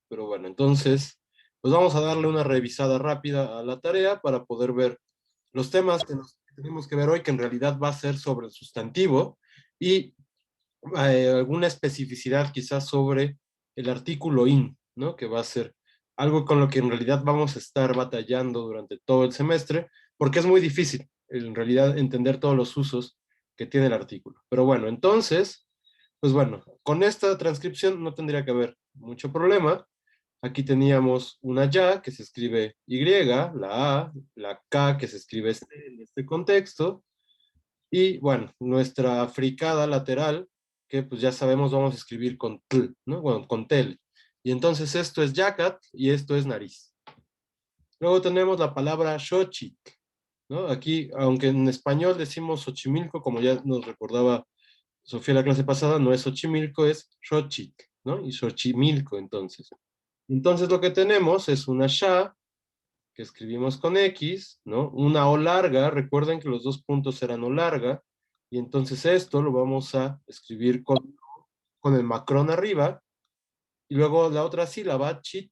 pero bueno, entonces, pues vamos a darle una revisada rápida a la tarea para poder ver los temas que tenemos que ver hoy, que en realidad va a ser sobre el sustantivo y alguna especificidad quizás sobre el artículo in, ¿no? Que va a ser algo con lo que en realidad vamos a estar batallando durante todo el semestre, porque es muy difícil en realidad entender todos los usos que tiene el artículo. Pero bueno, entonces, pues bueno, con esta transcripción no tendría que haber mucho problema. Aquí teníamos una ya que se escribe Y, la A, la K que se escribe en este contexto, y bueno, nuestra fricada lateral, que pues ya sabemos vamos a escribir con tl, ¿no? Bueno, con tel. Y entonces esto es yacat y esto es nariz. Luego tenemos la palabra xochitl, ¿no? Aquí, aunque en español decimos Xochimilco, como ya nos recordaba Sofía la clase pasada, no es Xochimilco, es xochitl, ¿no? Y Xochimilco, entonces. Entonces lo que tenemos es una sha, que escribimos con X, ¿no? Una O larga, recuerden que los dos puntos eran O larga, y entonces esto lo vamos a escribir con el macrón arriba, y luego la otra sílaba, chit,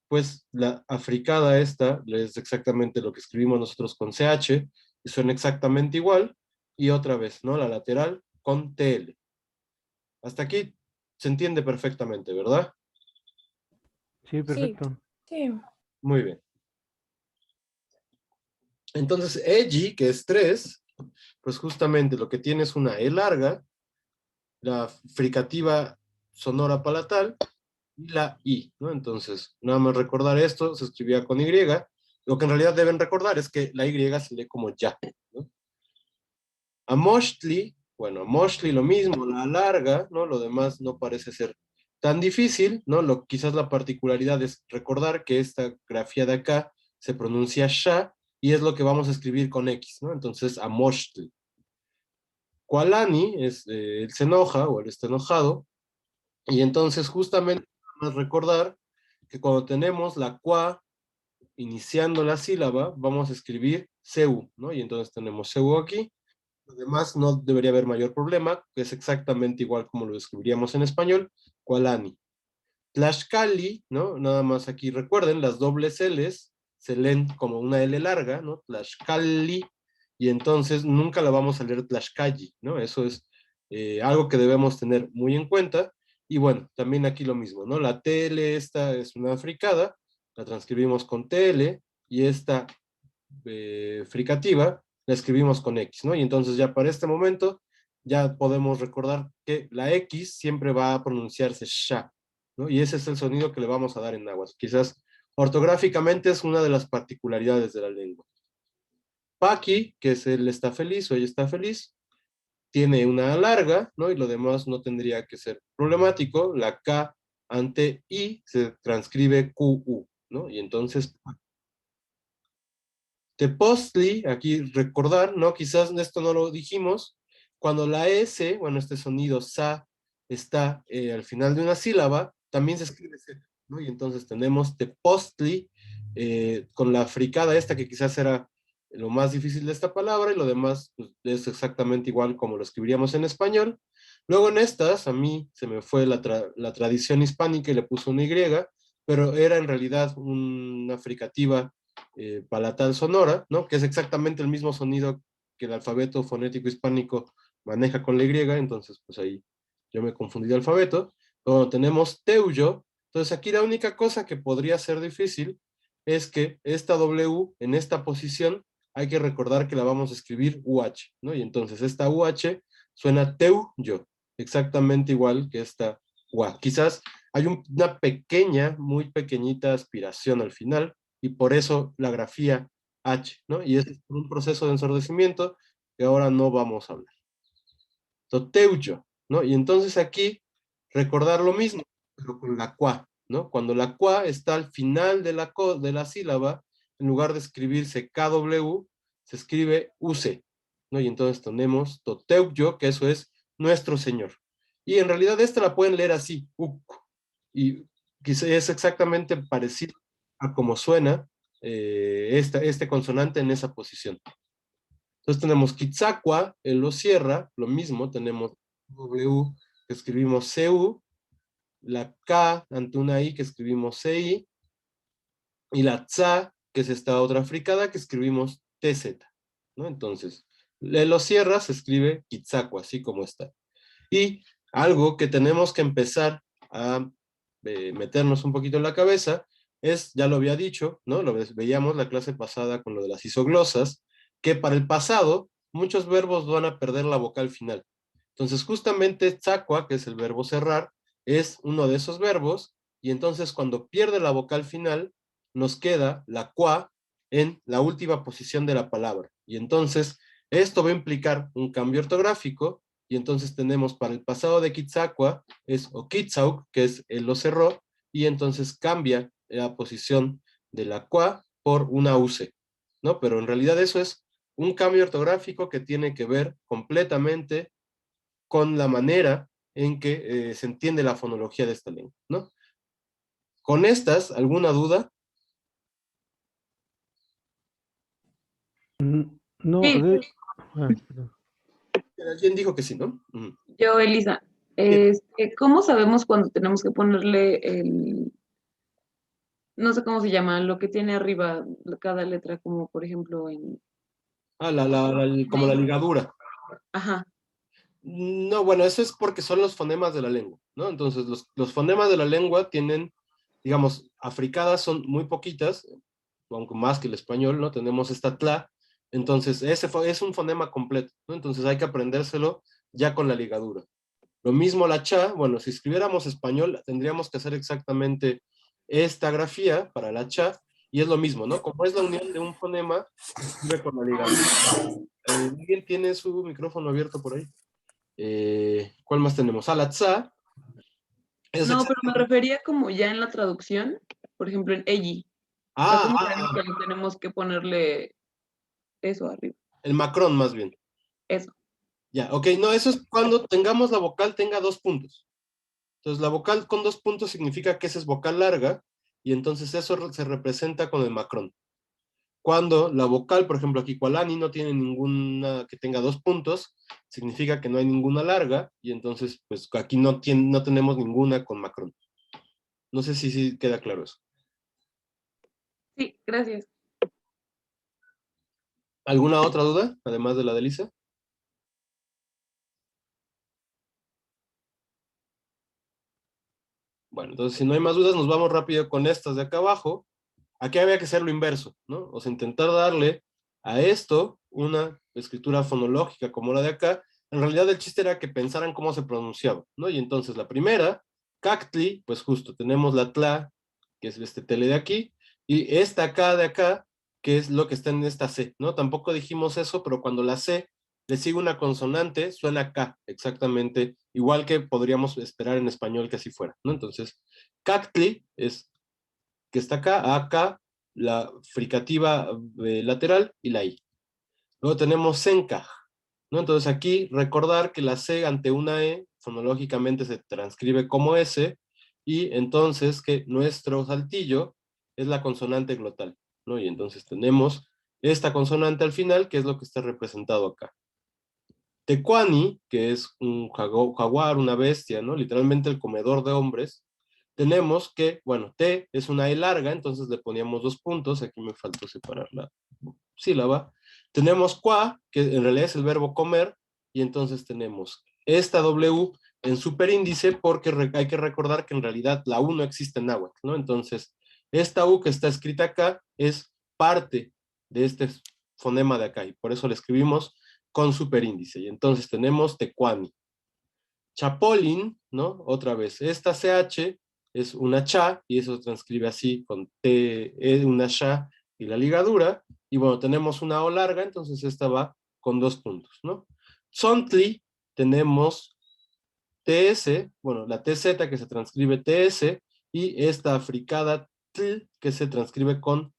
pues la africada esta es exactamente lo que escribimos nosotros con CH, y suena exactamente igual, y otra vez, ¿no? La lateral con TL. Hasta aquí se entiende perfectamente, ¿verdad? Sí, Sí, perfecto. sí. Muy bien. Entonces, EG, que es 3, pues justamente lo que tiene es una E larga, la fricativa sonora palatal y la I, ¿no? Entonces, nada más recordar esto, se escribía con Y. Lo que en realidad deben recordar es que la Y se lee como ya, ¿no? Amoshtli, bueno, Amoshtli lo mismo, la larga, ¿no? Lo demás no parece ser tan difícil, ¿no? Quizás la particularidad es recordar que esta grafía de acá se pronuncia sha y es lo que vamos a escribir con X, ¿no? Entonces, Amoshtli. Kualani es, él se enoja o él está enojado, y entonces justamente vamos a recordar que cuando tenemos la qua iniciando la sílaba, vamos a escribir seu, ¿no? Y entonces tenemos seu aquí. Además, no debería haber mayor problema, que es exactamente igual como lo escribiríamos en español, Kualani. Tlaxcali, ¿no? Nada más aquí recuerden, las dobles L's se leen como una L larga, ¿no? Tlaxcali, y entonces nunca la vamos a leer Tlaxcali, ¿no? Eso es algo que debemos tener muy en cuenta. Y bueno, también aquí lo mismo, ¿no? La TL esta es una fricada, la transcribimos con TL, y esta fricativa la escribimos con X, ¿no? Y entonces ya para este momento ya podemos recordar que la X siempre va a pronunciarse sha, ¿no? Y ese es el sonido que le vamos a dar en náhuatl. Quizás ortográficamente es una de las particularidades de la lengua. Paqui, que es él está feliz o ella está feliz, tiene una larga, ¿no? Y lo demás no tendría que ser problemático. La K ante I se transcribe QU, ¿no? Y entonces Tepostli, aquí recordar, ¿no? Quizás esto no lo dijimos, cuando la S, bueno, este sonido sa, está al final de una sílaba, también se escribe Z, ¿no? Y entonces tenemos Tepostli, con la fricada esta, que quizás era lo más difícil de esta palabra, y lo demás pues, es exactamente igual como lo escribiríamos en español. Luego en estas, a mí se me fue la tradición hispánica y le puso una Y, pero era en realidad una fricativa palatal sonora, ¿no? Que es exactamente el mismo sonido que el alfabeto fonético hispánico maneja con la Y, entonces pues ahí yo me confundí de alfabeto. Luego tenemos teuyo, entonces aquí la única cosa que podría ser difícil es que esta W en esta posición hay que recordar que la vamos a escribir UH, ¿no? Y entonces esta UH suena teuyo, exactamente igual que esta UA. Quizás hay una pequeña, muy pequeñita aspiración al final, y por eso la grafía H, ¿no? Y es un proceso de ensordecimiento que ahora no vamos a hablar. Toteuyo, ¿no? Y entonces aquí recordar lo mismo, pero con la qua, ¿no? Cuando la qua está al final de la sílaba, en lugar de escribirse KW, se escribe UC, ¿no? Y entonces tenemos Toteuyo, que eso es nuestro Señor. Y en realidad esta la pueden leer así, uk, y quizá es exactamente parecido a como suena este consonante en esa posición. Entonces tenemos Quitzacua, él lo cierra, lo mismo, tenemos W, que escribimos CU, la K ante una I que escribimos CI, y la tsa, que es esta otra fricada que escribimos TZ, ¿no? Entonces, lo cierras, se escribe Kitzaku, así como está. Y algo que tenemos que empezar a meternos un poquito en la cabeza es, ya lo había dicho, ¿no? Lo veíamos la clase pasada con lo de las isoglosas, que para el pasado muchos verbos van a perder la vocal final. Entonces, justamente tzakua, que es el verbo cerrar, es uno de esos verbos, y entonces cuando pierde la vocal final, nos queda la qua en la última posición de la palabra. Y entonces, esto va a implicar un cambio ortográfico, y entonces tenemos para el pasado de Kitzacua, es Okitzauk, que es él lo cerró, y entonces cambia la posición de la qua por una UC, ¿no? Pero en realidad eso es un cambio ortográfico que tiene que ver completamente con la manera en que se entiende la fonología de esta lengua, ¿no? Con estas, ¿alguna duda? No, Sí, perdón. ¿Alguien dijo que sí, no? yo, Elisa. Bien. ¿Cómo sabemos cuando tenemos que ponerle el, no sé cómo se llama, lo que tiene arriba cada letra, como por ejemplo en... Ah, como la ligadura. Ajá. No, bueno, eso es porque son los fonemas de la lengua, ¿no? Entonces, los fonemas de la lengua tienen, digamos, africadas son muy poquitas, aunque más que el español, ¿no? Tenemos esta tla, entonces ese es un fonema completo, ¿no? Entonces hay que aprendérselo ya con la ligadura. Lo mismo la cha, bueno, si escribiéramos español, tendríamos que hacer exactamente esta grafía para la cha, y es lo mismo, ¿no? Como es la unión de un fonema, se escribe con la ligadura. ¿Alguien tiene su micrófono abierto por ahí? ¿Cuál más tenemos? Ah, la tsa. Es No, pero me refería como ya en la traducción, por ejemplo en Eji. O sea, ¿cómo sabemos que le tenemos que ponerle eso arriba? el macrón más bien. Eso. Ya, ok, no, eso es cuando tengamos la vocal tenga 2 puntos. Entonces, la vocal con 2 puntos significa que esa es vocal larga, y entonces eso se representa con el macrón. Cuando la vocal, por ejemplo, aquí Kualani no tiene ninguna que tenga 2 puntos, significa que no hay ninguna larga, y entonces, pues aquí no tenemos ninguna con macrón. No sé si queda claro eso. Sí, gracias. ¿Alguna otra duda, además de la de Lisa? Bueno, entonces si no hay más dudas, nos vamos rápido con estas de acá abajo. Aquí había que hacer lo inverso, ¿no? O sea, intentar darle a esto una escritura fonológica como la de acá. En realidad el chiste era que pensaran cómo se pronunciaba, ¿no? Y entonces la primera, cactli, pues justo tenemos la tla, que es este tele de aquí, y esta acá de acá, que es lo que está en esta C, ¿no? Tampoco dijimos eso, pero cuando la C le sigue una consonante, suena K, exactamente, igual que podríamos esperar en español que así fuera, ¿no? Entonces, cactli es que está acá, la fricativa lateral y la I. Luego tenemos senkaj, ¿no? Entonces aquí recordar que la C ante una E fonológicamente se transcribe como S, y entonces que nuestro saltillo es la consonante glotal, ¿no? Y entonces tenemos esta consonante al final, que es lo que está representado acá. Tecuani, que es un jaguar, una bestia, ¿no? Literalmente el comedor de hombres. Tenemos que, bueno, T es una E larga, entonces le poníamos 2 puntos, aquí me faltó separar la sílaba. Tenemos qua, que en realidad es el verbo comer, y entonces tenemos esta W en superíndice, porque hay que recordar que en realidad la U no existe en náhuatl, ¿no? Entonces, esta U que está escrita acá es parte de este fonema de acá, y por eso le escribimos con superíndice. Y entonces tenemos tecuani. Chapolín, ¿no? Otra vez, esta CH es una cha, y eso se transcribe así, con T, una cha y la ligadura, y bueno, tenemos una O larga, entonces esta va con 2 puntos, ¿no? Tzontli, tenemos TS, bueno, la TZ que se transcribe TS, y esta fricada tl que se transcribe con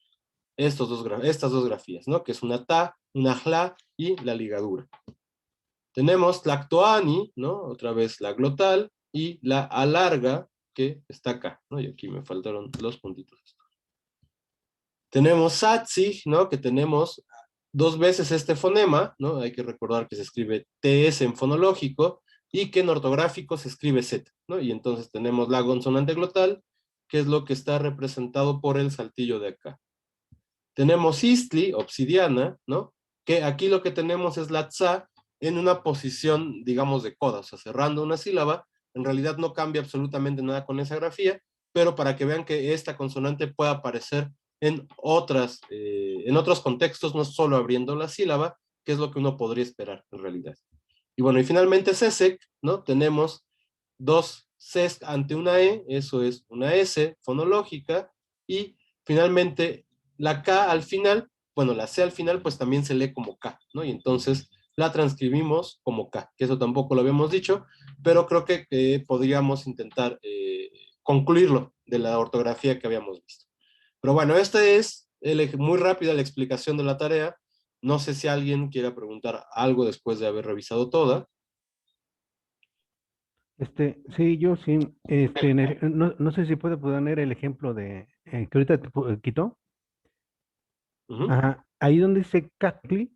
estas dos grafías, ¿no? Que es una ta, una jla y la ligadura. Tenemos Tlactoani, ¿no? Otra vez la glotal, y la A larga, que está acá, ¿no? Y aquí me faltaron los puntitos. Tenemos Satzig, ¿no? Que tenemos 2 veces este fonema, ¿no? Hay que recordar que se escribe TS en fonológico, y que en ortográfico se escribe Z, ¿no? Y entonces tenemos la consonante glotal, que es lo que está representado por el saltillo de acá. Tenemos istli, obsidiana, ¿no? Que aquí lo que tenemos es la tsa en una posición, digamos, de coda, o sea, cerrando una sílaba. En realidad no cambia absolutamente nada con esa grafía, pero para que vean que esta consonante puede aparecer en otros contextos, no solo abriendo la sílaba, que es lo que uno podría esperar en realidad. Y bueno, y finalmente sesek, ¿no? Tenemos dos Cs ante una E, eso es una S fonológica, y finalmente la K al final, bueno, la C al final, pues también se lee como K, ¿no? Y entonces la transcribimos como K, que eso tampoco lo habíamos dicho, pero creo que podríamos intentar concluirlo de la ortografía que habíamos visto. Pero bueno, esta es muy rápida la explicación de la tarea. No sé si alguien quiera preguntar algo después de haber revisado toda. Sí, yo sí, no sé si puede poner el ejemplo de que ahorita quitó. Ujú, Ajá, ahí donde dice Cacli,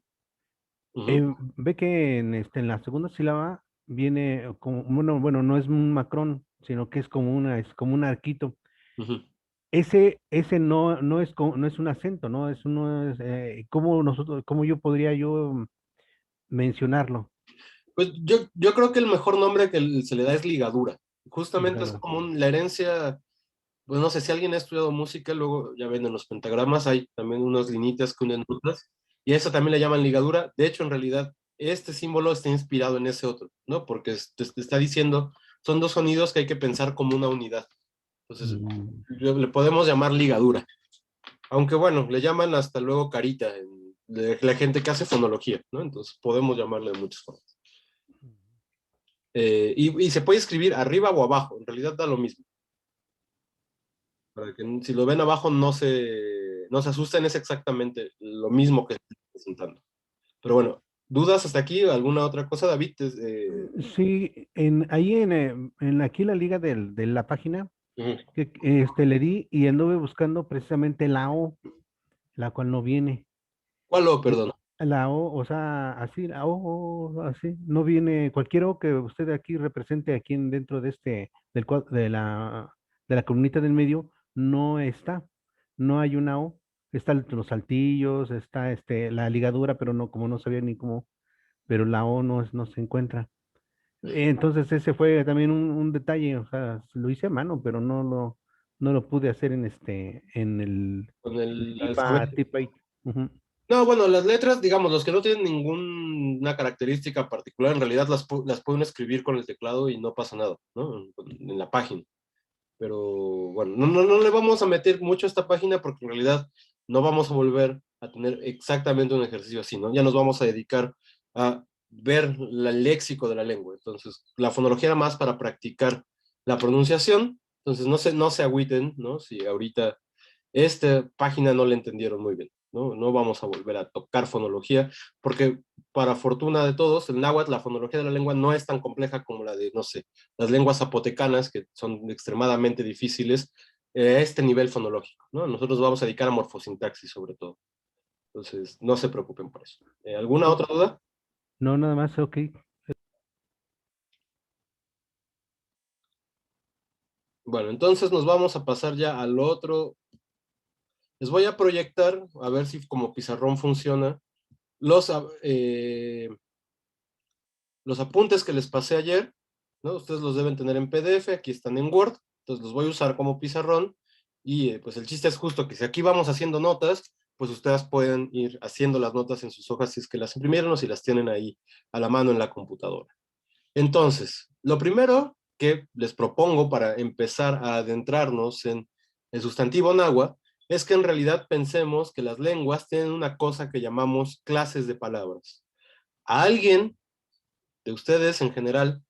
ujú, ve que en la segunda sílaba viene como, bueno, no es un macrón, sino que es como un arquito. ujú. Ese no es no es un acento, ¿no? ¿Cómo podría yo mencionarlo? Pues yo creo que el mejor nombre que se le da es ligadura. Justamente es Ligado. como la herencia, pues no sé, si alguien ha estudiado música, luego ya ven en los pentagramas, hay también unas linitas que unen notas, y a eso también le llaman ligadura. De hecho, en realidad, este símbolo está inspirado en ese otro, ¿no? Porque te está diciendo, son dos sonidos que hay que pensar como una unidad. Entonces, Mm, le podemos llamar ligadura. Aunque bueno, le llaman hasta luego carita, la gente que hace fonología, ¿no? Entonces podemos llamarle de muchas formas. Y se puede escribir arriba o abajo, en realidad da lo mismo. Para que si lo ven abajo no se asusten, es exactamente lo mismo que estoy presentando. Pero bueno, ¿dudas hasta aquí? ¿Alguna otra cosa, David? Sí, en aquí la liga de la página Ujú. que le di y anduve buscando precisamente la O, la cual no viene. ¿Cuál lo, Eh, perdón? La O, o sea, así, la O, así, no viene cualquier O que usted aquí represente aquí dentro de de la columnita del medio, no está, no hay una O, están los saltillos, está la ligadura, pero no, como no sabía ni cómo, pero la O no se encuentra. Entonces ese fue también un detalle, o sea, lo hice a mano, pero no lo pude hacer Con en el Tipa, alfabeto. Tipa. Ujú. No, bueno, las letras, digamos, los que no tienen ninguna característica particular, en realidad las pueden escribir con el teclado y no pasa nada, ¿no? En la página. Pero bueno, no le vamos a meter mucho a esta página porque en realidad no vamos a volver a tener exactamente un ejercicio así, ¿no? Ya nos vamos a dedicar a ver el léxico de la lengua. Entonces, la fonología era más para practicar la pronunciación. Entonces, no se agüiten, ¿no? Si ahorita esta página no la entendieron muy bien, ¿no? No vamos a volver a tocar fonología, porque para fortuna de todos, el náhuatl, la fonología de la lengua no es tan compleja como la de, no sé, las lenguas zapotecanas, que son extremadamente difíciles, a este nivel fonológico, ¿no? Nosotros vamos a dedicar a morfosintaxis sobre todo. Entonces, no se preocupen por eso. ¿Alguna Sí. otra duda? No, nada más, ok. Bueno, entonces nos vamos a pasar ya al otro. Les voy a proyectar, a ver si como pizarrón funciona, los, los apuntes que les pasé ayer, ¿no? Ustedes los deben tener en PDF, aquí están en Word, entonces los voy a usar como pizarrón y pues el chiste es justo que si aquí vamos haciendo notas, pues ustedes pueden ir haciendo las notas en sus hojas si es que las imprimieron o si las tienen ahí a la mano en la computadora. Entonces, lo primero que les propongo para empezar a adentrarnos en el sustantivo náhuatl es que en realidad pensemos que las lenguas tienen una cosa que llamamos clases de palabras. A alguien de ustedes en general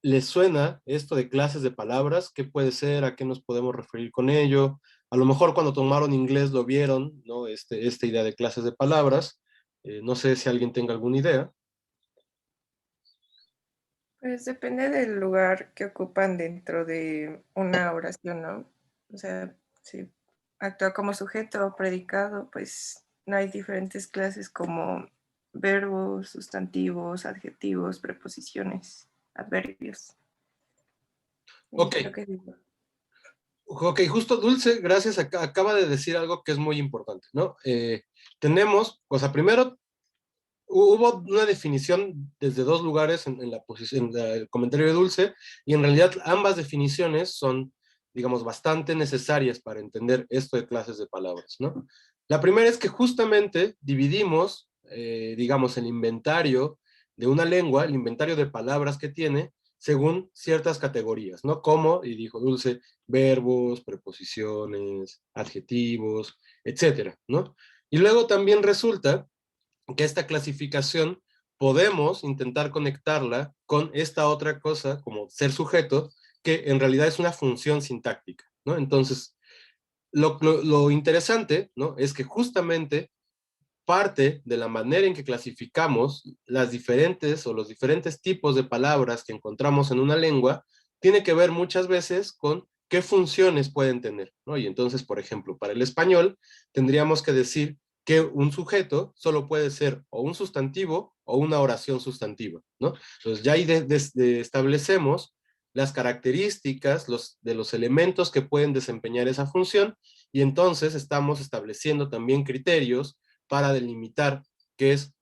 les suena esto de clases de palabras, qué puede ser, a qué nos podemos referir con ello. A lo mejor cuando tomaron inglés lo vieron, ¿no? Esta idea de clases de palabras. No sé si alguien tenga alguna idea. Pues depende del lugar que ocupan dentro de una oración, ¿no? O sea, si actúa como sujeto o predicado, pues no hay diferentes clases como verbos, sustantivos, adjetivos, preposiciones. adverbios. Ok. Es lo que digo. Ok, justo Dulce, gracias, acaba de decir algo que es muy importante, ¿no? Tenemos, o sea, primero hubo una definición desde dos lugares en la posición, en el comentario de Dulce, y en realidad ambas definiciones son, digamos, bastante necesarias para entender esto de clases de palabras, ¿no? La primera es que justamente dividimos, digamos, el inventario de una lengua, el inventario de palabras que tiene, según ciertas categorías, ¿no? Como, y dijo Dulce, verbos, preposiciones, adjetivos, etcétera, ¿no? Y luego también resulta que esta clasificación podemos intentar conectarla con esta otra cosa, como ser sujeto, que en realidad es una función sintáctica, ¿no? Entonces, lo interesante, ¿no? Es que justamente parte de la manera en que clasificamos las diferentes o los diferentes tipos de palabras que encontramos en una lengua tiene que ver muchas veces con qué funciones pueden tener, ¿no? Y entonces, por ejemplo, para el español tendríamos que decir que un sujeto solo puede ser o un sustantivo o una oración sustantiva, ¿no? Entonces ya ahí establecemos las características de los elementos que pueden desempeñar esa función y entonces estamos estableciendo también criterios para delimitar qué es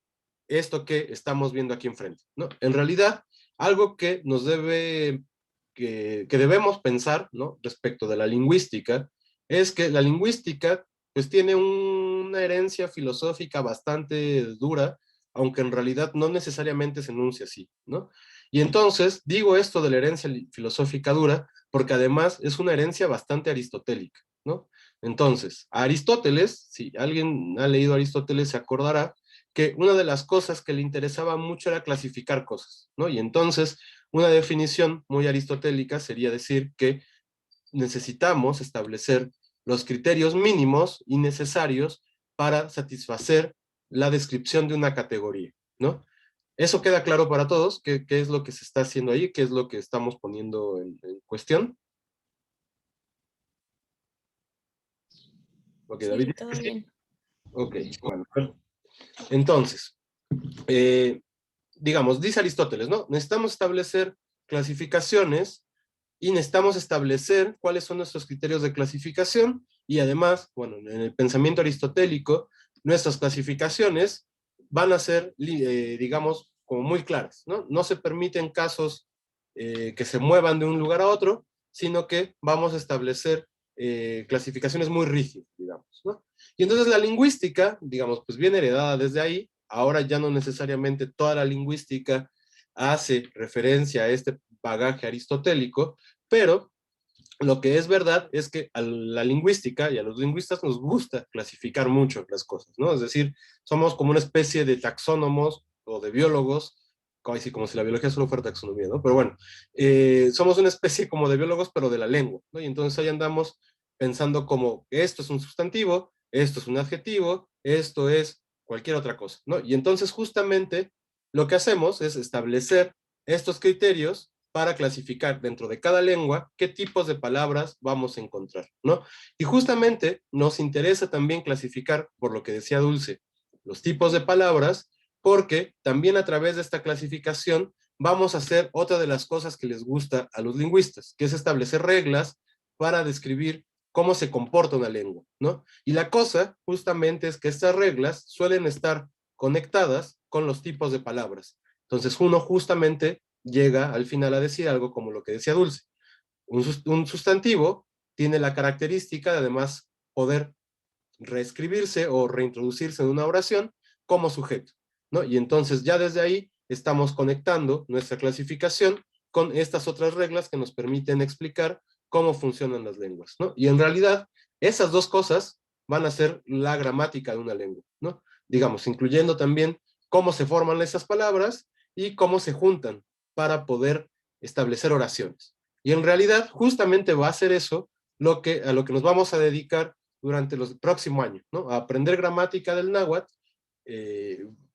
esto que estamos viendo aquí enfrente, ¿no? En realidad, algo que nos debe, que debemos pensar, ¿no? Respecto de la lingüística, es que la lingüística, pues tiene una herencia filosófica bastante dura, aunque en realidad no necesariamente se enuncia así, ¿no? Y entonces, digo esto de la herencia filosófica dura, porque además es una herencia bastante aristotélica, ¿no? Entonces, a Aristóteles, si alguien ha leído a Aristóteles, se acordará que una de las cosas que le interesaba mucho era clasificar cosas, ¿no? Y entonces, una definición muy aristotélica sería decir que necesitamos establecer los criterios mínimos y necesarios para satisfacer la descripción de una categoría, ¿no? ¿Eso queda claro para todos? ¿Qué es lo que se está haciendo ahí? ¿Qué es lo que estamos poniendo en cuestión? Ok, David. Sí, todo bien. Ok, bueno. Entonces, digamos, dice Aristóteles, ¿no? Necesitamos establecer clasificaciones y necesitamos establecer cuáles son nuestros criterios de clasificación y además, bueno, en el pensamiento aristotélico, nuestras clasificaciones van a ser, digamos, como muy claras, ¿no? No se permiten casos que se muevan de un lugar a otro, sino que vamos a establecer clasificaciones muy rígidas, digamos, ¿no? Y entonces la lingüística, digamos, pues viene heredada desde ahí, ahora ya no necesariamente toda la lingüística hace referencia a este bagaje aristotélico, pero lo que es verdad es que a la lingüística y a los lingüistas nos gusta clasificar mucho las cosas, ¿no? Es decir, somos como una especie de taxónomos o de biólogos, como si la biología solo fuera taxonomía, ¿no? Pero bueno, somos una especie como de biólogos, pero de la lengua, ¿no? Y entonces ahí andamos pensando como esto es un sustantivo, esto es un adjetivo, esto es cualquier otra cosa, ¿no? Y entonces justamente lo que hacemos es establecer estos criterios para clasificar dentro de cada lengua qué tipos de palabras vamos a encontrar, ¿no? Y justamente nos interesa también clasificar, por lo que decía Dulce, los tipos de palabras, porque también a través de esta clasificación vamos a hacer otra de las cosas que les gusta a los lingüistas, que es establecer reglas para describir cómo se comporta una lengua, ¿no? Y la cosa justamente es que estas reglas suelen estar conectadas con los tipos de palabras. Entonces uno justamente llega al final a decir algo como lo que decía Dulce. Un sustantivo tiene la característica de además poder reescribirse o reintroducirse en una oración como sujeto, ¿no? Y entonces ya desde ahí estamos conectando nuestra clasificación con estas otras reglas que nos permiten explicar cómo funcionan las lenguas, ¿no? Y en realidad esas dos cosas van a ser la gramática de una lengua, ¿no? Digamos, incluyendo también cómo se forman esas palabras y cómo se juntan para poder establecer oraciones. Y en realidad justamente va a ser eso a lo que nos vamos a dedicar durante los próximos años, ¿no? A aprender gramática del náhuatl,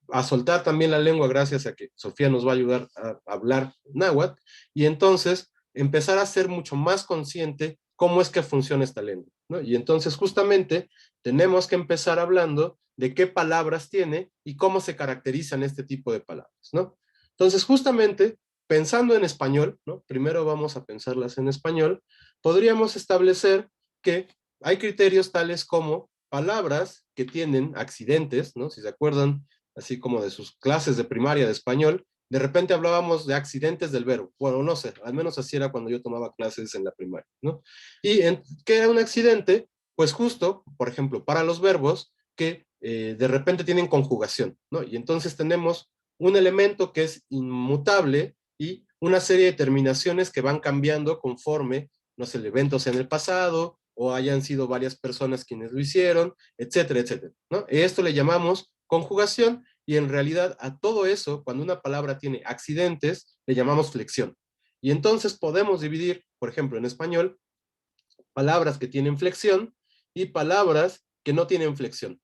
a soltar también la lengua gracias a que Sofía nos va a ayudar a hablar náhuatl, y entonces empezar a ser mucho más consciente cómo es que funciona esta lengua, ¿no? Y entonces justamente tenemos que empezar hablando de qué palabras tiene y cómo se caracterizan este tipo de palabras, ¿no? Entonces justamente pensando en español, ¿no? Primero vamos a pensarlas en español, podríamos establecer que hay criterios tales como palabras que tienen accidentes, ¿no? Si se acuerdan, así como de sus clases de primaria de español, de repente hablábamos de accidentes del verbo. Bueno, no sé, al menos así era cuando yo tomaba clases en la primaria, ¿no? ¿Qué era un accidente? Pues justo, por ejemplo, para los verbos que de repente tienen conjugación, ¿no? Y entonces tenemos un elemento que es inmutable y una serie de terminaciones que van cambiando conforme, no sé, el evento sea en el pasado o hayan sido varias personas quienes lo hicieron, etcétera, etcétera, ¿no? Esto le llamamos conjugación y en realidad a todo eso, cuando una palabra tiene accidentes, le llamamos flexión. Y entonces podemos dividir, por ejemplo, en español, palabras que tienen flexión y palabras que no tienen flexión.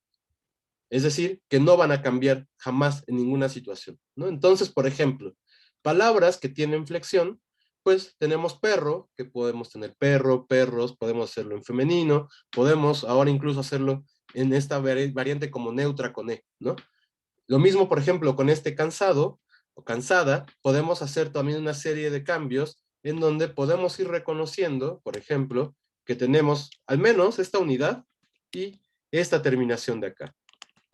Es decir, que no van a cambiar jamás en ninguna situación, ¿no? Entonces, por ejemplo, palabras que tienen flexión, pues tenemos perro, que podemos tener perro, perros, podemos hacerlo en femenino, podemos ahora incluso hacerlo en esta variante como neutra con E, ¿no? Lo mismo, por ejemplo, con este cansado o cansada, podemos hacer también una serie de cambios en donde podemos ir reconociendo, por ejemplo, que tenemos al menos esta unidad y esta terminación de acá.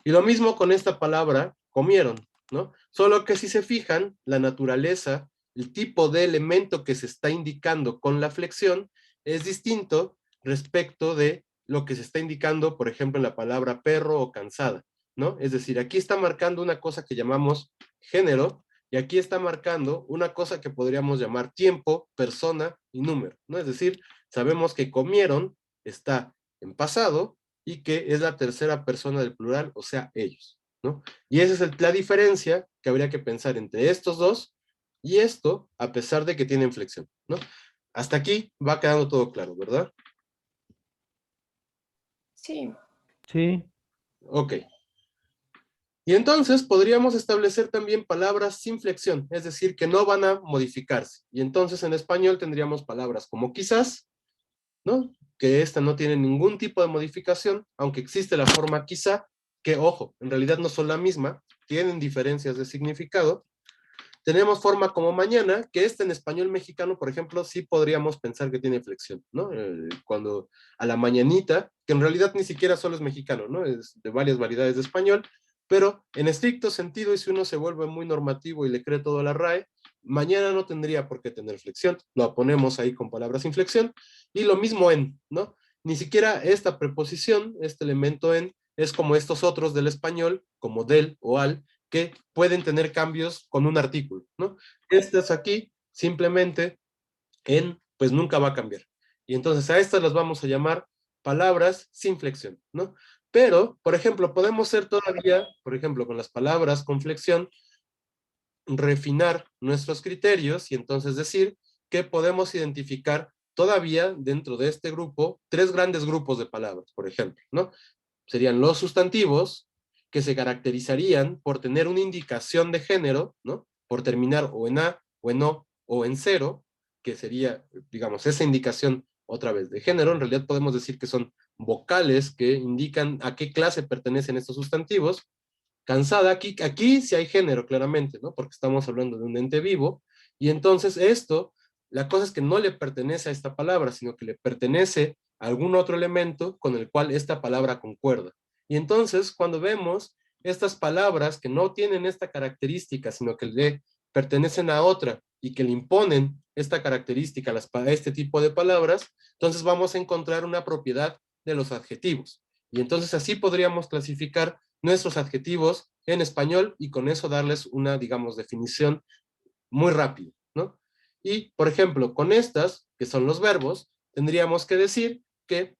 Y lo mismo con esta palabra, comieron, ¿no? Solo que si se fijan, la naturaleza, el tipo de elemento que se está indicando con la flexión es distinto respecto de lo que se está indicando, por ejemplo, en la palabra perro o cansada, ¿no? Es decir, aquí está marcando una cosa que llamamos género y aquí está marcando una cosa que podríamos llamar tiempo, persona y número, ¿no? Es decir, sabemos que comieron está en pasado y que es la tercera persona del plural, o sea, ellos, ¿no? Y esa es la diferencia que habría que pensar entre estos dos y esto, a pesar de que tienen flexión, ¿no? Hasta aquí va quedando todo claro, ¿verdad? Sí, Sí, Ok. Y entonces podríamos establecer también palabras sin flexión, es decir, que no van a modificarse. Y entonces en español tendríamos palabras como quizás, ¿no? Que esta no tiene ningún tipo de modificación, aunque existe la forma quizá, que ojo, en realidad no son la misma, tienen diferencias de significado. Tenemos forma como mañana, que esta en español mexicano, por ejemplo, sí podríamos pensar que tiene flexión, ¿no? Cuando a la mañanita, que en realidad ni siquiera solo es mexicano, ¿no? Es de varias variedades de español, pero en estricto sentido, y si uno se vuelve muy normativo y le cree todo a la RAE, mañana no tendría por qué tener flexión, lo ponemos ahí con palabras sin flexión, y lo mismo en, ¿no? Ni siquiera esta preposición, este elemento en, es como estos otros del español, como del o al, que pueden tener cambios con un artículo, ¿no? Estas aquí, simplemente en, pues nunca va a cambiar. Y entonces a estas las vamos a llamar palabras sin flexión, ¿no? Pero, por ejemplo, podemos ser todavía, por ejemplo, con las palabras con flexión, refinar nuestros criterios y entonces decir que podemos identificar todavía dentro de este grupo 3 grandes grupos de palabras, por ejemplo, ¿no? Serían los sustantivos, que se caracterizarían por tener una indicación de género, ¿no? Por terminar o en A, o en O, o en cero, que sería, digamos, esa indicación otra vez de género. En realidad podemos decir que son vocales que indican a qué clase pertenecen estos sustantivos. Cansada, aquí sí hay género claramente, ¿no? Porque estamos hablando de un ente vivo, y entonces esto, la cosa es que no le pertenece a esta palabra, sino que le pertenece a algún otro elemento con el cual esta palabra concuerda. Y entonces, cuando vemos estas palabras que no tienen esta característica, sino que le pertenecen a otra y que le imponen esta característica a este tipo de palabras, entonces vamos a encontrar una propiedad de los adjetivos. Y entonces así podríamos clasificar nuestros adjetivos en español y con eso darles una, digamos, definición muy rápida, ¿no? Y, por ejemplo, con estas, que son los verbos, tendríamos que decir que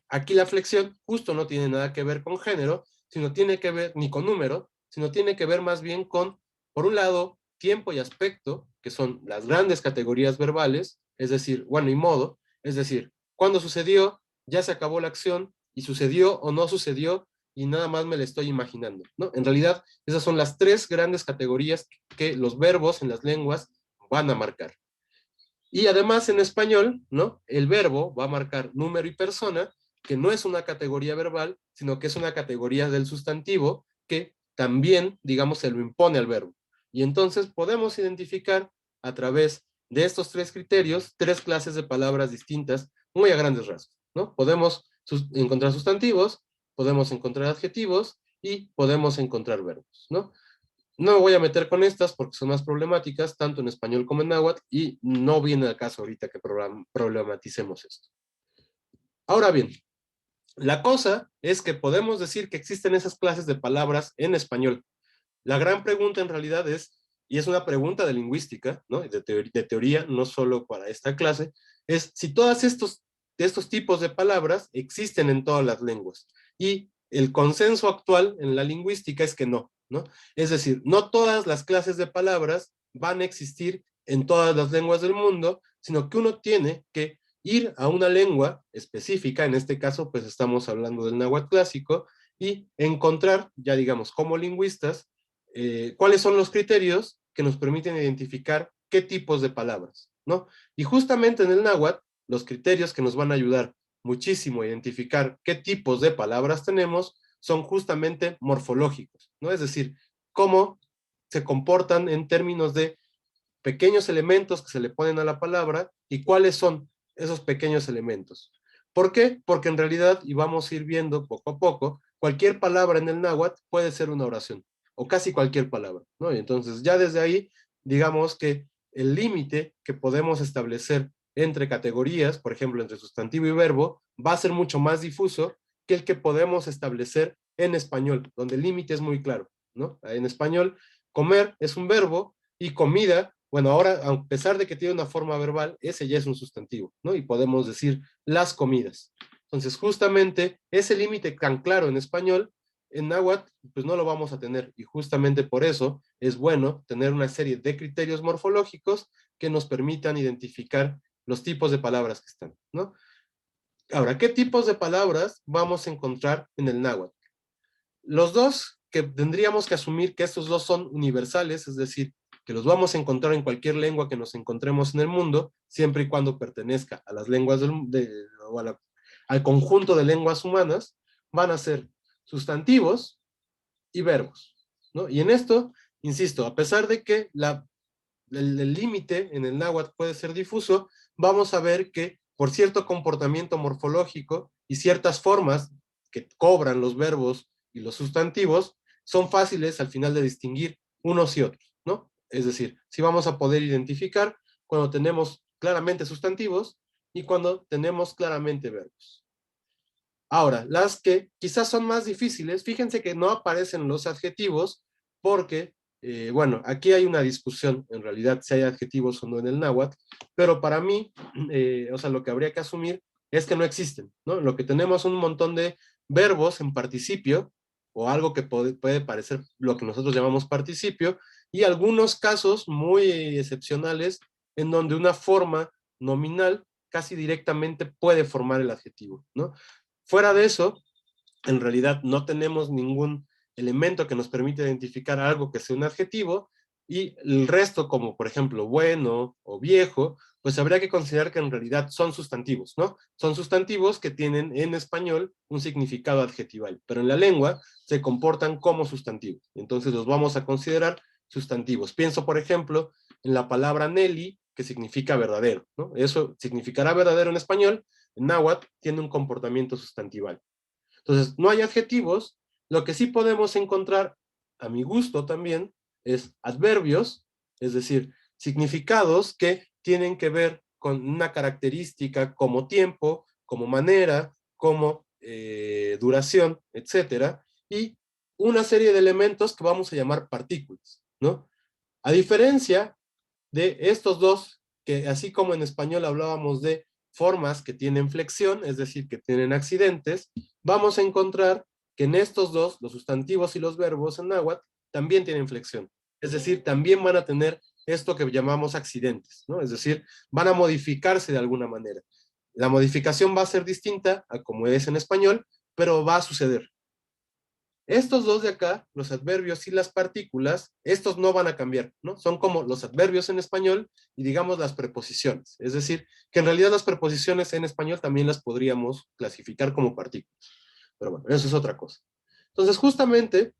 aquí la flexión justo no tiene nada que ver con género, sino tiene que ver, ni con número, sino tiene que ver más bien con, por un lado, tiempo y aspecto, que son las grandes categorías verbales, es decir, bueno, y modo, es decir, cuando sucedió, ya se acabó la acción, y sucedió o no sucedió, y nada más me la estoy imaginando, ¿no? En realidad, esas son las 3 grandes categorías que los verbos en las lenguas van a marcar. Y además en español, ¿no? El verbo va a marcar número y persona, que no es una categoría verbal, sino que es una categoría del sustantivo que también, digamos, se lo impone al verbo. Y entonces podemos identificar a través de estos 3 criterios, 3 clases de palabras distintas, muy a grandes rasgos, ¿no? Podemos encontrar sustantivos, podemos encontrar adjetivos y podemos encontrar verbos, ¿no? No me voy a meter con estas porque son más problemáticas, tanto en español como en náhuatl, y no viene al caso ahorita que problematicemos esto. Ahora bien, la cosa es que podemos decir que existen esas clases de palabras en español. La gran pregunta en realidad es, y es una pregunta de lingüística, ¿no? de teoría, no solo para esta clase, es si todos estos tipos de palabras existen en todas las lenguas. Y el consenso actual en la lingüística es que no, ¿no? Es decir, no todas las clases de palabras van a existir en todas las lenguas del mundo, sino que uno tiene que ir a una lengua específica, en este caso pues estamos hablando del náhuatl clásico, y encontrar, ya digamos, como lingüistas, cuáles son los criterios que nos permiten identificar qué tipos de palabras, ¿no? Y justamente en el náhuatl, los criterios que nos van a ayudar muchísimo a identificar qué tipos de palabras tenemos son justamente morfológicos, ¿no? Es decir, cómo se comportan en términos de pequeños elementos que se le ponen a la palabra y cuáles son esos pequeños elementos. ¿Por qué? Porque en realidad, y vamos a ir viendo poco a poco, cualquier palabra en el náhuatl puede ser una oración, o casi cualquier palabra, ¿no? Y entonces ya desde ahí, digamos que el límite que podemos establecer entre categorías, por ejemplo, entre sustantivo y verbo, va a ser mucho más difuso que el que podemos establecer en español, donde el límite es muy claro, ¿no? En español, comer es un verbo y comida, bueno, ahora, a pesar de que tiene una forma verbal, ese ya es un sustantivo, ¿no? Y podemos decir las comidas. Entonces, justamente, ese límite tan claro en español, en náhuatl, pues no lo vamos a tener. Y justamente por eso es bueno tener una serie de criterios morfológicos que nos permitan identificar los tipos de palabras que están, ¿no? Ahora, ¿qué tipos de palabras vamos a encontrar en el náhuatl? Los dos que tendríamos que asumir que estos dos son universales, es decir, que los vamos a encontrar en cualquier lengua que nos encontremos en el mundo, siempre y cuando pertenezca a las lenguas o al conjunto de lenguas humanas, van a ser sustantivos y verbos, ¿no? Y en esto, insisto, a pesar de que el límite en el náhuatl puede ser difuso, vamos a ver que por cierto comportamiento morfológico y ciertas formas que cobran los verbos y los sustantivos, son fáciles al final de distinguir unos y otros, ¿no? Es decir, si vamos a poder identificar cuando tenemos claramente sustantivos y cuando tenemos claramente verbos. Ahora, las que quizás son más difíciles, fíjense que no aparecen los adjetivos porque, bueno, aquí hay una discusión en realidad si hay adjetivos o no en el náhuatl, pero para mí, o sea, lo que habría que asumir es que no existen, ¿no? Lo que tenemos un montón de verbos en participio, o algo que puede parecer lo que nosotros llamamos participio, y algunos casos muy excepcionales en donde una forma nominal casi directamente puede formar el adjetivo, ¿no? Fuera de eso, en realidad no tenemos ningún elemento que nos permita identificar algo que sea un adjetivo, y el resto, como por ejemplo bueno o viejo, pues habría que considerar que en realidad son sustantivos, ¿no? Son sustantivos que tienen en español un significado adjetival, pero en la lengua se comportan como sustantivos. Entonces los vamos a considerar sustantivos. Pienso, por ejemplo, en la palabra Nelly, que significa verdadero, ¿no? Eso significará verdadero en español, en náhuatl tiene un comportamiento sustantival. Entonces, no hay adjetivos. Lo que sí podemos encontrar, a mi gusto también, es adverbios, es decir, significados que tienen que ver con una característica como tiempo, como manera, como duración, etcétera, y una serie de elementos que vamos a llamar partículas, ¿no? A diferencia de estos dos, que así como en español hablábamos de formas que tienen flexión, es decir, que tienen accidentes, vamos a encontrar que en estos dos, los sustantivos y los verbos en náhuatl, también tienen flexión. Es decir, también van a tener esto que llamamos accidentes, ¿no? Es decir, van a modificarse de alguna manera. La modificación va a ser distinta a como es en español, pero va a suceder. Estos dos de acá, los adverbios y las partículas, estos no van a cambiar, ¿no? Son como los adverbios en español y digamos las preposiciones. Es decir, que en realidad las preposiciones en español también las podríamos clasificar como partículas. Pero bueno, eso es otra cosa. Entonces, justamente,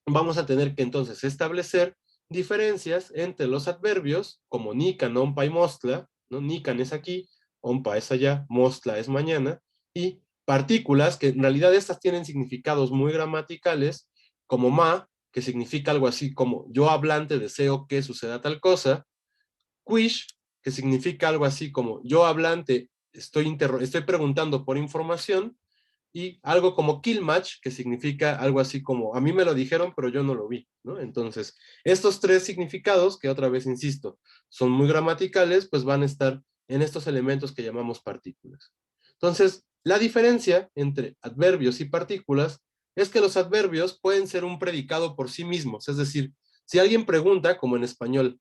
vamos a tener que entonces establecer diferencias entre los adverbios, como nican, ompa y mostla, ¿no? Nican es aquí, ompa es allá, mostla es mañana, y partículas, que en realidad estas tienen significados muy gramaticales, como ma, que significa algo así como yo hablante deseo que suceda tal cosa, quish, que significa algo así como yo hablante estoy preguntando por información, y algo como kill match, que significa algo así como a mí me lo dijeron pero yo no lo vi, ¿no? Entonces, estos tres significados, que otra vez insisto, son muy gramaticales, pues van a estar en estos elementos que llamamos partículas. Entonces, la diferencia entre adverbios y partículas es que los adverbios pueden ser un predicado por sí mismos, es decir, si alguien pregunta, como en español,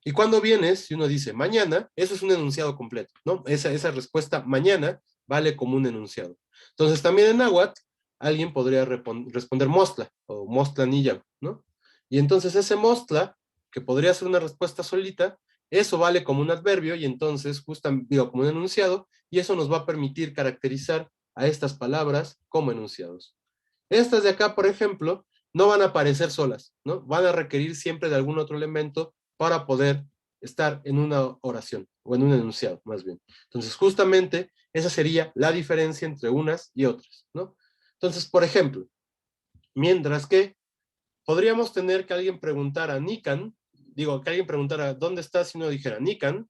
¿y cuándo vienes? Si uno dice mañana, eso es un enunciado completo, ¿no? Esa respuesta mañana vale como un enunciado. Entonces también en náhuatl alguien podría responder mostla o mostla nilla, ¿no? Y entonces ese mostla, que podría ser una respuesta solita, eso vale como un adverbio y entonces justamente digo como un enunciado, y eso nos va a permitir caracterizar a estas palabras como enunciados. Estas de acá, por ejemplo, no van a aparecer solas, ¿no? Van a requerir siempre de algún otro elemento para poder estar en una oración, o en un enunciado, más bien. Entonces, justamente, esa sería la diferencia entre unas y otras, ¿no? Entonces, por ejemplo, mientras que podríamos tener que alguien preguntara Nikan, digo, que alguien preguntara ¿dónde estás? Y uno dijera Nikan,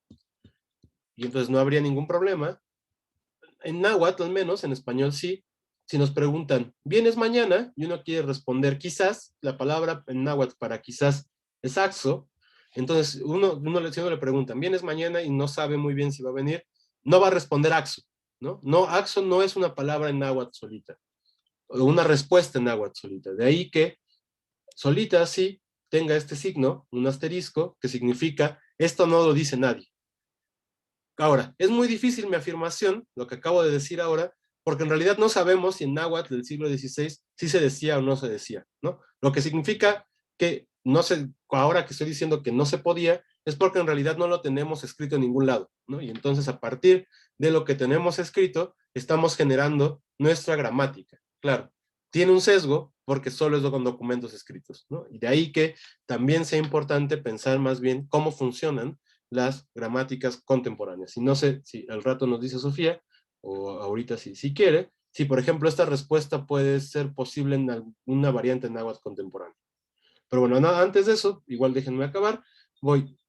y entonces no habría ningún problema. En náhuatl al menos, en español sí, si nos preguntan, ¿vienes mañana? Y uno quiere responder quizás, la palabra en náhuatl para quizás es axo, entonces si uno le preguntan, ¿vienes mañana? Y no sabe muy bien si va a venir, no va a responder axo, ¿no? No, axo no es una palabra en náhuatl solita, o una respuesta en náhuatl solita, de ahí que solita sí tenga este signo, un asterisco, que significa, esto no lo dice nadie. Ahora, es muy difícil mi afirmación, lo que acabo de decir ahora, porque en realidad no sabemos si en náhuatl del siglo XVI sí se decía o no se decía, ¿no? Lo que significa que no se, ahora que estoy diciendo que no se podía, es porque en realidad no lo tenemos escrito en ningún lado, ¿no? Y entonces a partir de lo que tenemos escrito, estamos generando nuestra gramática. Claro, tiene un sesgo porque solo es con documentos escritos, ¿no? Y de ahí que también sea importante pensar más bien cómo funcionan las gramáticas contemporáneas. Y no sé si al rato nos dice Sofía, o ahorita si quiere, si por ejemplo esta respuesta puede ser posible en alguna variante en náhuatl contemporáneo. Pero bueno, antes de eso, igual déjenme acabar, voy.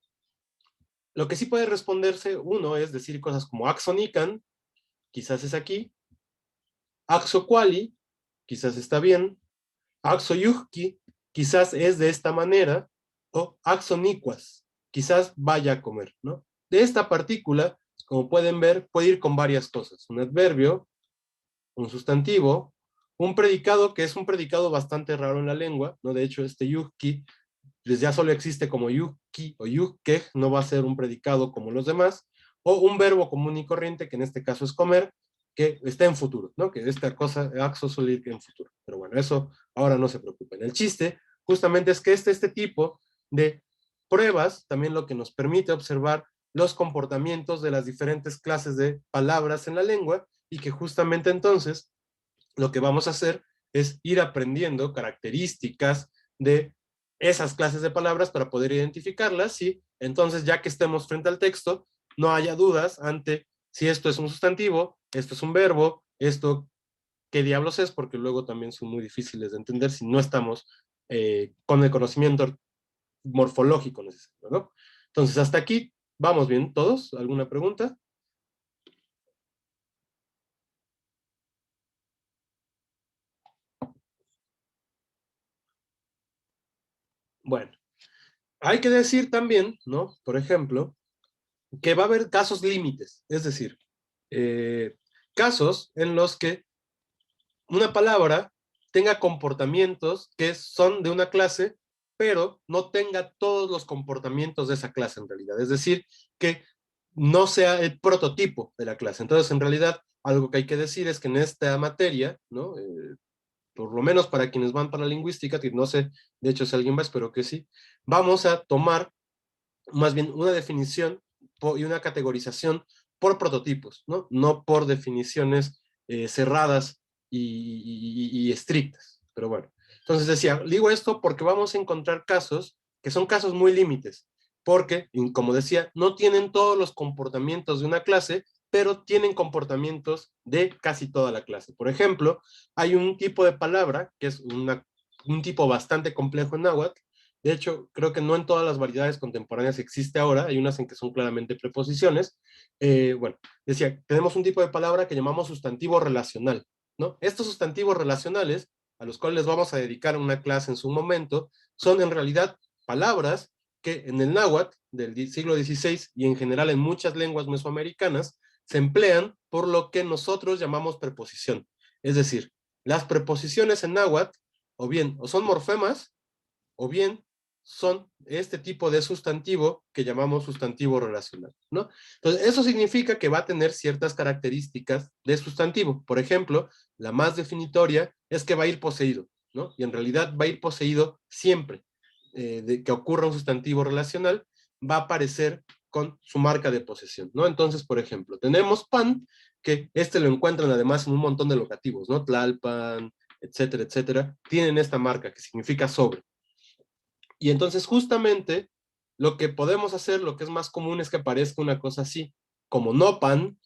Lo que sí puede responderse, uno, es decir cosas como axonican, quizás es aquí, axoquali, quizás está bien, axoyuhki, quizás es de esta manera, o axonicuas, quizás vaya a comer, ¿no? De esta partícula, como pueden ver, puede ir con varias cosas. Un adverbio, un sustantivo, un predicado, que es un predicado bastante raro en la lengua, ¿no? De hecho, este yuhki, pues ya solo existe como yuhki o yuhke, no va a ser un predicado como los demás, o un verbo común y corriente, que en este caso es comer, que está en futuro, ¿no? Que esta cosa, axo suele ir en futuro. Pero bueno, eso ahora no se preocupen. El chiste justamente es que este tipo de pruebas también lo que nos permite observar los comportamientos de las diferentes clases de palabras en la lengua, y que justamente entonces lo que vamos a hacer es ir aprendiendo características de esas clases de palabras para poder identificarlas, y entonces ya que estemos frente al texto, no haya dudas ante si esto es un sustantivo, esto es un verbo, esto qué diablos es, porque luego también son muy difíciles de entender si no estamos con el conocimiento morfológico necesario, ¿no? Entonces, hasta aquí, ¿vamos bien todos? ¿Alguna pregunta? Bueno, hay que decir también, ¿no? Por ejemplo, que va a haber casos límites, es decir, casos en los que una palabra tenga comportamientos que son de una clase, pero no tenga todos los comportamientos de esa clase en realidad. Es decir, que no sea el prototipo de la clase. Entonces, en realidad, algo que hay que decir es que en esta materia, ¿no? Por lo menos para quienes van para la lingüística, que no sé, de hecho, si alguien va, espero que sí, vamos a tomar más bien una definición y una categorización por prototipos, ¿no? No por definiciones cerradas y estrictas. Pero bueno, Entonces decía, digo esto porque vamos a encontrar casos que son casos muy límites, porque, como decía, no tienen todos los comportamientos de una clase, pero tienen comportamientos de casi toda la clase. Por ejemplo, hay un tipo de palabra que es un tipo bastante complejo en náhuatl. De hecho, creo que no en todas las variedades contemporáneas existe ahora, hay unas en que son claramente preposiciones. Bueno, decía, tenemos un tipo de palabra que llamamos sustantivo relacional, ¿no? Estos sustantivos relacionales, a los cuales les vamos a dedicar una clase en su momento, son en realidad palabras que en el náhuatl del siglo XVI y en general en muchas lenguas mesoamericanas se emplean por lo que nosotros llamamos preposición. Es decir, las preposiciones en náhuatl o son morfemas o bien son este tipo de sustantivo que llamamos sustantivo relacional, ¿no? Entonces, eso significa que va a tener ciertas características de sustantivo. Por ejemplo, la más definitoria es que va a ir poseído, ¿no? Y en realidad va a ir poseído siempre. De que ocurra un sustantivo relacional, va a aparecer con su marca de posesión, ¿no? Entonces, por ejemplo, tenemos pan, que lo encuentran además en un montón de locativos, ¿no? Tlalpan, etcétera, etcétera, tienen esta marca que significa sobre. Y entonces justamente lo que podemos hacer, lo que es más común es que aparezca una cosa así, como no pan,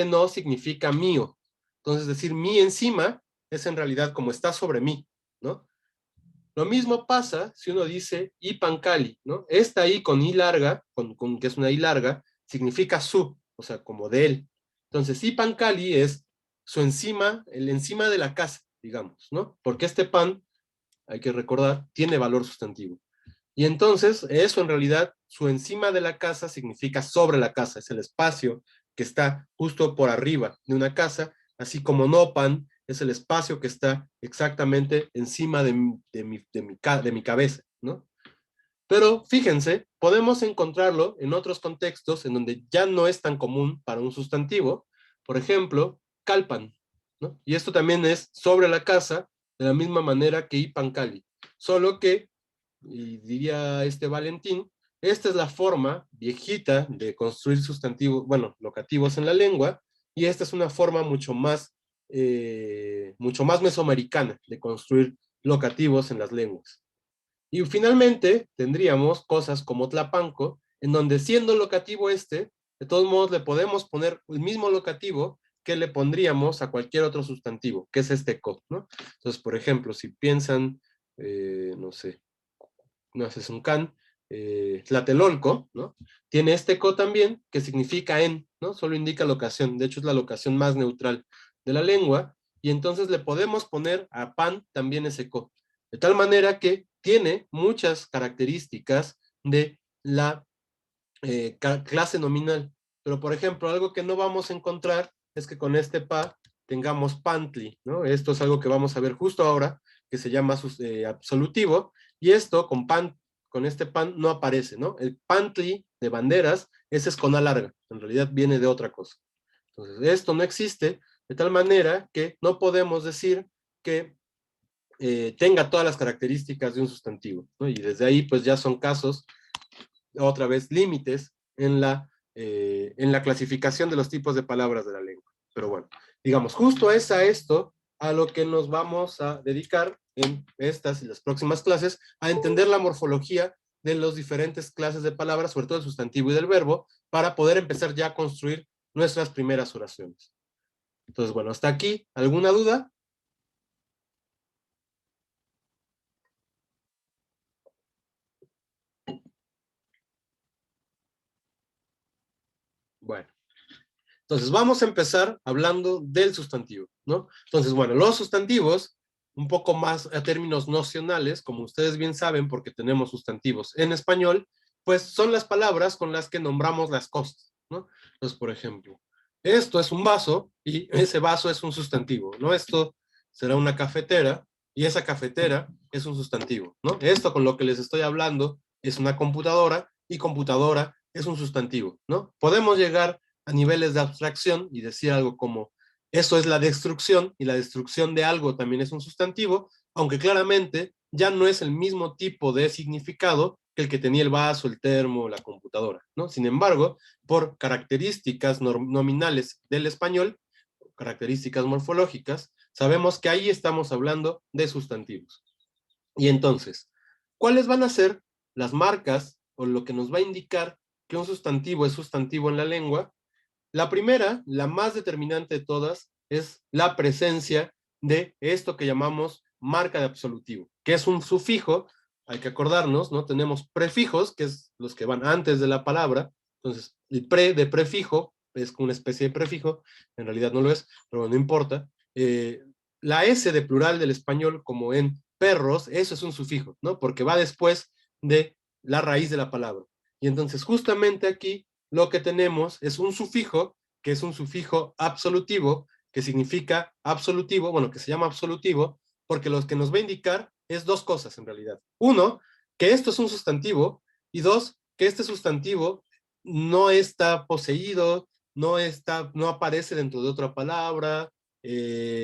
no significa mío. Entonces decir mi encima es en realidad como está sobre mí, ¿no? Lo mismo pasa si uno dice i pancali, ¿no? Esta i con i larga, que es una i larga, significa su, o sea, como de él. Entonces i pancali es su encima, el encima de la casa, digamos, ¿no? Porque este pan, hay que recordar, tiene valor sustantivo. Y entonces, eso en realidad, su encima de la casa significa sobre la casa, es el espacio que está justo por arriba de una casa, así como nopan es el espacio que está exactamente encima de mi cabeza, ¿no? Pero fíjense, podemos encontrarlo en otros contextos en donde ya no es tan común para un sustantivo, por ejemplo, calpan, ¿no? Y esto también es sobre la casa, de la misma manera que ipancali, solo que y diría Valentín, esta es la forma viejita de construir sustantivos, bueno, locativos en la lengua, y esta es una forma mucho más mesoamericana de construir locativos en las lenguas. Y finalmente tendríamos cosas como tlapanco, en donde siendo locativo de todos modos le podemos poner el mismo locativo que le pondríamos a cualquier otro sustantivo, que es co, ¿no? Entonces, por ejemplo, si piensan, no sé, no es un can, Tlatelolco, ¿no? Tiene co también, que significa en, ¿no? Solo indica locación, de hecho es la locación más neutral de la lengua, y entonces le podemos poner a pan también ese co, de tal manera que tiene muchas características de la clase nominal, pero por ejemplo, algo que no vamos a encontrar es que con pa tengamos pantli, ¿no? Esto es algo que vamos a ver justo ahora, que se llama absolutivo, y esto con pan, con pan no aparece, ¿no? El pantli de banderas, ese es con A larga, en realidad viene de otra cosa. Entonces, esto no existe, de tal manera que no podemos decir que tenga todas las características de un sustantivo, ¿no? Y desde ahí, pues ya son casos, otra vez, límites en la clasificación de los tipos de palabras de la lengua. Pero bueno, digamos, justo es a esto a lo que nos vamos a dedicar en estas y las próximas clases, a entender la morfología de las diferentes clases de palabras, sobre todo el sustantivo y del verbo, para poder empezar ya a construir nuestras primeras oraciones. Entonces, bueno, hasta aquí, ¿alguna duda? Bueno. Entonces, vamos a empezar hablando del sustantivo, ¿no? Entonces, bueno, los sustantivos, un poco más a términos nocionales, como ustedes bien saben, porque tenemos sustantivos en español, pues son las palabras con las que nombramos las cosas, ¿no? Entonces, por ejemplo, esto es un vaso y ese vaso es un sustantivo, ¿no? Esto será una cafetera y esa cafetera es un sustantivo, ¿no? Esto con lo que les estoy hablando es una computadora y computadora es un sustantivo, ¿no? Podemos llegar a niveles de abstracción y decir algo como eso es la destrucción y la destrucción de algo también es un sustantivo, aunque claramente ya no es el mismo tipo de significado que el que tenía el vaso, el termo, la computadora, ¿no? Sin embargo, por características nominales del español, características morfológicas, sabemos que ahí estamos hablando de sustantivos. Y entonces, ¿cuáles van a ser las marcas o lo que nos va a indicar que un sustantivo es sustantivo en la lengua? La primera, la más determinante de todas, es la presencia de esto que llamamos marca de absolutivo, que es un sufijo. Hay que acordarnos, ¿no? Tenemos prefijos, que es los que van antes de la palabra. Entonces, el pre de prefijo es una especie de prefijo, en realidad no lo es, pero no importa. La S de plural del español, como en perros, eso es un sufijo, ¿no? Porque va después de la raíz de la palabra. Y entonces, justamente aquí, lo que tenemos es un sufijo, que es un sufijo absolutivo, que significa absolutivo, bueno, que se llama absolutivo, porque lo que nos va a indicar es dos cosas en realidad. Uno, que esto es un sustantivo, y dos, que este sustantivo no está poseído, no aparece dentro de otra palabra,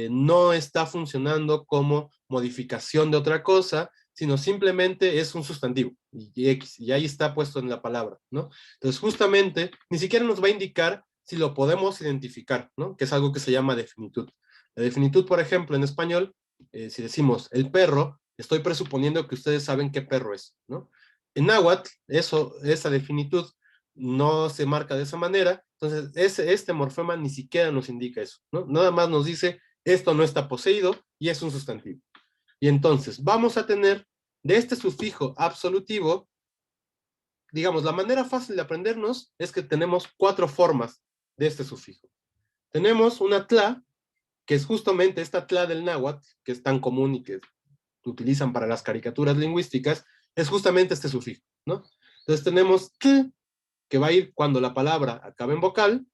no está funcionando como modificación de otra cosa, sino simplemente es un sustantivo, y X, y ahí está puesto en la palabra, ¿no? Entonces, justamente, ni siquiera nos va a indicar si lo podemos identificar, ¿no? Que es algo que se llama definitud. La definitud, por ejemplo, en español, si decimos el perro, estoy presuponiendo que ustedes saben qué perro es, ¿no? En náhuatl, esa definitud no se marca de esa manera, entonces este morfema ni siquiera nos indica eso, ¿no? Nada más nos dice, esto no está poseído y es un sustantivo. Y entonces vamos a tener de este sufijo absolutivo, digamos, la manera fácil de aprendernos es que tenemos 4 formas de este sufijo. Tenemos una tla, que es justamente esta tla del náhuatl, que es tan común y que utilizan para las caricaturas lingüísticas, es justamente este sufijo, ¿no? Entonces tenemos tl, que va a ir cuando la palabra acabe en vocal.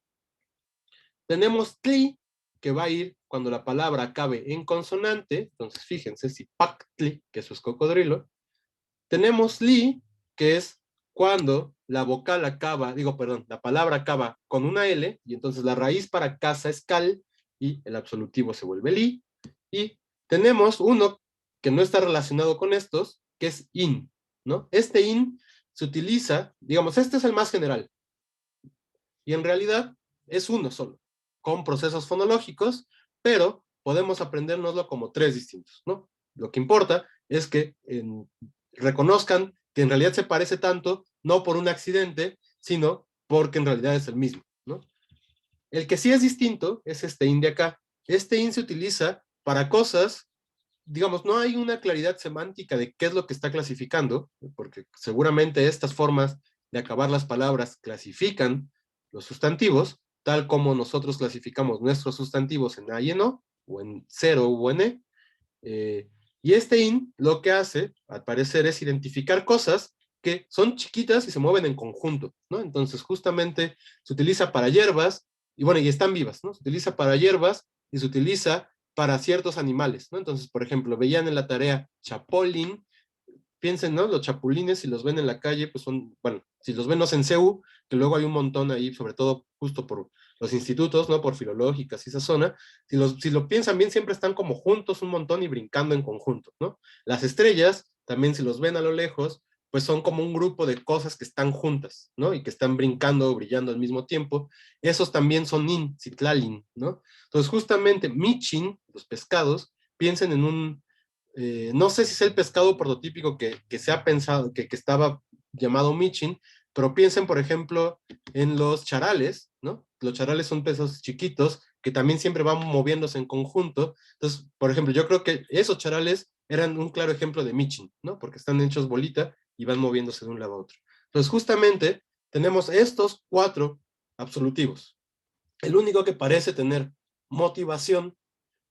Tenemos tli, que va a ir cuando la palabra acabe en consonante. Entonces fíjense, si pactli, que eso es cocodrilo. Tenemos li, que es cuando la vocal acaba, la palabra acaba con una L, y entonces la raíz para casa es cal, y el absolutivo se vuelve li. Y tenemos uno que no está relacionado con estos, que es in, ¿no? Este in se utiliza, digamos, este es el más general, y en realidad es uno solo, con procesos fonológicos, pero podemos aprendérnoslo como 3 distintos, ¿no? Lo que importa es que reconozcan que en realidad se parece tanto, no por un accidente, sino porque en realidad es el mismo, ¿no? El que sí es distinto es este in de acá. Este in se utiliza para cosas, digamos, no hay una claridad semántica de qué es lo que está clasificando, porque seguramente estas formas de acabar las palabras clasifican los sustantivos, tal como nosotros clasificamos nuestros sustantivos en A y en O, o en 0 o en E. Y este in lo que hace, al parecer, es identificar cosas que son chiquitas y se mueven en conjunto, ¿no? Entonces, justamente se utiliza para hierbas, y bueno, y están vivas, ¿no? Se utiliza para hierbas y se utiliza para ciertos animales, ¿no? Entonces, por ejemplo, veían en la tarea chapolín, piensen, ¿no? Los chapulines, si los ven en la calle, pues son, bueno, si los ven, no sé, en CEU, que luego hay un montón ahí, sobre todo justo por los institutos, ¿no? Por filológicas y esa zona, si lo piensan bien, siempre están como juntos un montón y brincando en conjunto, ¿no? Las estrellas, también si los ven a lo lejos, pues son como un grupo de cosas que están juntas, ¿no? Y que están brincando o brillando al mismo tiempo. Esos también son citlalin, ¿no? Entonces, justamente, michin, los pescados, piensen en no sé si es el pescado prototípico que se ha pensado, que estaba llamado michin, pero piensen, por ejemplo, en los charales, ¿no? Los charales son peces chiquitos que también siempre van moviéndose en conjunto. Entonces, por ejemplo, yo creo que esos charales eran un claro ejemplo de michin, ¿no? Porque están hechos bolita y van moviéndose de un lado a otro. Entonces, justamente, tenemos estos 4 absolutivos. El único que parece tener motivación,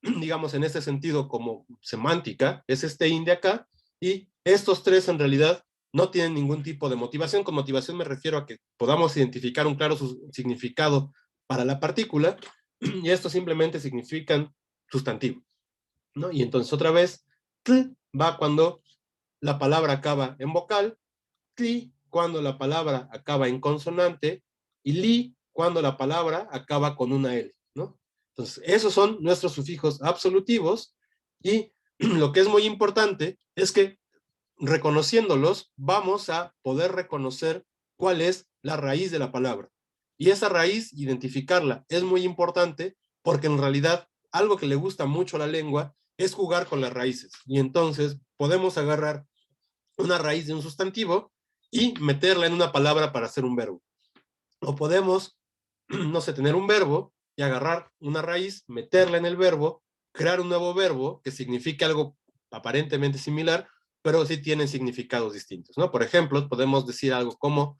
digamos, en este sentido como semántica, es este in de acá, y estos 3 en realidad no tienen ningún tipo de motivación. Con motivación me refiero a que podamos identificar un claro significado para la partícula, y estos simplemente significan sustantivo, ¿no? Y entonces otra vez, tl va cuando la palabra acaba en vocal, tli cuando la palabra acaba en consonante, y li cuando la palabra acaba con una L, ¿no? Entonces, esos son nuestros sufijos absolutivos, y lo que es muy importante es que reconociéndolos vamos a poder reconocer cuál es la raíz de la palabra. Y esa raíz, identificarla, es muy importante porque en realidad algo que le gusta mucho a la lengua es jugar con las raíces. Y entonces podemos agarrar una raíz de un sustantivo y meterla en una palabra para hacer un verbo. O podemos, no sé, tener un verbo y agarrar una raíz, meterla en el verbo, crear un nuevo verbo que signifique algo aparentemente similar, pero sí tienen significados distintos, ¿no? Por ejemplo, podemos decir algo como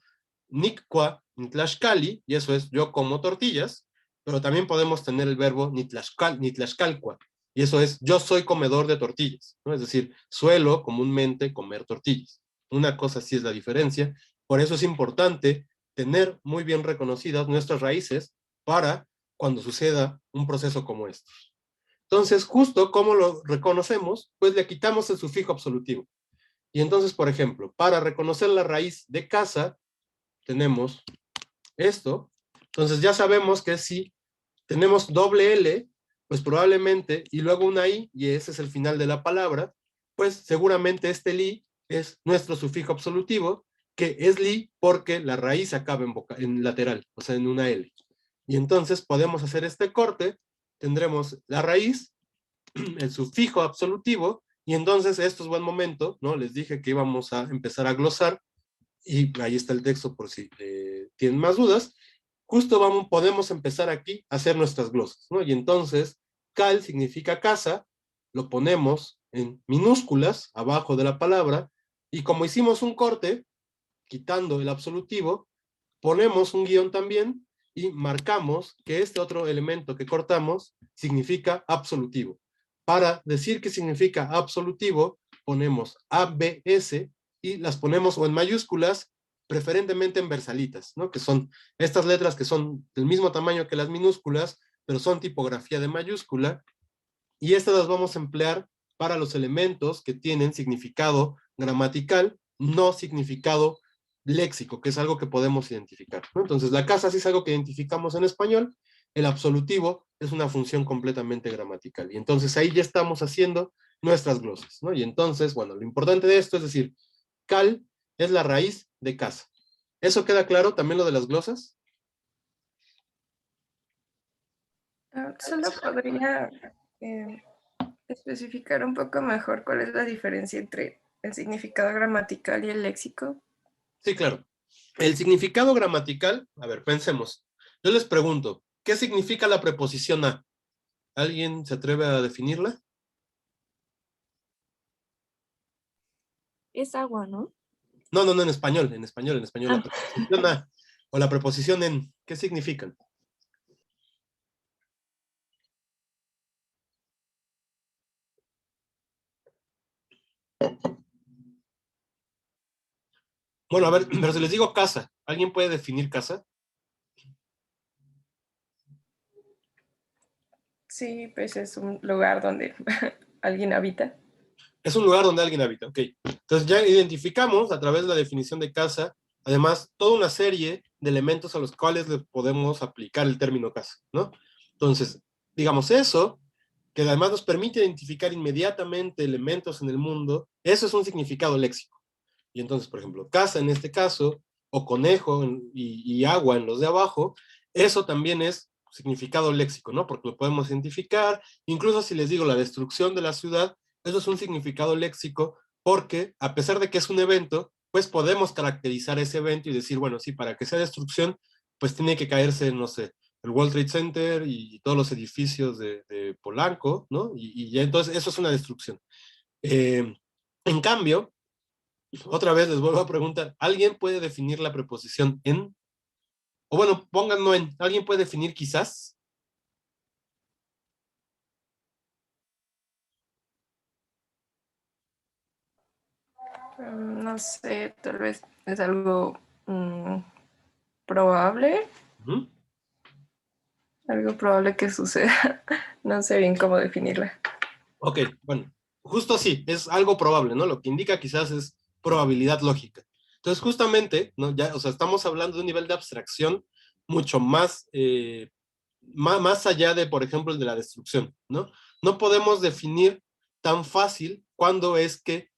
Nikwa Nitlashkali, y eso es yo como tortillas, pero también podemos tener el verbo Nitlashkalkwa, y eso es yo soy comedor de tortillas, ¿no? Es decir, suelo comúnmente comer tortillas. Una cosa sí es la diferencia, por eso es importante tener muy bien reconocidas nuestras raíces para cuando suceda un proceso como este. Entonces, justo como lo reconocemos, pues le quitamos el sufijo absolutivo. Y entonces, por ejemplo, para reconocer la raíz de casa, tenemos esto. Entonces ya sabemos que si tenemos doble L, pues probablemente, y luego una I, y ese es el final de la palabra, pues seguramente este li es nuestro sufijo absolutivo, que es li porque la raíz acaba en lateral, o sea, en una L. Y entonces podemos hacer este corte, tendremos la raíz, el sufijo absolutivo, y entonces esto es buen momento, ¿no? Les dije que íbamos a empezar a glosar, y ahí está el texto por si tienen más dudas. Justo podemos empezar aquí a hacer nuestras glosas, ¿no? Y entonces, cal significa casa, lo ponemos en minúsculas abajo de la palabra, y como hicimos un corte, quitando el absolutivo, ponemos un guión también y marcamos que este otro elemento que cortamos significa absolutivo. Para decir que significa absolutivo, ponemos ABS y las ponemos o en mayúsculas, preferentemente en versalitas, ¿no? Que son estas letras que son del mismo tamaño que las minúsculas, pero son tipografía de mayúscula, y estas las vamos a emplear para los elementos que tienen significado gramatical, no significado léxico, que es algo que podemos identificar, ¿no? Entonces, la casa sí es algo que identificamos en español, el absolutivo es una función completamente gramatical, y entonces ahí ya estamos haciendo nuestras glosas, ¿no? Y entonces, bueno, lo importante de esto es decir, cal es la raíz de casa. ¿Eso queda claro también lo de las glosas? Solo podría especificar un poco mejor cuál es la diferencia entre el significado gramatical y el léxico. Sí, claro. El significado gramatical, a ver, pensemos. Yo les pregunto, ¿qué significa la preposición a? ¿Alguien se atreve a definirla? Es agua, ¿no? No, en español, la Ah. preposición a o la preposición en, ¿qué significan? Bueno, a ver, pero si les digo casa, ¿alguien puede definir casa? Sí, pues es un lugar donde alguien habita. Es un lugar donde alguien habita, ok. Entonces ya identificamos a través de la definición de casa, además, toda una serie de elementos a los cuales le podemos aplicar el término casa, ¿no? Entonces, digamos eso, que además nos permite identificar inmediatamente elementos en el mundo, eso es un significado léxico. Y entonces, por ejemplo, casa en este caso, o conejo y agua en los de abajo, eso también es significado léxico, ¿no? Porque lo podemos identificar, incluso si les digo la destrucción de la ciudad, eso es un significado léxico porque a pesar de que es un evento, pues podemos caracterizar ese evento y decir, bueno, sí, para que sea destrucción, pues tiene que caerse, no sé, el World Trade Center y todos los edificios de Polanco, ¿no? Y ya entonces eso es una destrucción. En cambio, otra vez les vuelvo a preguntar, ¿alguien puede definir la preposición en? O bueno, pónganlo en, ¿alguien puede definir quizás? No sé, tal vez es algo probable. ¿Mm? Algo probable que suceda. No sé bien cómo definirla. Ok, bueno, justo así, es algo probable, ¿no? Lo que indica quizás es probabilidad lógica. Entonces, justamente, ¿no? Ya, o sea, estamos hablando de un nivel de abstracción mucho más allá de, por ejemplo, el de la destrucción, ¿no? No podemos definir tan fácil cuándo es que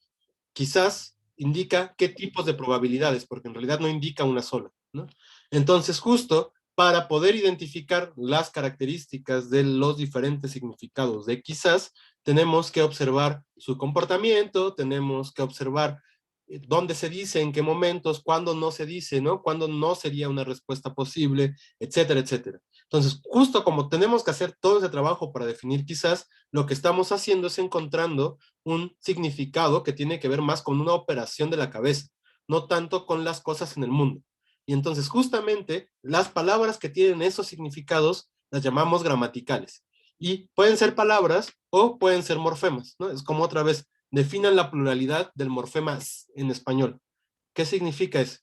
quizás indica qué tipos de probabilidades, porque en realidad no indica una sola, ¿no? Entonces, justo para poder identificar las características de los diferentes significados de quizás, tenemos que observar su comportamiento, tenemos que observar dónde se dice, en qué momentos, cuándo no se dice, ¿no? Cuándo no sería una respuesta posible, etcétera, etcétera. Entonces, justo como tenemos que hacer todo ese trabajo para definir quizás, lo que estamos haciendo es encontrando un significado que tiene que ver más con una operación de la cabeza, no tanto con las cosas en el mundo. Y entonces, justamente, las palabras que tienen esos significados las llamamos gramaticales. Y pueden ser palabras o pueden ser morfemas, ¿no? Es como otra vez, definan la pluralidad del morfema en español. ¿Qué significa eso?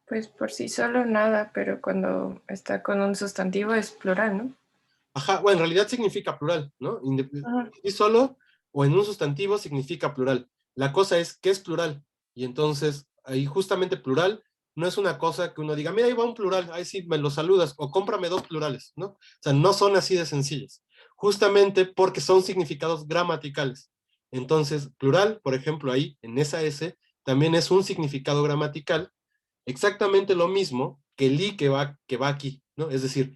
Pues por sí solo nada, pero cuando está con un sustantivo es plural, ¿no? Ajá, bueno, en realidad significa plural, ¿no? Y solo o en un sustantivo significa plural. La cosa es, ¿qué es plural? Y entonces, ahí justamente plural no es una cosa que uno diga, mira, ahí va un plural, ahí sí me lo saludas, o cómprame 2 plurales, ¿no? O sea, no son así de sencillas. Justamente porque son significados gramaticales. Entonces, plural, por ejemplo, ahí, en esa S, también es un significado gramatical, exactamente lo mismo que el li que va aquí, ¿no? Es decir,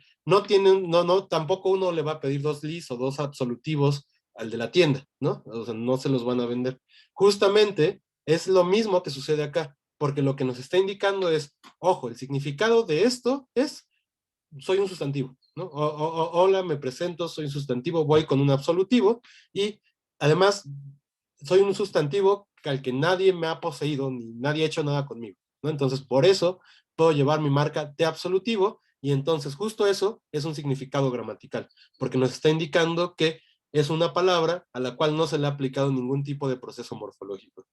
tampoco uno le va a pedir 2 lis o 2 absolutivos al de la tienda, ¿no? O sea, no se los van a vender. Justamente es lo mismo que sucede acá, porque lo que nos está indicando es, ojo, el significado de esto es, soy un sustantivo, ¿no? Hola, me presento, soy un sustantivo, voy con un absolutivo, y además, soy un sustantivo al que nadie me ha poseído, ni nadie ha hecho nada conmigo, ¿no? Entonces, por eso, puedo llevar mi marca de absolutivo, y entonces justo eso es un significado gramatical, porque nos está indicando que es una palabra a la cual no se le ha aplicado ningún tipo de proceso morfológico.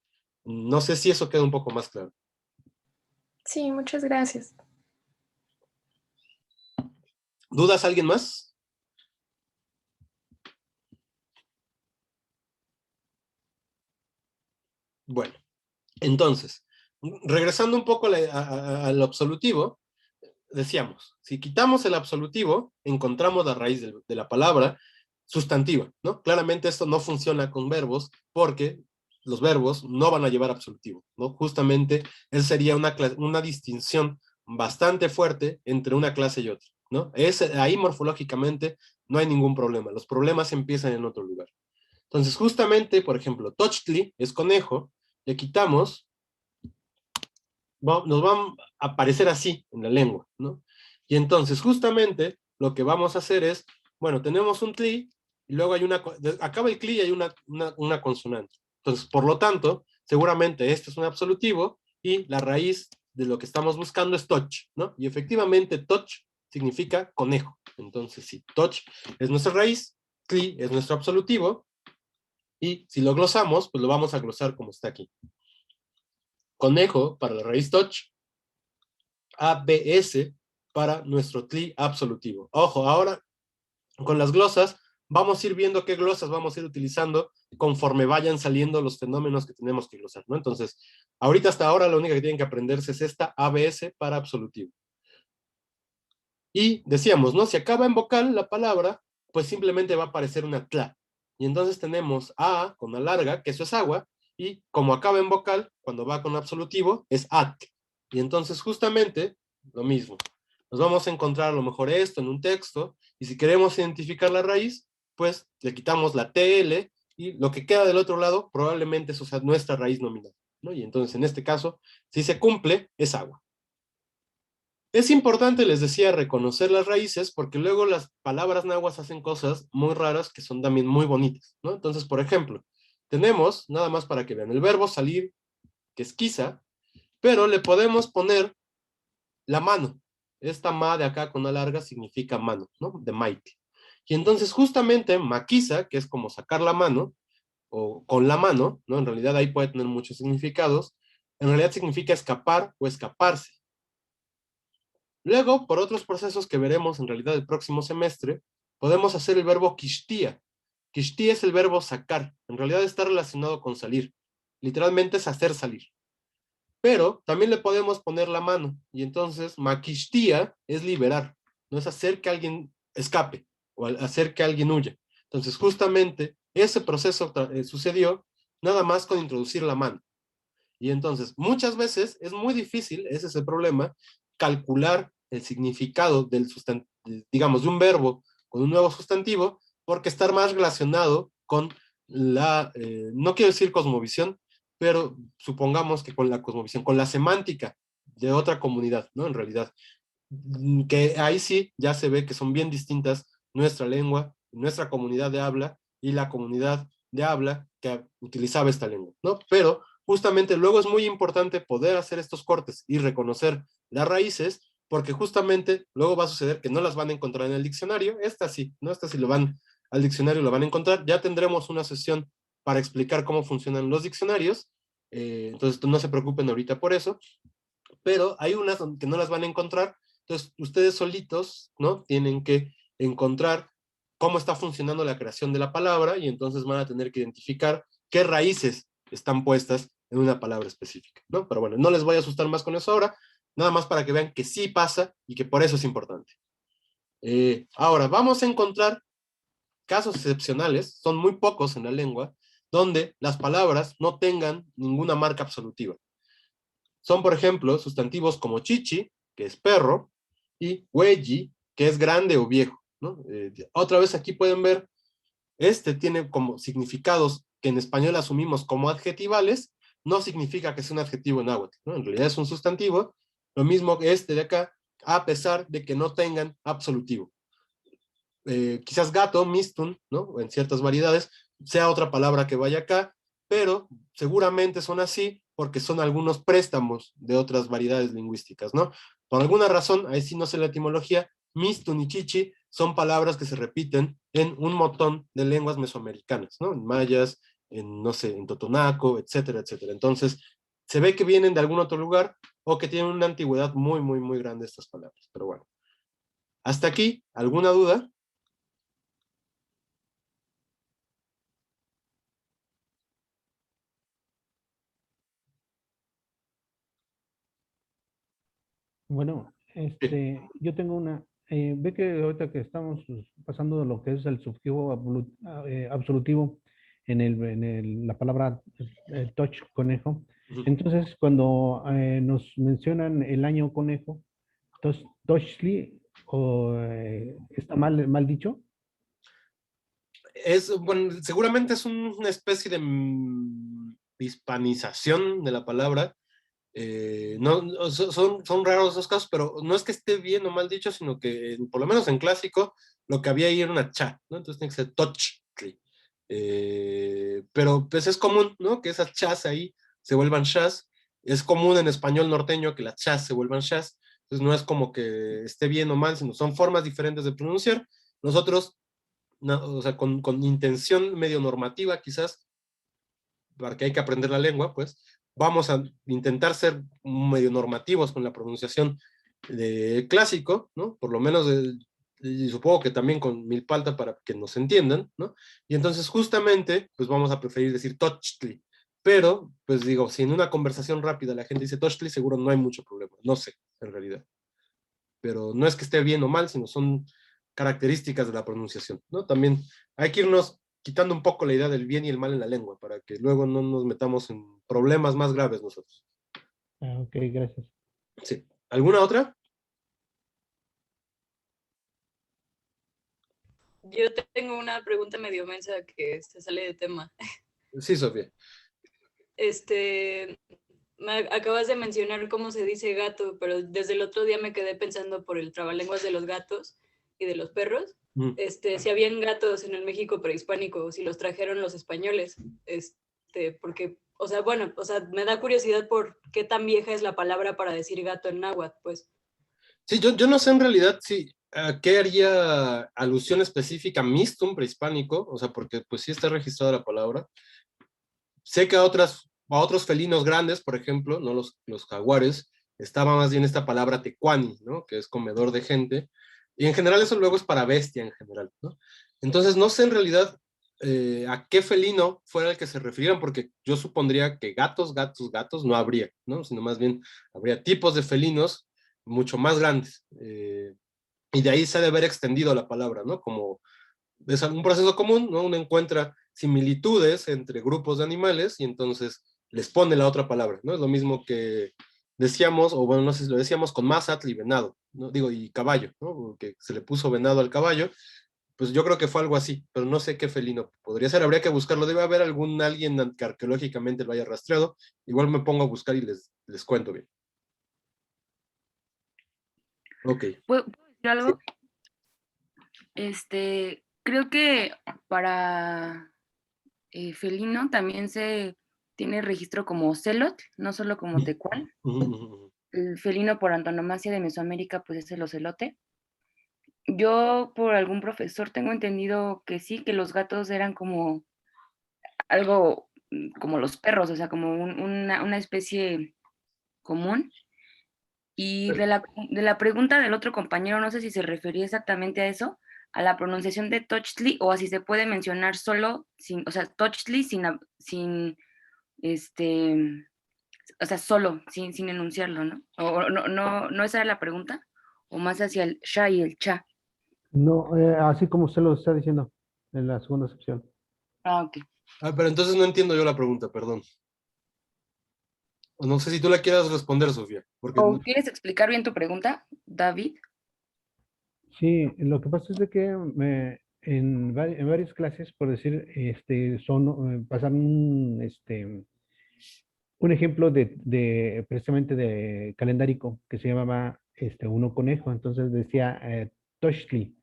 No sé si eso queda un poco más claro. Sí, muchas gracias. ¿Dudas alguien más? Bueno, entonces, regresando un poco al absolutivo, decíamos, si quitamos el absolutivo, encontramos la raíz de la palabra sustantiva, ¿no? Claramente esto no funciona con verbos porque los verbos no van a llevar absolutivo, ¿no? Justamente esa sería una distinción bastante fuerte entre una clase y otra, ¿no? Ahí morfológicamente no hay ningún problema, los problemas empiezan en otro lugar. Entonces, justamente, por ejemplo, Tochtli es conejo, le quitamos, nos van a aparecer así en la lengua, ¿no? Y entonces, justamente, lo que vamos a hacer es, bueno, tenemos un tli, y luego hay acaba el tli y hay una consonante. Entonces, por lo tanto, seguramente este es un absolutivo, y la raíz de lo que estamos buscando es toch, ¿no? Y efectivamente, toch significa conejo. Entonces, si toch es nuestra raíz, tli es nuestro absolutivo, y si lo glosamos, pues lo vamos a glosar como está aquí. Conejo para la raíz toch, ABS para nuestro tli absolutivo. Ojo, ahora con las glosas vamos a ir viendo qué glosas vamos a ir utilizando conforme vayan saliendo los fenómenos que tenemos que glosar, ¿no? Entonces, ahorita hasta ahora la única que tienen que aprenderse es esta ABS para absolutivo. Y decíamos, ¿no? Si acaba en vocal la palabra, pues simplemente va a aparecer una tla. Y entonces tenemos A con A larga, que eso es agua, y como acaba en vocal, cuando va con absolutivo, es at. Y entonces justamente lo mismo. Nos vamos a encontrar a lo mejor esto en un texto, y si queremos identificar la raíz, pues le quitamos la TL, y lo que queda del otro lado probablemente es, o sea, nuestra raíz nominal, ¿no? Y entonces en este caso, si se cumple, es agua. Es importante, les decía, reconocer las raíces, porque luego las palabras nahuas hacen cosas muy raras que son también muy bonitas, ¿no? Entonces, por ejemplo, tenemos, nada más para que vean, el verbo salir, que es quizá, pero le podemos poner la mano. Esta ma de acá con la larga significa mano, ¿no? De maite. Y entonces, justamente, maquisa, que es como sacar la mano, o con la mano, ¿no? En realidad ahí puede tener muchos significados. En realidad significa escapar o escaparse. Luego, por otros procesos que veremos en realidad el próximo semestre, podemos hacer el verbo kishtia. Kishtia es el verbo sacar. En realidad está relacionado con salir. Literalmente es hacer salir. Pero también le podemos poner la mano. Y entonces, makishtia es liberar. No es hacer que alguien escape o hacer que alguien huya. Entonces, justamente ese proceso sucedió nada más con introducir la mano. Y entonces, muchas veces es muy difícil, ese es el problema, calcular el significado del digamos, de un verbo con un nuevo sustantivo, porque está más relacionado con no quiero decir cosmovisión, pero supongamos que con la cosmovisión, con la semántica de otra comunidad, ¿no? En realidad, que ahí sí ya se ve que son bien distintas nuestra lengua, nuestra comunidad de habla y la comunidad de habla que utilizaba esta lengua, ¿no? Pero justamente luego es muy importante poder hacer estos cortes y reconocer las raíces, porque justamente luego va a suceder que no las van a encontrar en el diccionario, estas sí, ¿no? Estas sí lo van al diccionario, lo van a encontrar, ya tendremos una sesión para explicar cómo funcionan los diccionarios, entonces no se preocupen ahorita por eso, pero hay unas que no las van a encontrar, entonces ustedes solitos, ¿no? Tienen que encontrar cómo está funcionando la creación de la palabra y entonces van a tener que identificar qué raíces están puestas en una palabra específica, ¿no? Pero bueno, no les voy a asustar más con eso ahora, nada más para que vean que sí pasa y que por eso es importante. Ahora, vamos a encontrar casos excepcionales, son muy pocos en la lengua, donde las palabras no tengan ninguna marca absolutiva. Son, por ejemplo, sustantivos como chichi, que es perro, y hueyi, que es grande o viejo, ¿no? Otra vez aquí pueden ver, este tiene como significados que en español asumimos como adjetivales, no significa que sea un adjetivo en náhuatl, ¿no? En realidad es un sustantivo, lo mismo que este de acá, a pesar de que no tengan absolutivo. Quizás gato, mistun, ¿no? En ciertas variedades, sea otra palabra que vaya acá, pero seguramente son así porque son algunos préstamos de otras variedades lingüísticas, ¿no? Por alguna razón, ahí sí no sé la etimología, mistun y chichi son palabras que se repiten en un montón de lenguas mesoamericanas, ¿no? En mayas, en, no sé, en totonaco, etcétera, etcétera. Entonces, se ve que vienen de algún otro lugar o que tienen una antigüedad muy, muy, muy grande estas palabras, pero bueno. Hasta aquí, ¿alguna duda? Bueno, yo tengo ve que ahorita que estamos pasando de lo que es el sufijo absolutivo la palabra touch, conejo. Entonces, cuando nos mencionan el año conejo, Tochli, ¿está mal dicho? Bueno, seguramente es una especie de hispanización de la palabra. Son raros esos casos, pero no es que esté bien o mal dicho, sino que por lo menos en clásico lo que había ahí era una cha, ¿no? Entonces tiene que ser touch. Pero pues es común, ¿no? Que esas chas ahí se vuelvan shas. Es común en español norteño que las chas se vuelvan shas. Entonces no es como que esté bien o mal, sino son formas diferentes de pronunciar. Nosotros, no, o sea, con intención medio normativa quizás, porque hay que aprender la lengua, pues, vamos a intentar ser medio normativos con la pronunciación de clásico, ¿no? Por lo menos, y supongo que también con milpalta para que nos entiendan, ¿no? Y entonces justamente, pues vamos a preferir decir tochtli, pero, pues digo, si en una conversación rápida la gente dice tochtli, seguro no hay mucho problema, no sé, en realidad. Pero no es que esté bien o mal, sino son características de la pronunciación, ¿no? También hay que irnos quitando un poco la idea del bien y el mal en la lengua, para que luego no nos metamos en problemas más graves nosotros. Ok, gracias. Sí. ¿Alguna otra? Yo tengo una pregunta medio mensa que se sale de tema. Sí, Sofía. Acabas de mencionar cómo se dice gato, pero desde el otro día me quedé pensando por el trabalenguas de los gatos y de los perros. Si habían gatos en el México prehispánico, si los trajeron los españoles, porque, me da curiosidad por qué tan vieja es la palabra para decir gato en náhuatl, pues. Sí, yo no sé en realidad si a qué haría alusión específica mistum prehispánico, o sea, porque pues sí está registrada la palabra. Sé que a otros felinos grandes, por ejemplo, ¿no? Los jaguares, estaba más bien esta palabra tecuani, ¿no? Que es comedor de gente, y en general eso luego es para bestia en general, ¿no? Entonces no sé en realidad a qué felino fuera el que se refirieran, porque yo supondría que gatos no habría, ¿no? Sino más bien habría tipos de felinos mucho más grandes, y de ahí se ha de haber extendido la palabra, ¿no? Como es un proceso común, ¿no? Uno encuentra similitudes entre grupos de animales y entonces les pone la otra palabra, ¿no? Es lo mismo que decíamos, o bueno, no sé si lo decíamos con Mazatl y venado, ¿no? Digo, y caballo, ¿no? Porque se le puso venado al caballo, pues yo creo que fue algo así, pero no sé qué felino podría ser, habría que buscarlo, debe haber alguien que arqueológicamente lo haya rastreado, igual me pongo a buscar y les cuento bien. Ok. ¿Puedo decir algo? Sí. Creo que para felino también se tiene registro como ocelot, no solo como tecual. El felino por antonomasia de Mesoamérica pues es el ocelote. Yo por algún profesor tengo entendido que sí, que los gatos eran como algo como los perros, o sea, como una especie común. Y de la pregunta del otro compañero, no sé si se refería exactamente a eso, a la pronunciación de Tochtli, o a si se puede mencionar solo, sin, o sea, Tochtli o sea, solo, sin enunciarlo, ¿no? O no esa era la pregunta, o más hacia el sha y el cha. No, así como usted lo está diciendo en la segunda sección. Ah, ok. Pero entonces no entiendo yo la pregunta, perdón. O no sé si tú la quieras responder, Sofía. Porque... ¿O quieres explicar bien tu pregunta, David? Sí, lo que pasa es de que en varias clases, por decir, pasaron un ejemplo precisamente de calendárico que se llamaba Uno Conejo, entonces decía Tochtli.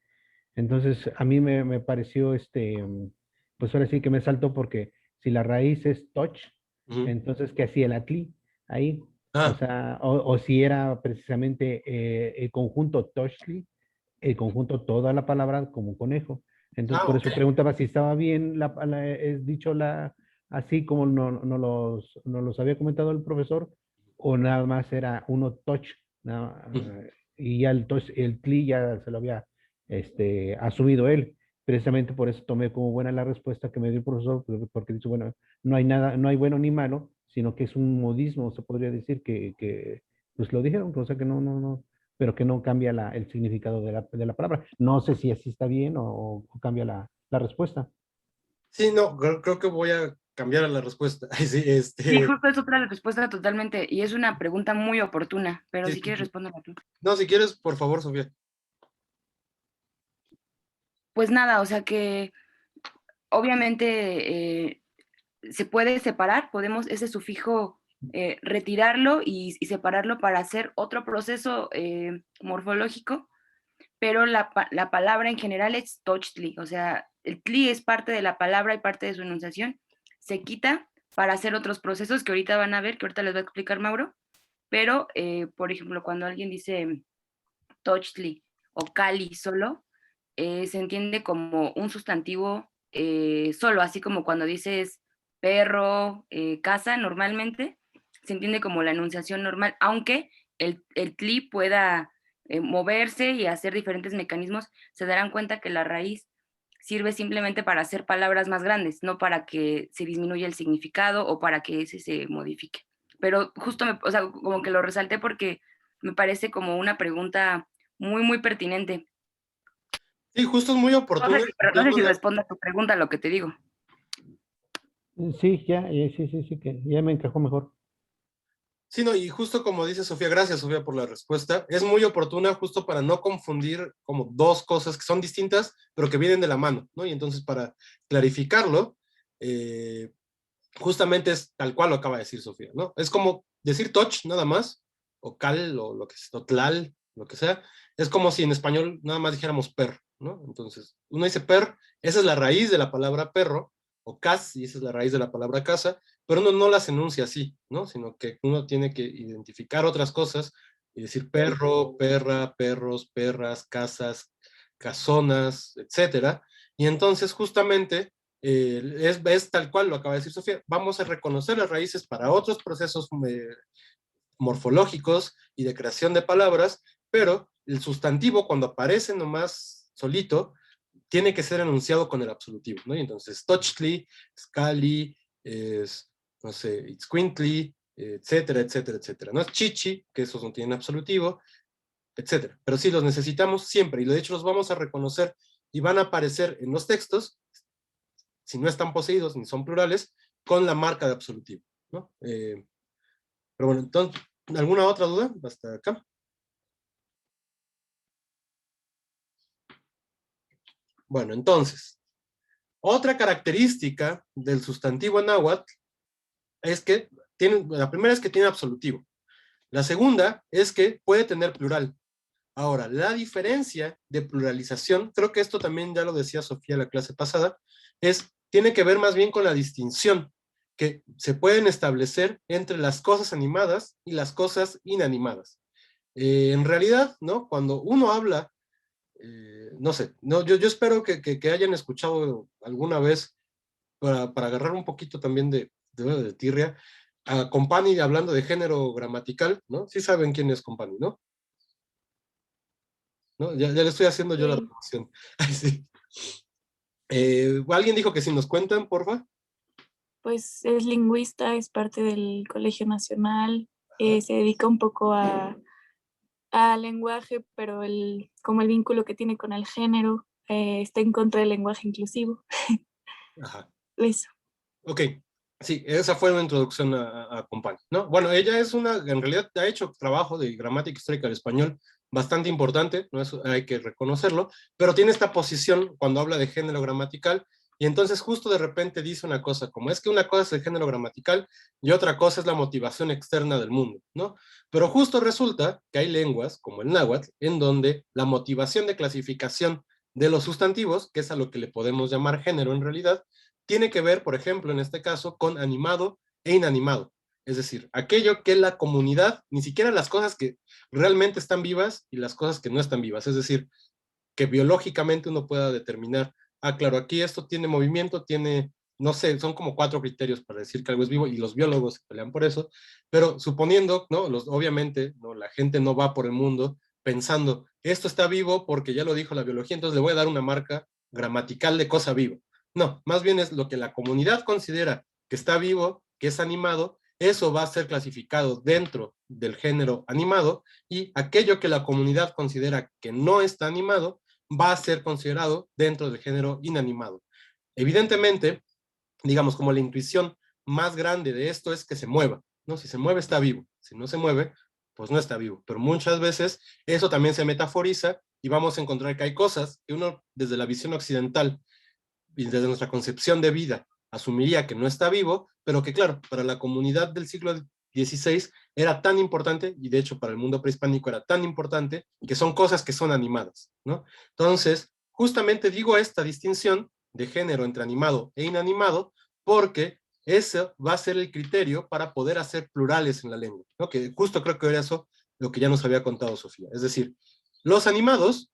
Entonces a mí me pareció, pues ahora sí que me saltó porque si la raíz es Toch, entonces ¿qué hacía el Atli ahí? O sea, o si era precisamente el conjunto Tochtli, el conjunto toda la palabra como conejo. Entonces por eso preguntaba si estaba bien es dicho así como no los había comentado el profesor, o nada más era uno Toch, y ya el Tli ya se lo había asumido él. Precisamente por eso tomé como buena la respuesta que me dio el profesor, porque dice, bueno, no hay nada, no hay bueno ni malo, sino que es un modismo, se podría decir que pues lo dijeron, o sea que no, pero que no cambia el significado de la palabra. No sé si así está bien o cambia la respuesta. Sí, no, creo que voy a cambiar la respuesta. Sí, Sí, justo es otra respuesta totalmente, y es una pregunta muy oportuna, pero sí, si quieres respóndela tú. No, si quieres, por favor, Sofía. Pues nada, o sea que obviamente se puede separar, podemos ese sufijo retirarlo y separarlo para hacer otro proceso morfológico, pero la palabra en general es tochtli, o sea, el tli es parte de la palabra y parte de su enunciación, se quita para hacer otros procesos que ahorita van a ver, que ahorita les va a explicar Mauro, pero, por ejemplo, cuando alguien dice tochtli o cali solo, se entiende como un sustantivo solo, así como cuando dices perro, casa, normalmente, se entiende como la enunciación normal, aunque el tli pueda moverse y hacer diferentes mecanismos, se darán cuenta que la raíz sirve simplemente para hacer palabras más grandes, no para que se disminuya el significado o para que ese se modifique. Pero justo, o sea, como que lo resalté porque me parece como una pregunta muy, muy pertinente. Sí, justo es muy oportuno. No sé si responde a tu pregunta lo que te digo. Sí, sí, que ya me encajó mejor. Sí, no, y justo como dice Sofía, gracias Sofía por la respuesta, es muy oportuna justo para no confundir como dos cosas que son distintas, pero que vienen de la mano, ¿no? Y entonces para clarificarlo, justamente es tal cual lo acaba de decir Sofía, ¿no? Es como decir touch nada más, o cal, o lo que sea, o tlal, lo que sea, es como si en español nada más dijéramos per, ¿no? Entonces, uno dice per, esa es la raíz de la palabra perro, o cas, y esa es la raíz de la palabra casa, pero uno no las enuncia así, ¿no? Sino que uno tiene que identificar otras cosas y decir perro, perra, perros, perras, casas, casonas, etcétera. Y entonces, justamente, es tal cual lo acaba de decir Sofía, vamos a reconocer las raíces para otros procesos morfológicos y de creación de palabras, pero el sustantivo cuando aparece nomás solito, tiene que ser enunciado con el absolutivo, ¿no? Y entonces, Tochtli, Scali, no sé, Itzcuintli, etcétera, etcétera, etcétera. No es Chichi, que esos no tienen absolutivo, etcétera. Pero sí los necesitamos siempre, y de hecho los vamos a reconocer y van a aparecer en los textos, si no están poseídos ni son plurales, con la marca de absolutivo. ¿no? Pero bueno, entonces, ¿alguna otra duda hasta acá? Bueno, entonces, otra característica del sustantivo náhuatl es que la primera es que tiene absolutivo. La segunda es que puede tener plural. Ahora, la diferencia de pluralización, creo que esto también ya lo decía Sofía en la clase pasada, tiene que ver más bien con la distinción que se pueden establecer entre las cosas animadas y las cosas inanimadas. En realidad, ¿no? Cuando uno habla, no sé, no, yo espero que hayan escuchado alguna vez, para agarrar un poquito también de tirria, a Compani hablando de género gramatical, ¿no? Sí saben quién es Compani, ¿no? ¿No? Ya le estoy haciendo yo la Sí. promoción. Ay, sí. ¿Alguien dijo que si nos cuentan, porfa? Pues es lingüista, es parte del Colegio Nacional, se dedica un poco a lenguaje, pero como el vínculo que tiene con el género, está en contra del lenguaje inclusivo. Ajá. Eso. Ok, sí, esa fue una introducción a Company, ¿no? Bueno, ella en realidad ha hecho trabajo de gramática histórica del español bastante importante, ¿no? Eso hay que reconocerlo, pero tiene esta posición cuando habla de género gramatical, y entonces justo de repente dice una cosa, como es que una cosa es el género gramatical y otra cosa es la motivación externa del mundo, ¿no? Pero justo resulta que hay lenguas, como el náhuatl, en donde la motivación de clasificación de los sustantivos, que es a lo que le podemos llamar género en realidad, tiene que ver, por ejemplo, en este caso, con animado e inanimado. Es decir, aquello que la comunidad, ni siquiera las cosas que realmente están vivas y las cosas que no están vivas. Es decir, que biológicamente uno pueda determinar, claro, aquí esto tiene movimiento, tiene, no sé, son como 4 criterios para decir que algo es vivo, y los biólogos se pelean por eso, pero suponiendo, ¿no? Obviamente, ¿no? La gente no va por el mundo pensando, esto está vivo porque ya lo dijo la biología, entonces le voy a dar una marca gramatical de cosa viva. No, más bien es lo que la comunidad considera que está vivo, que es animado, eso va a ser clasificado dentro del género animado, y aquello que la comunidad considera que no está animado va a ser considerado dentro del género inanimado. Evidentemente, digamos, como la intuición más grande de esto es que se mueva, ¿no? Si se mueve está vivo, si no se mueve, pues no está vivo. Pero muchas veces eso también se metaforiza y vamos a encontrar que hay cosas que uno desde la visión occidental y desde nuestra concepción de vida asumiría que no está vivo, pero que claro, para la comunidad del siglo XVI era tan importante, y de hecho para el mundo prehispánico era tan importante, que son cosas que son animadas, ¿no? Entonces, justamente digo esta distinción de género entre animado e inanimado, porque eso va a ser el criterio para poder hacer plurales en la lengua, ¿no? Que justo creo que era eso lo que ya nos había contado Sofía. Es decir, los animados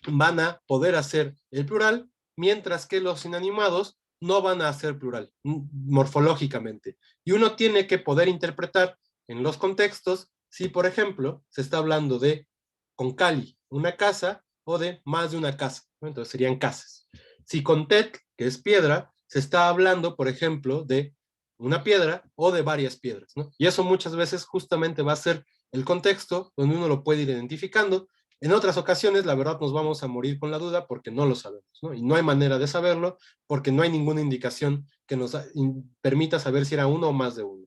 van a poder hacer el plural, mientras que los inanimados no van a hacer plural, morfológicamente. Y uno tiene que poder interpretar en los contextos si, por ejemplo, se está hablando de con cali, una casa, o de más de una casa, ¿no? Entonces serían casas. Si con tet, que es piedra, se está hablando, por ejemplo, de una piedra o de varias piedras, ¿no? Y eso muchas veces justamente va a ser el contexto donde uno lo puede ir identificando. En otras ocasiones, la verdad, nos vamos a morir con la duda porque no lo sabemos, ¿no? Y no hay manera de saberlo porque no hay ninguna indicación que nos permita saber si era uno o más de uno.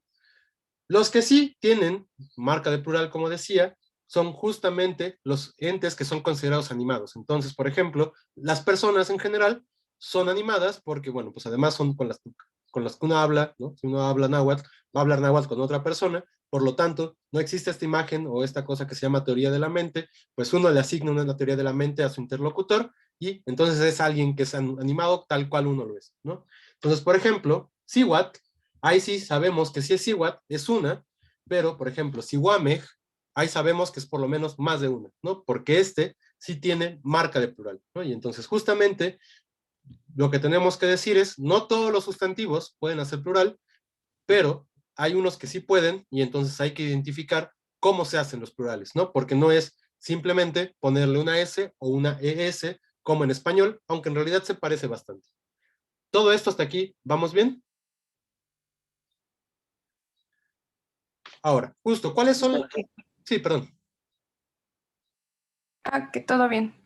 Los que sí tienen marca de plural, como decía, son justamente los entes que son considerados animados. Entonces, por ejemplo, las personas en general son animadas porque, bueno, pues además son con las que uno habla, ¿no? Si uno habla náhuatl, va a hablar náhuatl con otra persona, por lo tanto, no existe esta imagen o esta cosa que se llama teoría de la mente, pues uno le asigna una teoría de la mente a su interlocutor y entonces es alguien que es animado tal cual uno lo es, ¿no? Entonces, por ejemplo, Siwat, ahí sí sabemos que si es Siwat es una, pero por ejemplo, Siwamej, ahí sabemos que es por lo menos más de una, ¿no? Porque este sí tiene marca de plural, ¿no? Y entonces justamente lo que tenemos que decir es, no todos los sustantivos pueden hacer plural, pero hay unos que sí pueden, y entonces hay que identificar cómo se hacen los plurales, ¿no? Porque no es simplemente ponerle una S o una ES como en español, aunque en realidad se parece bastante. Todo esto hasta aquí, ¿vamos bien? Ahora, justo, ¿cuáles son? Sí, perdón. Que todo bien.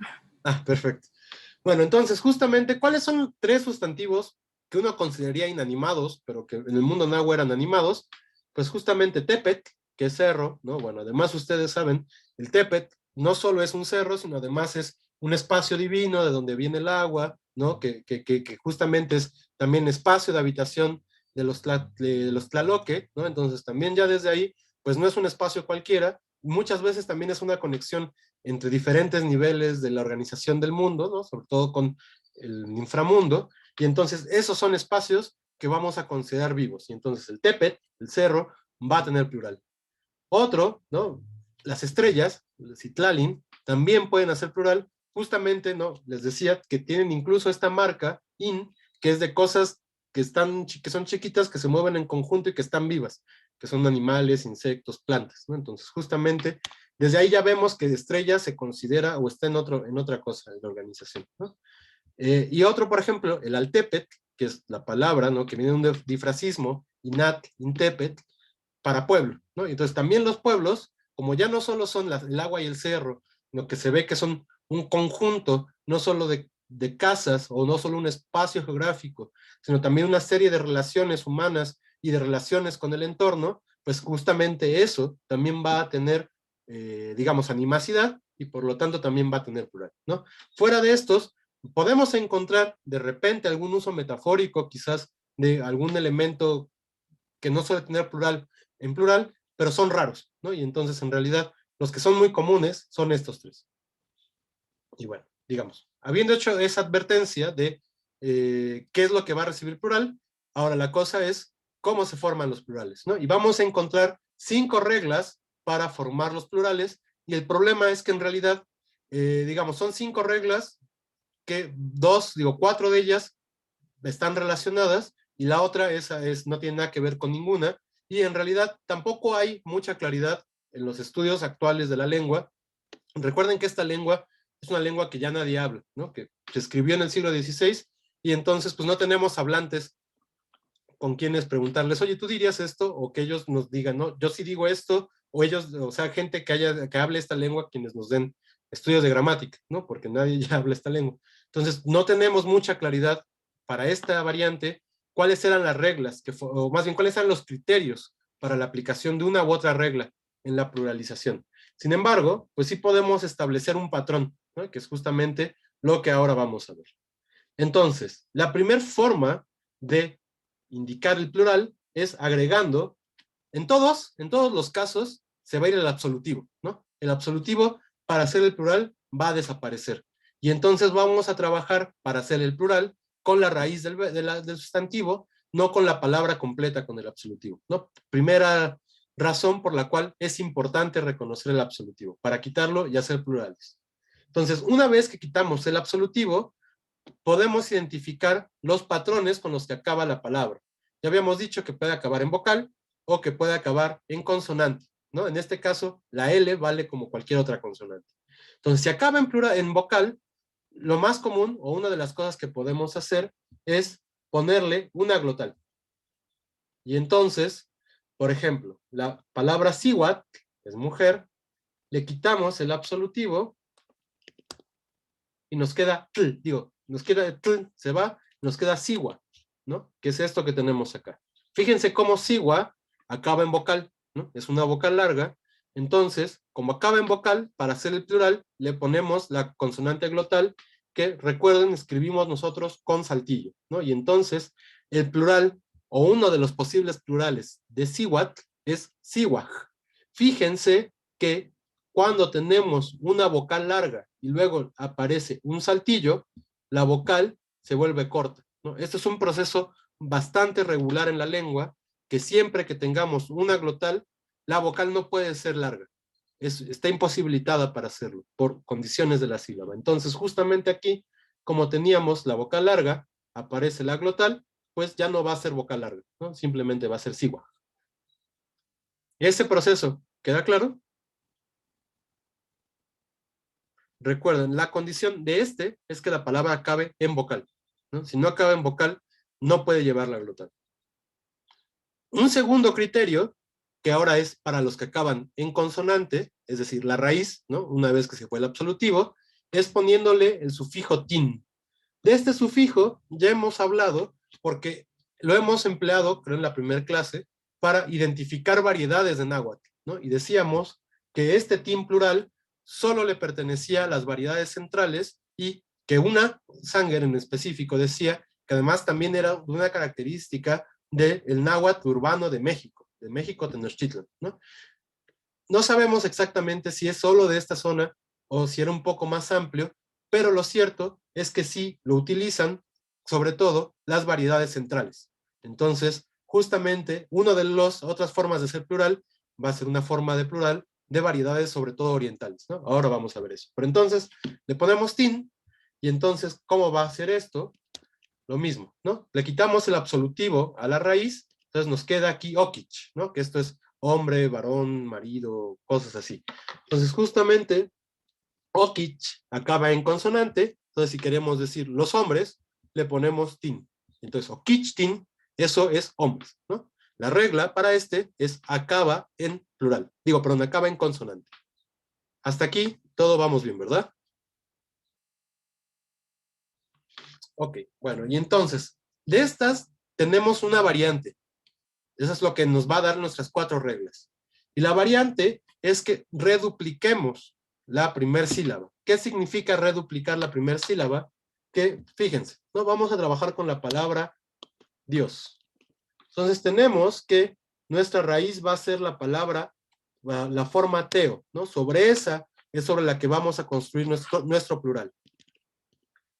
Perfecto. Bueno, entonces, justamente, ¿cuáles son 3 sustantivos que uno consideraría inanimados, pero que en el mundo náhuatl eran animados, pues justamente Tepet, que es cerro, ¿no? Bueno, además ustedes saben, el Tepet no solo es un cerro, sino además es un espacio divino de donde viene el agua, ¿no? Que justamente es también espacio de habitación de los Tlaloque, ¿no? Entonces también ya desde ahí, pues no es un espacio cualquiera, muchas veces también es una conexión entre diferentes niveles de la organización del mundo, ¿no? Sobre todo con el inframundo, y entonces esos son espacios que vamos a considerar vivos, y entonces el Tepet, el cerro, va a tener plural. Otro, ¿no? Las estrellas, el Citlalin, también pueden hacer plural, justamente, ¿no? Les decía que tienen incluso esta marca, in, que es de cosas que son chiquitas, que se mueven en conjunto y que están vivas, que son animales, insectos, plantas, ¿no? Entonces, justamente, desde ahí ya vemos que estrella se considera o está en otra cosa en la organización, ¿no? Y otro, por ejemplo, el Altepet, que es la palabra, ¿no? Que viene de un difracismo, Inat, Intepet, para pueblo, ¿no? Entonces también los pueblos, como ya no solo son el agua y el cerro, sino que se ve que son un conjunto, no solo de casas o no solo un espacio geográfico, sino también una serie de relaciones humanas y de relaciones con el entorno, pues justamente eso también va a tener, digamos, animacidad y por lo tanto también va a tener plural, ¿no? Fuera de estos, podemos encontrar de repente algún uso metafórico, quizás de algún elemento que no suele tener plural en plural, pero son raros, ¿no? Y entonces en realidad los que son muy comunes son estos tres. Y bueno, digamos, habiendo hecho esa advertencia de qué es lo que va a recibir plural, ahora la cosa es cómo se forman los plurales, ¿no? Y vamos a encontrar 5 reglas para formar los plurales, y el problema es que en realidad, digamos, son 5 reglas que 4 de ellas están relacionadas y la otra no tiene nada que ver con ninguna, y en realidad tampoco hay mucha claridad en los estudios actuales de la lengua. Recuerden que esta lengua es una lengua que ya nadie habla, ¿no? Que se escribió en el siglo XVI, y entonces pues no tenemos hablantes con quienes preguntarles, oye, ¿tú dirías esto? O que ellos nos digan, no, yo sí digo esto, o ellos, o sea, gente que hable esta lengua, quienes nos den estudios de gramática, ¿no? Porque nadie ya habla esta lengua. Entonces, no tenemos mucha claridad para esta variante, cuáles eran las reglas, o más bien, cuáles eran los criterios para la aplicación de una u otra regla en la pluralización. Sin embargo, pues sí podemos establecer un patrón, ¿no? Que es justamente lo que ahora vamos a ver. Entonces, la primera forma de indicar el plural es agregando, en todos los casos, se va a ir el absolutivo, ¿no? El absolutivo, para hacer el plural, va a desaparecer. Y entonces vamos a trabajar para hacer el plural con la raíz del sustantivo, no con la palabra completa con el absolutivo, ¿no? Primera razón por la cual es importante reconocer el absolutivo, para quitarlo y hacer plurales. Entonces, una vez que quitamos el absolutivo, podemos identificar los patrones con los que acaba la palabra. Ya habíamos dicho que puede acabar en vocal o que puede acabar en consonante, ¿no? En este caso, la L vale como cualquier otra consonante. Entonces, si acaba en vocal, lo más común, o una de las cosas que podemos hacer, es ponerle una glotal. Y entonces, por ejemplo, la palabra siwat, que es mujer, le quitamos el absolutivo y nos queda nos queda se va, nos queda siwa, ¿no? Que es esto que tenemos acá. Fíjense cómo siwa acaba en vocal, ¿no? Es una vocal larga. Entonces, como acaba en vocal, para hacer el plural, le ponemos la consonante glotal, que recuerden, escribimos nosotros con saltillo, ¿no? Y entonces, el plural, o uno de los posibles plurales de siwat, es siwaj. Fíjense que cuando tenemos una vocal larga y luego aparece un saltillo, la vocal se vuelve corta, ¿no? Este es un proceso bastante regular en la lengua, que siempre que tengamos una glotal, la vocal no puede ser larga. Está imposibilitada para hacerlo, por condiciones de la sílaba. Entonces, justamente aquí, como teníamos la vocal larga, aparece la glotal, pues ya no va a ser vocal larga, ¿no? Simplemente va a ser sigua. Ese proceso, ¿queda claro? Recuerden, la condición de es que la palabra acabe en vocal, ¿no? Si no acaba en vocal, no puede llevar la glotal. Un segundo criterio, que ahora es para los que acaban en consonante, es decir, la raíz, ¿no? Una vez que se fue el absolutivo, es poniéndole el sufijo tin. De este sufijo ya hemos hablado porque lo hemos empleado, creo en la primera clase, para identificar variedades de náhuatl, ¿no? Y decíamos que este tin plural solo le pertenecía a las variedades centrales y que una, Sanger en específico, decía que además también era una característica del náhuatl urbano de México Tenochtitlan, ¿no? No sabemos exactamente si es solo de esta zona o si era un poco más amplio, pero lo cierto es que sí lo utilizan, sobre todo, las variedades centrales. Entonces, justamente, una de las otras formas de ser plural va a ser una forma de plural de variedades, sobre todo orientales, ¿no? Ahora vamos a ver eso. Pero entonces, le ponemos tin, y entonces, ¿cómo va a ser esto? Lo mismo, ¿no? Le quitamos el absolutivo a la raíz, entonces nos queda aquí okich, ¿no? Que esto es hombre, varón, marido, cosas así. Entonces, justamente, okich acaba en consonante, entonces si queremos decir los hombres, le ponemos tin. Entonces, okichtin, eso es hombres, ¿no? La regla para este es acaba en plural. Digo, perdón, acaba en consonante. Hasta aquí, todo vamos bien, ¿verdad? Ok, bueno, y entonces, de estas tenemos una variante. Eso es lo que nos va a dar nuestras 4 reglas. Y la variante es que redupliquemos la primer sílaba. ¿Qué significa reduplicar la primer sílaba? Que, fíjense, ¿no? Vamos a trabajar con la palabra Dios. Entonces tenemos que nuestra raíz va a ser la palabra, la forma teo, ¿no? Sobre esa es sobre la que vamos a construir nuestro plural.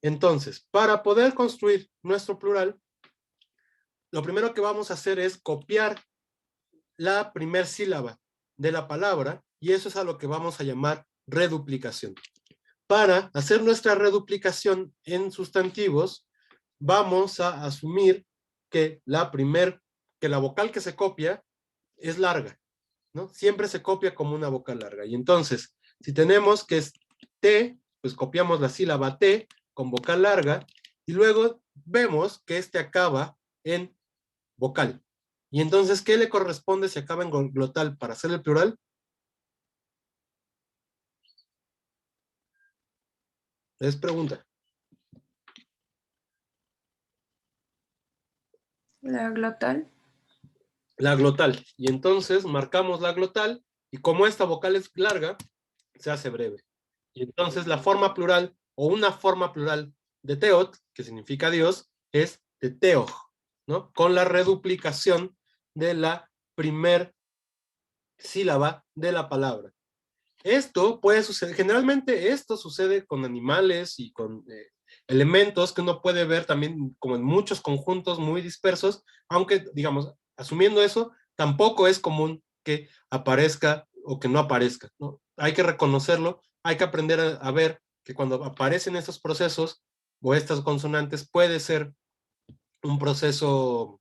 Entonces, para poder construir nuestro plural, lo primero que vamos a hacer es copiar la primer sílaba de la palabra, y eso es a lo que vamos a llamar reduplicación. Para hacer nuestra reduplicación en sustantivos, vamos a asumir que la vocal que se copia es larga, ¿no? Siempre se copia como una vocal larga. Y entonces, si tenemos que es T, pues copiamos la sílaba T con vocal larga, y luego vemos que este acaba en vocal. Y entonces, ¿qué le corresponde si acaba en glotal para hacer el plural? Es pregunta. La glotal. La glotal. Y entonces marcamos la glotal, y como esta vocal es larga, se hace breve. Y entonces la forma plural, o una forma plural de teot, que significa Dios, es de teoj, ¿no? Con la reduplicación de la primer sílaba de la palabra. Esto puede suceder, generalmente esto sucede con animales y con elementos que uno puede ver también como en muchos conjuntos muy dispersos, aunque, digamos, asumiendo eso, tampoco es común que aparezca o que no aparezca, ¿no? Hay que reconocerlo, hay que aprender a ver que cuando aparecen estos procesos o estas consonantes puede ser un proceso,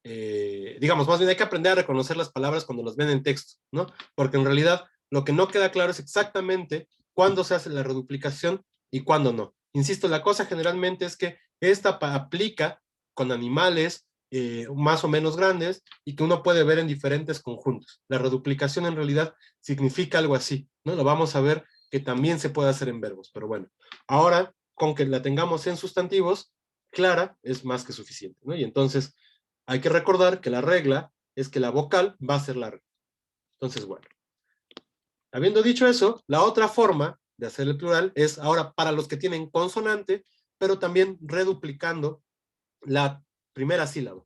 digamos, más bien hay que aprender a reconocer las palabras cuando las ven en texto, ¿no? Porque en realidad lo que no queda claro es exactamente cuándo se hace la reduplicación y cuándo no. Insisto, la cosa generalmente es que esta aplica con animales más o menos grandes y que uno puede ver en diferentes conjuntos. La reduplicación en realidad significa algo así, ¿no? Lo vamos a ver que también se puede hacer en verbos, pero bueno, ahora con que la tengamos en sustantivos, clara es más que suficiente, ¿no? Y entonces hay que recordar que la regla es que la vocal va a ser larga. Entonces, bueno. Habiendo dicho eso, la otra forma de hacer el plural es ahora para los que tienen consonante, pero también reduplicando la primera sílaba,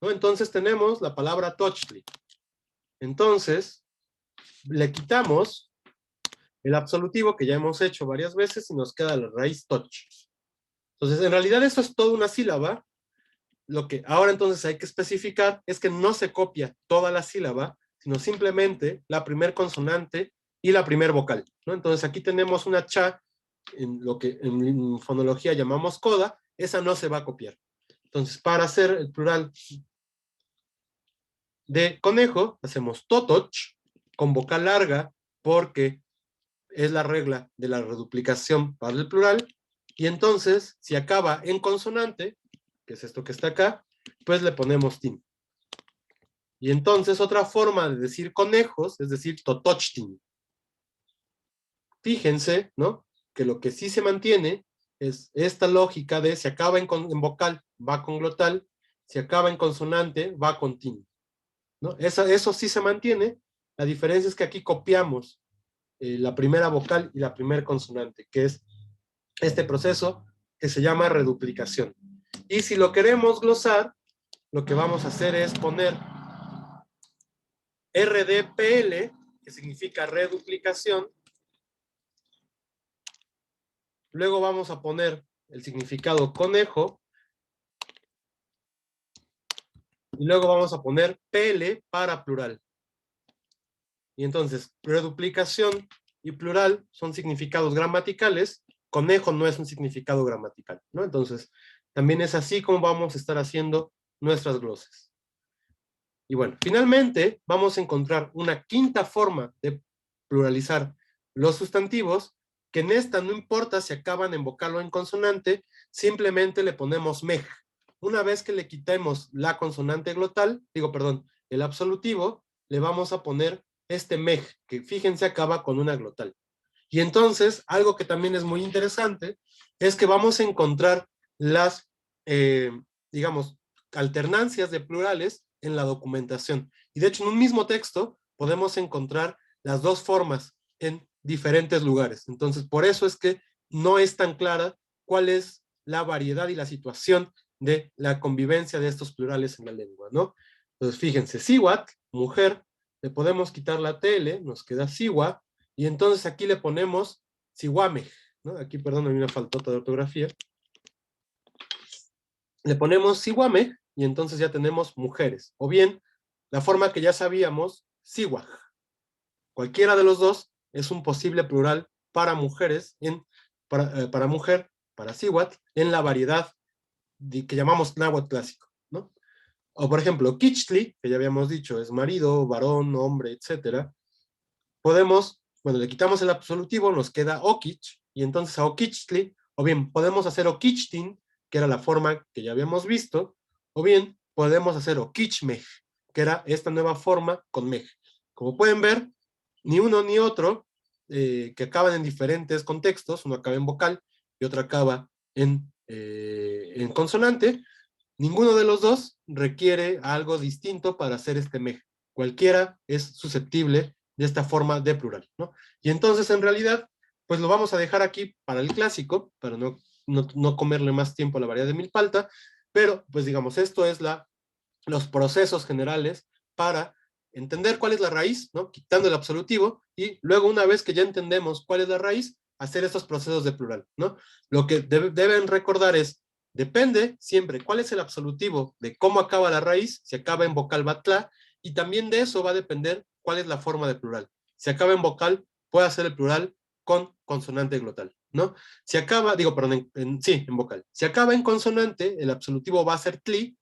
¿no? Entonces tenemos la palabra tochtli. Entonces, le quitamos el absolutivo que ya hemos hecho varias veces y nos queda la raíz toch. Entonces, en realidad eso es toda una sílaba. Lo que ahora entonces hay que especificar es que no se copia toda la sílaba, sino simplemente la primer consonante y la primer vocal, ¿no? Entonces aquí tenemos una cha, en lo que en fonología llamamos coda, esa no se va a copiar. Entonces, para hacer el plural de conejo, hacemos totoch, con vocal larga, porque es la regla de la reduplicación para el plural, y entonces, si acaba en consonante, que es esto que está acá, pues le ponemos tin. Y entonces otra forma de decir conejos es decir totochtin. Fíjense, ¿no? Que lo que sí se mantiene es esta lógica de si acaba en vocal, va con glotal, si acaba en consonante, va con tilde, ¿no? Eso sí se mantiene. La diferencia es que aquí copiamos la primera vocal y la primera consonante, que es este proceso que se llama reduplicación. Y si lo queremos glosar, lo que vamos a hacer es poner RDPL, que significa reduplicación. Luego vamos a poner el significado conejo. Y luego vamos a poner PL para plural. Y entonces, reduplicación y plural son significados gramaticales. Conejo no es un significado gramatical, ¿no? Entonces, también es así como vamos a estar haciendo nuestras glosas. Y bueno, finalmente vamos a encontrar una quinta forma de pluralizar los sustantivos, que en esta no importa si acaban en vocal o en consonante, simplemente le ponemos mej. Una vez que le quitemos la consonante glotal, el absolutivo, le vamos a poner este mej, que fíjense acaba con una glotal. Y entonces, algo que también es muy interesante, es que vamos a encontrar las, digamos, alternancias de plurales en la documentación. Y de hecho, en un mismo texto podemos encontrar las dos formas en diferentes lugares. Entonces, por eso es que no es tan clara cuál es la variedad y la situación de la convivencia de estos plurales en la lengua, ¿no? Entonces, fíjense, siwat, mujer, le podemos quitar la tl, nos queda siwa, y entonces aquí le ponemos siwamej, ¿no? Aquí, perdón, a mí me faltó toda ortografía. Le ponemos siwamej, y entonces ya tenemos mujeres. O bien, la forma que ya sabíamos, siwaj. Cualquiera de los dos es un posible plural para mujeres, para mujer, para siwat, en la variedad que llamamos náhuatl clásico, ¿no? O por ejemplo, kichtli, que ya habíamos dicho, es marido, varón, hombre, etc. Podemos, bueno, le quitamos el absolutivo, nos queda okich, y entonces a okichtli, o bien podemos hacer okichtin, que era la forma que ya habíamos visto, o bien podemos hacer okichmej, que era esta nueva forma con mej. Como pueden ver, ni uno ni otro, que acaban en diferentes contextos, uno acaba en vocal y otro acaba en consonante, ninguno de los dos requiere algo distinto para hacer este mej. Cualquiera es susceptible de esta forma de plural, ¿no? Y entonces, en realidad, pues lo vamos a dejar aquí para el clásico, para no comerle más tiempo a la variedad de milpalta, pero, pues digamos, esto es los procesos generales para entender cuál es la raíz, ¿no? Quitando el absolutivo, y luego, una vez que ya entendemos cuál es la raíz, hacer estos procesos de plural, ¿no? Lo que deben recordar es, depende siempre cuál es el absolutivo de cómo acaba la raíz, si acaba en vocal batla, y también de eso va a depender cuál es la forma de plural. Si acaba en vocal, puede hacer el plural con consonante glotal, ¿no? Si acaba, en vocal. Si acaba en consonante, el absolutivo va a ser tli,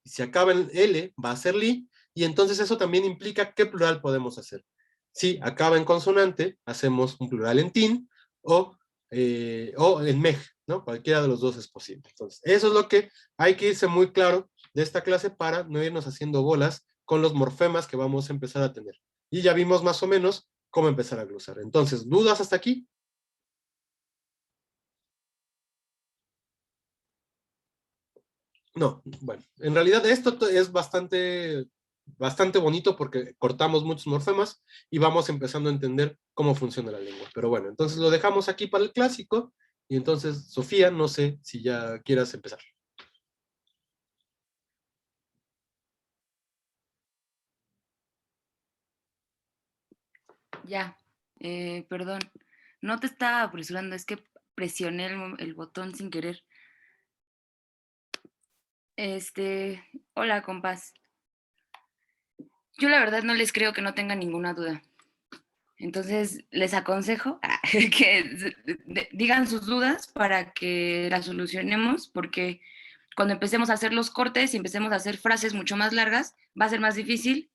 y si acaba en L, va a ser li, y entonces eso también implica qué plural podemos hacer. Si acaba en consonante, hacemos un plural en tin, o en mej, ¿no? Cualquiera de los dos es posible. Entonces, eso es lo que hay que irse muy claro de esta clase para no irnos haciendo bolas con los morfemas que vamos a empezar a tener. Y ya vimos más o menos cómo empezar a glosar. Entonces, ¿dudas hasta aquí? No, bueno, en realidad esto es bastante bonito porque cortamos muchos morfemas y vamos empezando a entender cómo funciona la lengua. Pero bueno, entonces lo dejamos aquí para el clásico, y entonces, Sofía, no sé si ya quieras empezar. Ya, perdón, no te estaba apresurando, es que presioné el botón sin querer. Hola, compás. Yo la verdad no les creo que no tengan ninguna duda. Entonces, les aconsejo que digan sus dudas para que las solucionemos, porque cuando empecemos a hacer los cortes y empecemos a hacer frases mucho más largas, va a ser más difícil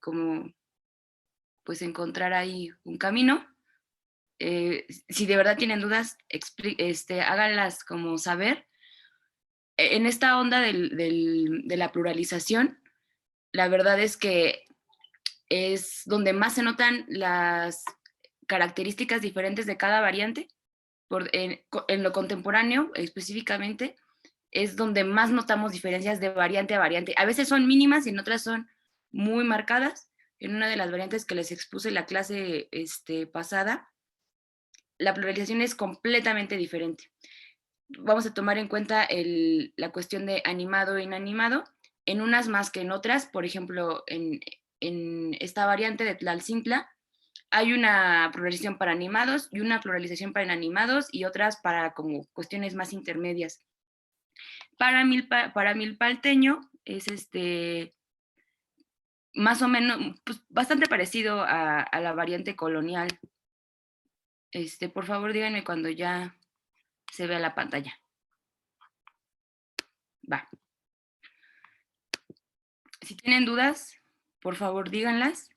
como pues encontrar ahí un camino. Si de verdad tienen dudas, háganlas como saber. En esta onda de la pluralización, la verdad es que es donde más se notan las características diferentes de cada variante. En lo contemporáneo específicamente, es donde más notamos diferencias de variante a variante. A veces son mínimas y en otras son muy marcadas. En una de las variantes que les expuse en la clase pasada, la pluralización es completamente diferente. Vamos a tomar en cuenta la cuestión de animado e inanimado, en unas más que en otras. Por ejemplo, en esta variante de Tlalcintla, hay una pluralización para animados y una pluralización para inanimados y otras para como cuestiones más intermedias. Para Milpalteño es más o menos pues, bastante parecido a la variante colonial. Por favor, díganme cuando ya se vea la pantalla. Va. Si tienen dudas, por favor, díganlas.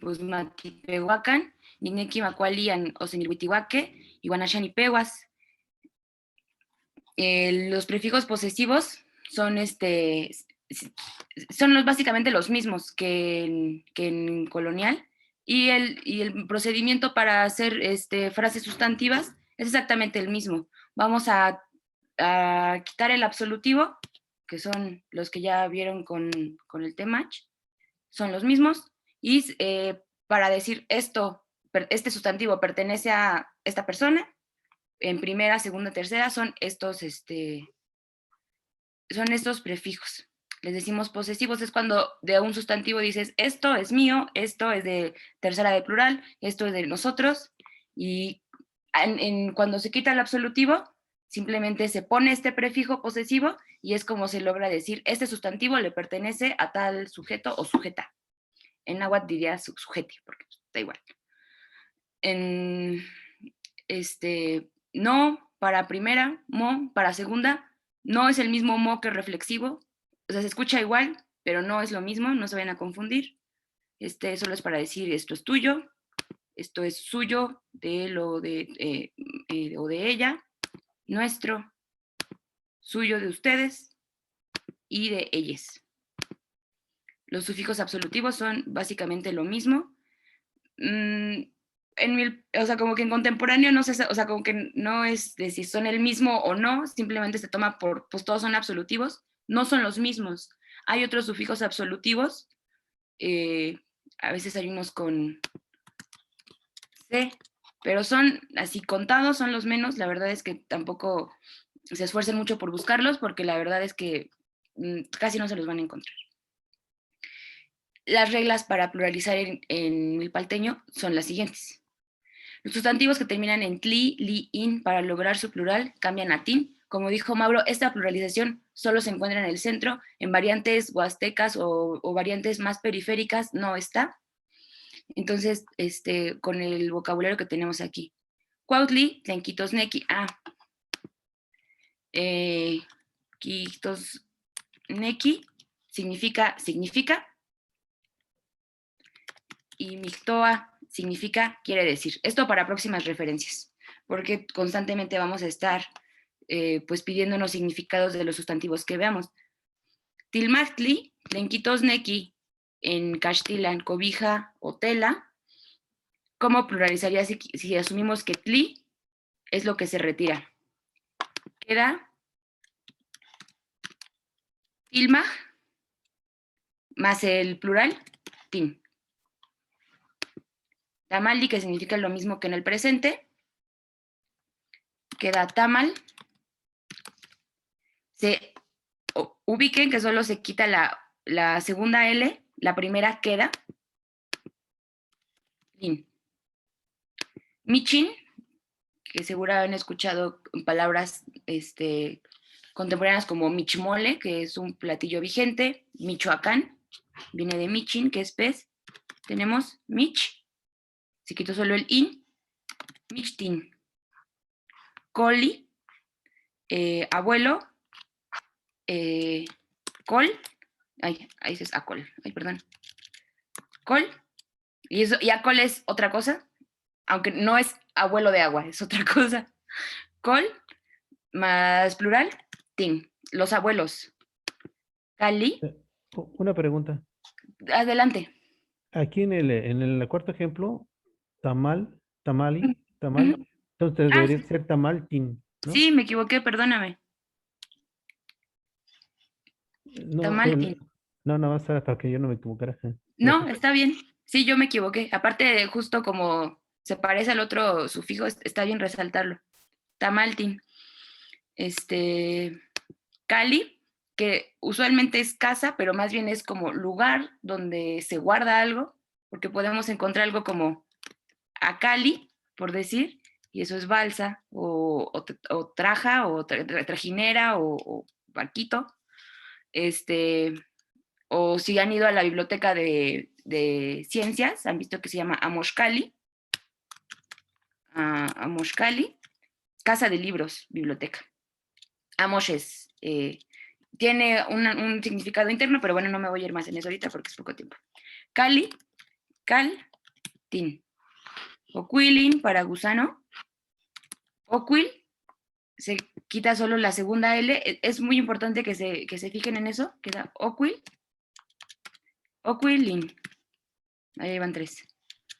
Pues Matipehuacan, Nineki Macualian, Osenilhuitihuaque, Iguanachani Pehuas. Los prefijos posesivos son básicamente los mismos que en colonial, y el procedimiento para hacer frases sustantivas es exactamente el mismo. Vamos a quitar el absolutivo, que son los que ya vieron con el T-Match, son los mismos, y para decir este sustantivo pertenece a esta persona, en primera, segunda, tercera, son estos prefijos. Les decimos posesivos, es cuando de un sustantivo dices, esto es mío, esto es de tercera de plural, esto es de nosotros, y cuando se quita el absolutivo, simplemente se pone este prefijo posesivo y es como se logra decir, este sustantivo le pertenece a tal sujeto o sujeta. En náhuatl diría sujete, porque da igual. No para primera, mo para segunda, no es el mismo mo que reflexivo, o sea, se escucha igual, pero no es lo mismo, no se vayan a confundir. Solo es para decir esto es tuyo, esto es suyo, de él o de ella, nuestro, suyo de ustedes y de ellas. Los sufijos absolutivos son básicamente lo mismo. Como que en contemporáneo no sé, o sea, como que no es de si son el mismo o no, simplemente se toma pues todos son absolutivos, no son los mismos. Hay otros sufijos absolutivos, a veces hay unos con C, pero son así contados, son los menos. La verdad es que tampoco se esfuercen mucho por buscarlos, porque la verdad es que casi no se los van a encontrar. Las reglas para pluralizar en milpalteño son las siguientes. Los sustantivos que terminan en tli, li, in para lograr su plural cambian a tin. Como dijo Mauro, esta pluralización solo se encuentra en el centro. En variantes huastecas o variantes más periféricas no está. Entonces, con el vocabulario que tenemos aquí. Cuautli, tlenquitosnequi, quitosnequi significa, y mictoa significa, quiere decir. Esto para próximas referencias, porque constantemente vamos a estar pues pidiéndonos significados de los sustantivos que veamos. Tilmachtli, tlenquitosnequi, en caxtilan, cobija o tela. ¿Cómo pluralizaría si asumimos que tli es lo que se retira? Queda tilma más el plural, tin. Tamaldi, que significa lo mismo que en el presente, queda tamal. Se ubiquen que solo se quita la segunda L, la primera queda. Lin. Michin, que seguro han escuchado palabras contemporáneas como michmole, que es un platillo vigente. Michoacán, viene de michin, que es pez. Tenemos mich, se quitó solo el in, michtin. Coli, abuelo, col, ahí es acol, perdón. Col, y acol es otra cosa, aunque no es abuelo de agua, es otra cosa. Col, más plural, tin, los abuelos. Cali. Una pregunta. Adelante. Aquí en el cuarto ejemplo, tamali, Tamal. Ujú. Entonces Ah, debería sí, ser tamaltin, ¿no? sí, me equivoqué, perdóname. No, Tamaltin. no, nada más era para que yo no me equivocara. No, Gracias. está bien. Sí, yo me equivoqué. Aparte, justo como se parece al otro sufijo, está bien resaltarlo. Tamaltin. Cali, que usualmente es casa, pero más bien es como lugar donde se guarda algo, porque podemos encontrar algo como acali, por decir, y eso es balsa, o traja, o trajinera, o barquito. O si han ido a la biblioteca de ciencias, han visto que se llama Amoshkali, Amoshkali, casa de libros, biblioteca. Amosh tiene un significado interno, pero bueno, no me voy a ir más en eso ahorita porque es poco tiempo. Cali, cal, tin. Oquilin para gusano. Oquil, se quita solo la segunda L. Es muy importante que se fijen en eso. Queda oquil, oquilin. Ahí van 3.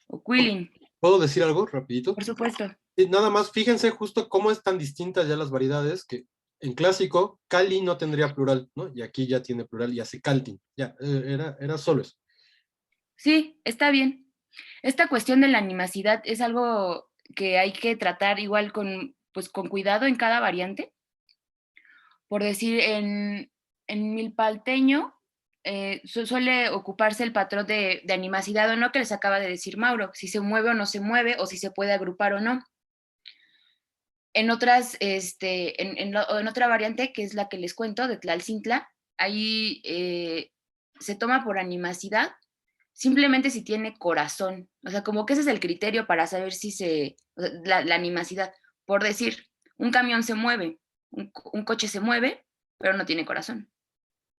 Oquilin, ¿Puedo decir algo rapidito? por supuesto. Nada más, fíjense justo cómo están distintas ya las variedades, que en clásico, Cali no tendría plural, ¿no? Y aquí ya tiene plural y hace Caltin. Ya, era solo eso. Sí, está bien. Esta cuestión de la animacidad es algo que hay que tratar igual pues, con cuidado en cada variante. Por decir, en milpalteño suele ocuparse el patrón de animacidad o no que les acaba de decir Mauro, si se mueve o no se mueve, o si se puede agrupar o no. En otras, en otra variante, que es la que les cuento, de Tlalcintla, ahí se toma por animacidad simplemente si tiene corazón. O sea, como que ese es el criterio para saber si o sea, la animacidad. Por decir, un camión se mueve, un coche se mueve, pero no tiene corazón.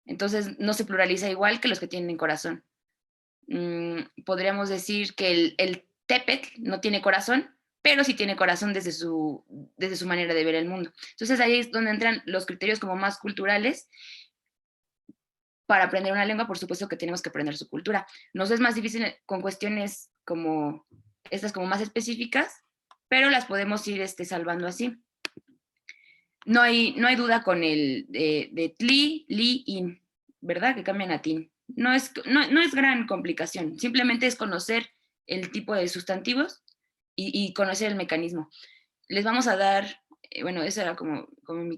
Entonces no se pluraliza igual que los que tienen corazón. Podríamos decir que el Tepetl no tiene corazón, pero sí tiene corazón desde su manera de ver el mundo. Entonces ahí es donde entran los criterios como más culturales. Para aprender una lengua, por supuesto que tenemos que aprender su cultura. Nos es más difícil con cuestiones como estas, como más específicas, pero las podemos ir salvando así. No hay duda con el de tli, li, in, ¿verdad? Que cambian a tin. No es gran complicación, simplemente es conocer el tipo de sustantivos y conocer el mecanismo. Les vamos a dar, bueno, esa era como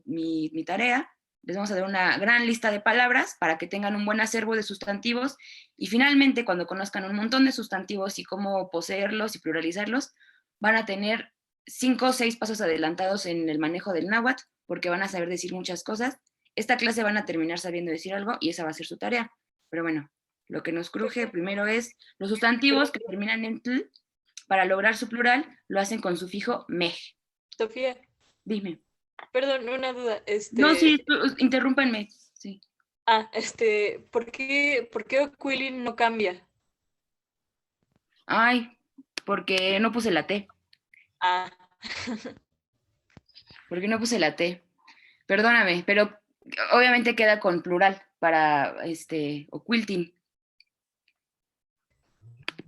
mi tarea. Les vamos a dar una gran lista de palabras para que tengan un buen acervo de sustantivos y finalmente cuando conozcan un montón de sustantivos y cómo poseerlos y pluralizarlos, van a tener 5 o 6 pasos adelantados en el manejo del náhuatl porque van a saber decir muchas cosas. Esta clase van a terminar sabiendo decir algo y esa va a ser su tarea. Pero bueno, lo que nos cruje primero es los sustantivos que terminan en tl, para lograr su plural, lo hacen con sufijo mej. Sofía, Dime. perdón, una duda. No, sí, interrúmpanme. Sí. ¿Por qué Oquilin no cambia? Ay, porque no puse la T. Ah, Porque no puse la T. Perdóname, pero obviamente queda con plural para Oquiltin.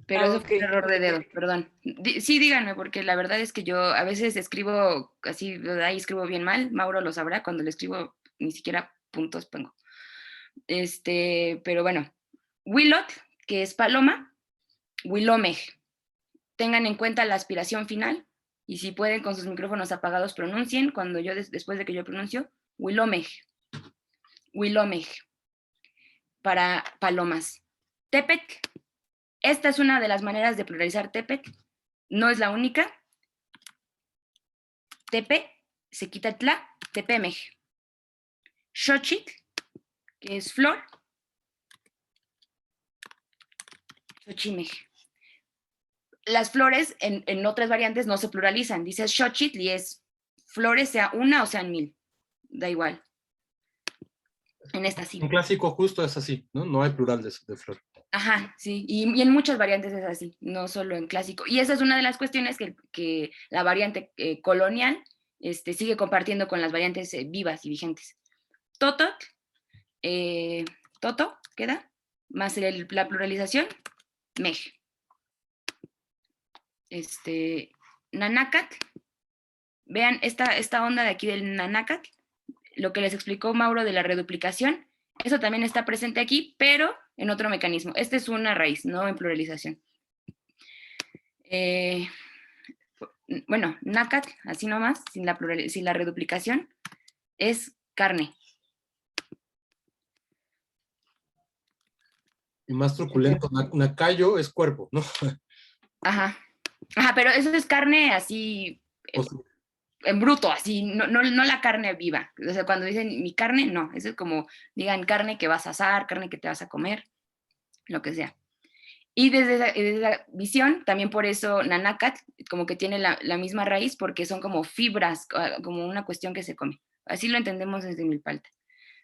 Pero eso fue un error de dedo, perdón. Sí, díganme, porque la verdad es que yo a veces escribo así, ahí escribo bien mal. Mauro lo sabrá, cuando le escribo ni siquiera puntos pongo. Pero bueno, Wilot, que es paloma, Wilomej. Tengan en cuenta la aspiración final y si pueden con sus micrófonos apagados pronuncien cuando yo después de que yo pronuncio Wilomej. Wilomej para palomas. Tepet. Esta es una de las maneras de pluralizar Tepet. No es la única. Tepe se quita tla, tepemej. Xochitl, que es flor. Xochimej. Las flores en otras variantes no se pluralizan. Dices xochitl y es flores, sea una o sean 1000. Da igual. En esta sí. En clásico justo es así, ¿no? No hay plural de flor. Ajá, sí. Y en muchas variantes es así, no solo en clásico. Y esa es una de las cuestiones que la variante colonial sigue compartiendo con las variantes vivas y vigentes. Totot, toto, queda, más la pluralización, mej. Nanácat. Vean esta onda de aquí del Nanácat, lo que les explicó Mauro de la reduplicación, eso también está presente aquí, pero en otro mecanismo. Esta es una raíz, no en pluralización. Bueno, nácat, así nomás, sin la reduplicación, es carne. Y más truculento, nacayo es cuerpo, ¿no? Ajá, pero eso es carne así, en bruto, así, no la carne viva. O sea, cuando dicen mi carne, no, eso es como, digan carne que vas a asar, carne que te vas a comer, lo que sea. Y desde esa visión, también por eso Nanácat, como que tiene la misma raíz, porque son como fibras, como una cuestión que se come. Así lo entendemos desde Milpalta.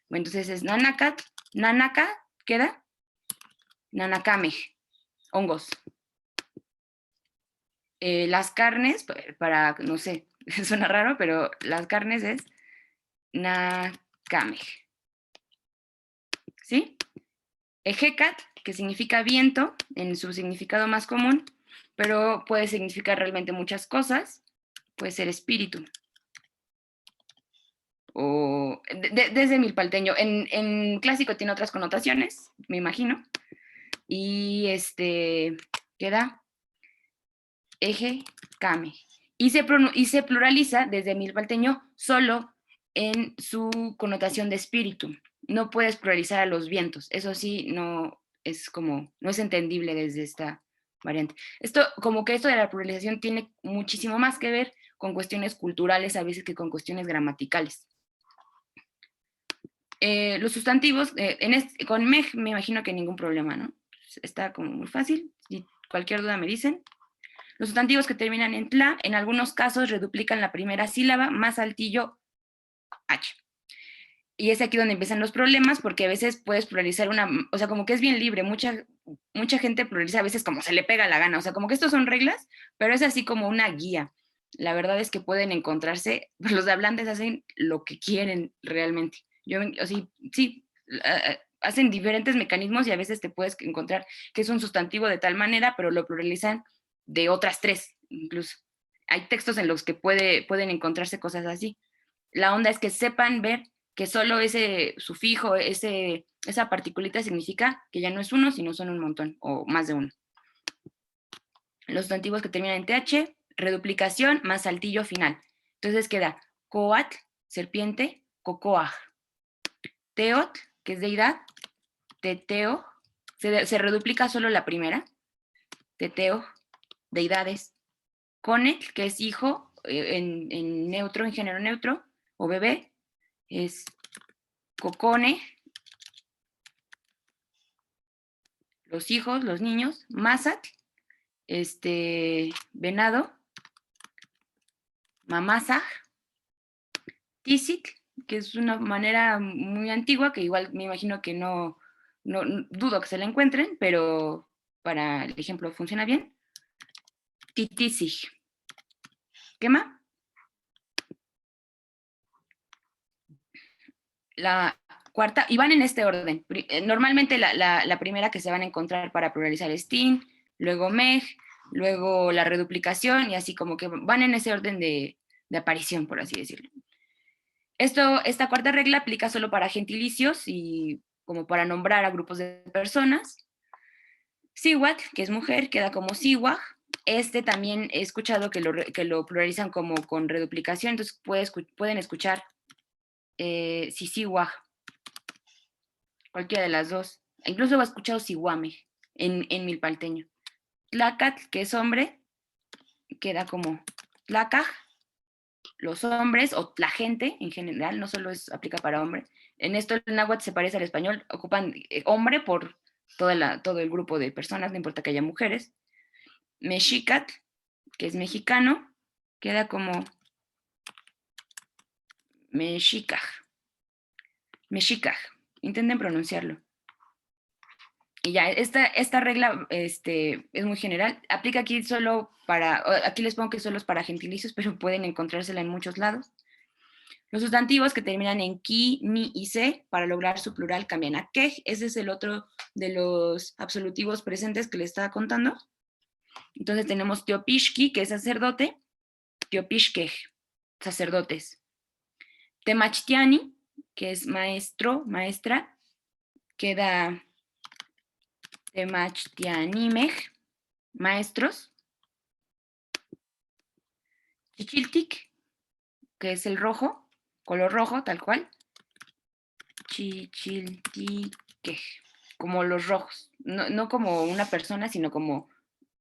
Bueno, entonces es Nanácat, Nanaka, ¿queda? Nanakame, hongos. Las carnes, para, no sé, suena raro, pero las carnes es Nakame. ¿Sí? Ejecat, que significa viento, en su significado más común, pero puede significar realmente muchas cosas. Puede ser espíritu. O desde milpalteño. En clásico tiene otras connotaciones, me imagino. Y queda eje, kame. Y se pluraliza desde milpalteño solo en su connotación de espíritu. No puedes pluralizar a los vientos. Eso sí, no es entendible desde esta variante. Como que esto de la pluralización tiene muchísimo más que ver con cuestiones culturales a veces que con cuestiones gramaticales. Los sustantivos, con meg me imagino que ningún problema, ¿no? Está como muy fácil. Si cualquier duda me dicen. Los sustantivos que terminan en tla, en algunos casos reduplican la primera sílaba más altillo h. Y es aquí donde empiezan los problemas, porque a veces puedes pluralizar o sea, como que es bien libre, mucha gente pluraliza a veces como se le pega la gana, o sea, como que estos son reglas, pero es así como una guía. La verdad es que pueden encontrarse, los hablantes hacen lo que quieren realmente. Sí, hacen diferentes mecanismos y a veces te puedes encontrar que es un sustantivo de tal manera, pero lo pluralizan de otras tres, incluso. Hay textos en los que pueden encontrarse cosas así. La onda es que sepan ver que solo ese sufijo, esa particulita significa que ya no es uno, sino son un montón, o más de uno. Los sustantivos que terminan en th, reduplicación más saltillo final. Entonces queda coatl, serpiente, cocoaj. Teot, que es deidad, teteo, se reduplica solo la primera, teteo, deidades. Conet, que es hijo, en neutro, en género neutro, o bebé, es cocone, los hijos, los niños. Mazat, venado. Mamasa. Tisit, que es una manera muy antigua, que igual me imagino que no dudo que se la encuentren, pero para el ejemplo funciona bien. Titisig. ¿Qué más? La cuarta, y van en este orden. Normalmente la primera que se van a encontrar para pluralizar es tin, luego meg, luego la reduplicación, y así como que van en ese orden de aparición, por así decirlo. Esta cuarta regla aplica solo para gentilicios y como para nombrar a grupos de personas. Siwat, que es mujer, queda como siwaj. También he escuchado que lo pluralizan como con reduplicación, entonces pueden escuchar sisiwaj, cualquiera de las dos. Incluso he escuchado siwame en milpalteño. Tlacat, que es hombre, queda como tlacaj. Los hombres o la gente en general, no solo aplica para hombre. En esto el náhuatl se parece al español, ocupan hombre por todo el grupo de personas, no importa que haya mujeres. Mexicat, que es mexicano, queda como mexicaj. Mexicaj, intenten pronunciarlo. Y ya, esta regla es muy general. Aplica aquí solo aquí les pongo que solo es para gentilicios, pero pueden encontrársela en muchos lados. Los sustantivos que terminan en ki, mi y se, para lograr su plural cambian a kej. Ese es el otro de los absolutivos presentes que les estaba contando. Entonces tenemos teopishki, que es sacerdote, Teopixquej, sacerdotes. Temachtiani, que es maestro, maestra, queda Temachtianimej, maestros. Chichiltic, que es el rojo, color rojo, tal cual. Chichiltiquej, como los rojos. No como una persona, sino como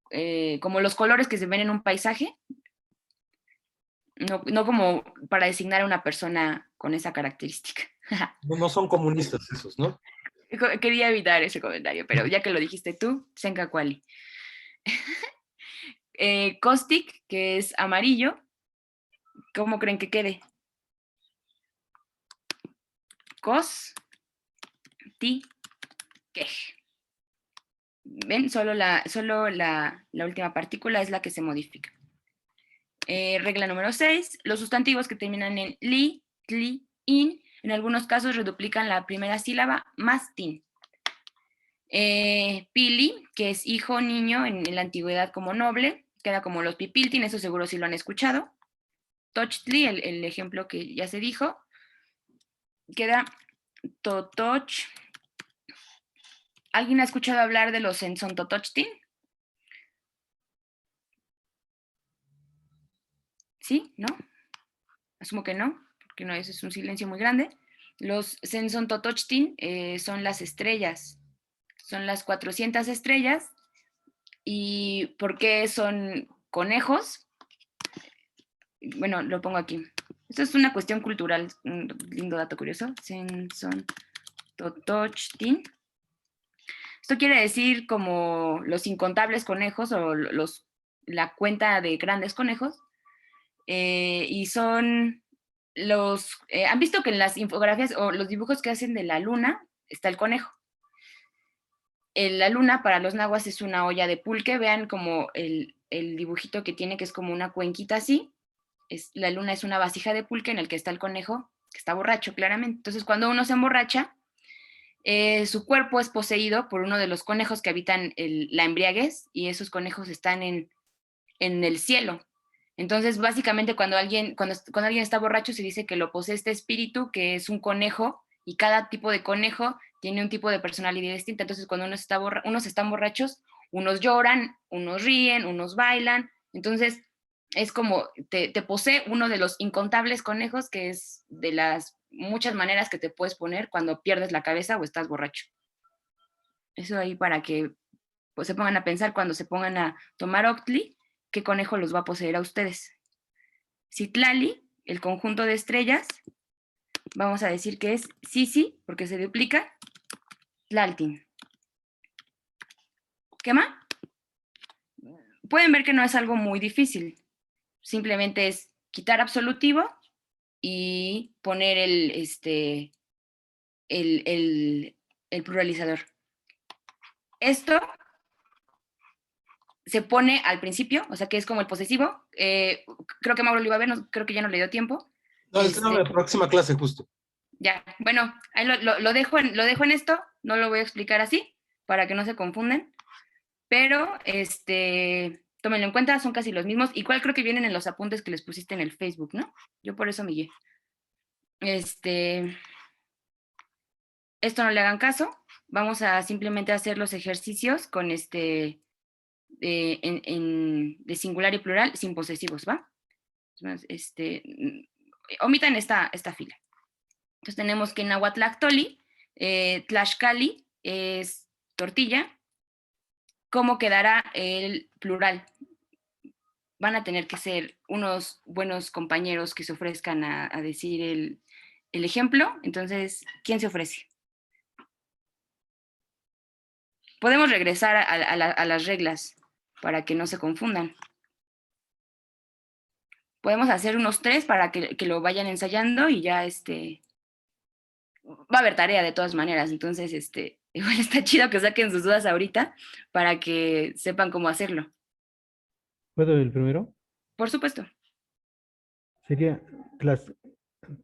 los colores que se ven en un paisaje. No como para designar a una persona con esa característica. No son comunistas esos, ¿no? Quería evitar ese comentario, pero ya que lo dijiste tú, Sencacuali. Caustic, que es amarillo. ¿Cómo creen que quede? Ti, quej. ¿Ven? Solo la última partícula es la que se modifica. Regla número 6. Los sustantivos que terminan en li, tli, in, en algunos casos reduplican la primera sílaba más tin. Pili, que es hijo, niño, en la antigüedad como noble, queda como los pipiltin, eso seguro sí lo han escuchado. Tochtli, el ejemplo que ya se dijo, queda totoch. ¿Alguien ha escuchado hablar de los Sensontotochtin? ¿Sí? ¿No? Asumo que no, porque no, ese es un silencio muy grande. Los Sensontotochtin son las estrellas, son las 400 estrellas. ¿Y por qué son conejos? Bueno, lo pongo aquí. Esto es una cuestión cultural, un lindo dato curioso. Sensontotochtin. Esto quiere decir como los incontables conejos o la cuenta de grandes conejos. Y son los... ¿Han visto que en las infografías o los dibujos que hacen de la luna está el conejo? La luna para los nahuas es una olla de pulque. Vean como el dibujito que tiene, que es como una cuenquita así. La luna es una vasija de pulque en el que está el conejo, que está borracho claramente. Entonces cuando uno se emborracha, su cuerpo es poseído por uno de los conejos que habitan la embriaguez, y esos conejos están en el cielo. Entonces, básicamente, cuando alguien está borracho, se dice que lo posee este espíritu, que es un conejo, y cada tipo de conejo tiene un tipo de personalidad distinta. Entonces, cuando unos están borrachos, unos lloran, unos ríen, unos bailan. Entonces, es como te posee uno de los incontables conejos, que es de las muchas maneras que te puedes poner cuando pierdes la cabeza o estás borracho. Eso ahí para que pues, se pongan a pensar cuando se pongan a tomar Octli, ¿qué conejo los va a poseer a ustedes? Citlali, el conjunto de estrellas, vamos a decir que es Sisi, porque se duplica, Tlaltin. ¿Qué más? Pueden ver que no es algo muy difícil. Simplemente es quitar absolutivo y poner el pluralizador. Esto se pone al principio, o sea que es como el posesivo. Creo que Mauro lo iba a ver, no, creo que ya no le dio tiempo. No, es la próxima clase justo. Ya, bueno, ahí lo dejo en esto, no lo voy a explicar así, para que no se confunden, pero tómenlo en cuenta, son casi los mismos. Igual creo que vienen en los apuntes que les pusiste en el Facebook, ¿no? Yo por eso me guié. Esto no le hagan caso, vamos a simplemente hacer los ejercicios con de singular y plural sin posesivos, ¿va? Omitan esta fila. Entonces tenemos que Nahuatlactoli, Tlaxcali es tortilla. ¿Cómo quedará el plural? Van a tener que ser unos buenos compañeros que se ofrezcan a decir el ejemplo. Entonces, ¿quién se ofrece? Podemos regresar a las reglas para que no se confundan. Podemos hacer unos 3 para que lo vayan ensayando y ya va a haber tarea de todas maneras, entonces igual está chido que saquen sus dudas ahorita para que sepan cómo hacerlo. ¿Puedo el primero? Por supuesto. Sería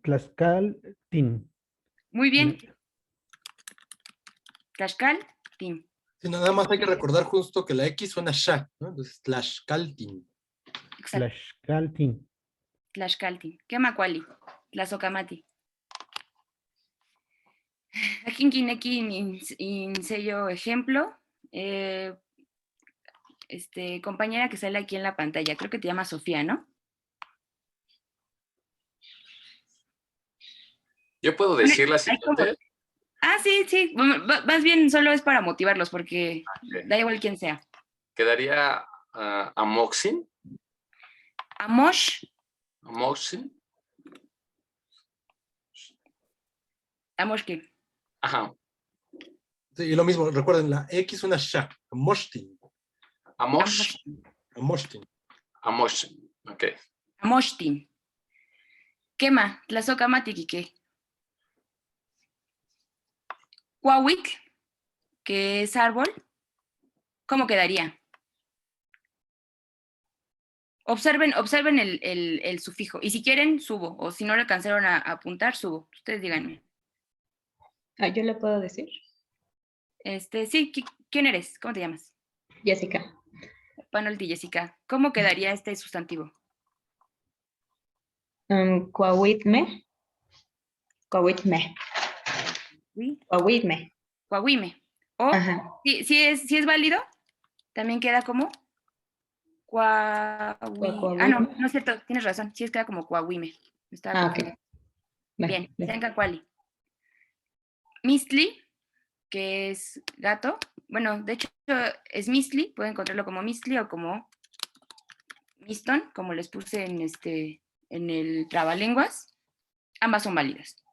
Tlaxcaltin. Muy bien. Tlaxcaltin. Sí, nada más hay que recordar justo que la X suena sha, ¿no? Entonces, Tlaxcaltin. Tlaxcaltin. Tlaxcaltin. Quemacuali. Tlazocamati. Aquí en sello ejemplo. Compañera que sale aquí en la pantalla, creo que te llama Sofía, ¿no? ¿Yo puedo decir la siguiente? Sí. Más bien solo es para motivarlos, porque da igual quién sea. Quedaría Amoxin. Amoxin. Amoxkin. Ajá. Sí, y lo mismo, recuerden, la X una sha, Amoxtin. Amoxtin. Ok. Amoxtin. Quema, Tlazocamati, Quique. Cuahuic, que es árbol, ¿cómo quedaría? Observen el sufijo. Y si quieren, subo. O si no le alcanzaron a apuntar, subo. Ustedes díganme. ¿Yo le puedo decir? Sí, ¿quién eres? ¿Cómo te llamas? Jessica. Panolti, Jessica. ¿Cómo quedaría este sustantivo? Coahuitme. Coahuime. O, si es válido, también queda como no es cierto, tienes razón. Sí, queda como Coahuime. Ok. Bien, Cuali. Mistli, que es gato. Bueno, de hecho es Mistli, pueden encontrarlo como Mistli o como Miston, como les puse en el trabalenguas. Ambas son válidas.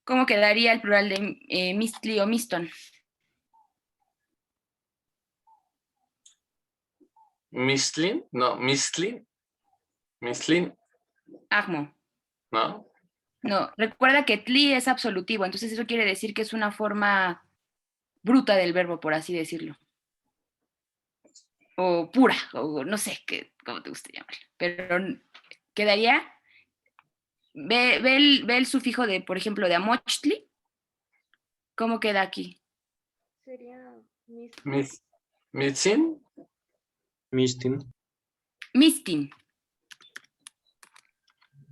¿Cómo quedaría el plural de Mistli o Miston? Mistlin, no, Mistlin. Agmo. ¿No? No, recuerda que tli es absolutivo, entonces eso quiere decir que es una forma bruta del verbo, por así decirlo. O pura, o no sé cómo te gusta llamarlo. Pero quedaría, ve el sufijo de, por ejemplo, de amochtli. ¿Cómo queda aquí? Sería Mistin. Mistin.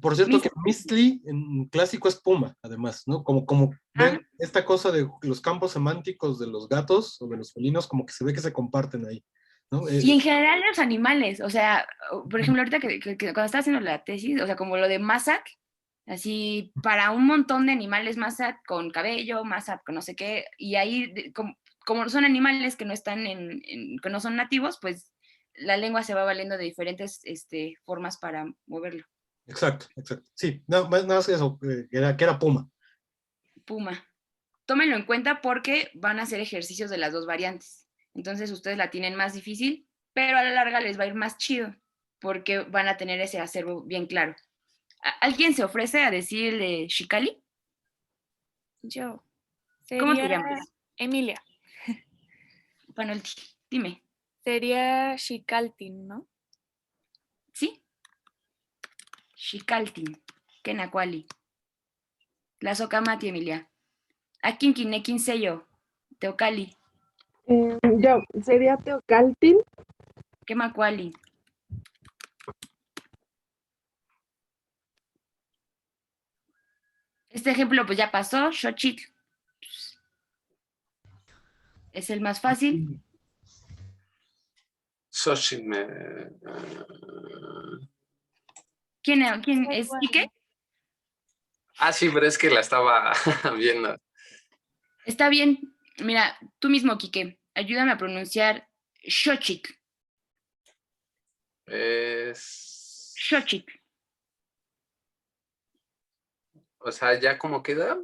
Por cierto que Mistli en clásico es puma, además, ¿no? Como ven esta cosa de los campos semánticos de los gatos o de los felinos, como que se ve que se comparten ahí, ¿no? Y en general los animales, o sea, por ejemplo, ahorita que cuando estaba haciendo la tesis, o sea, como lo de Masak, así, para un montón de animales Masak con cabello, Masak con no sé qué, y ahí, como son animales que no están que no son nativos, pues la lengua se va valiendo de diferentes formas para moverlo. Exacto. Sí, nada más eso, que era puma. Puma. Tómenlo en cuenta porque van a hacer ejercicios de las dos variantes. Entonces ustedes la tienen más difícil, pero a la larga les va a ir más chido porque van a tener ese acervo bien claro. ¿Alguien se ofrece a decirle Shikali? Yo. ¿Cómo te llamas? Emilia. Bueno, dime. Sería Xikaltin, ¿no? ¿Sí? Xikaltin. Kenacuali. Tlazocamati, Emilia. Akinquinequin sello. Teocali. Yo, sería Teocaltin. Quemacuali. Este ejemplo pues ya pasó, Xochitl. Es el más fácil. Xochitl. ¿Quién es Quique? Sí, pero es que la estaba viendo. Está bien. Mira, tú mismo, Quique, ayúdame a pronunciar Xochitl. Xochitl. O sea, ¿ya cómo queda?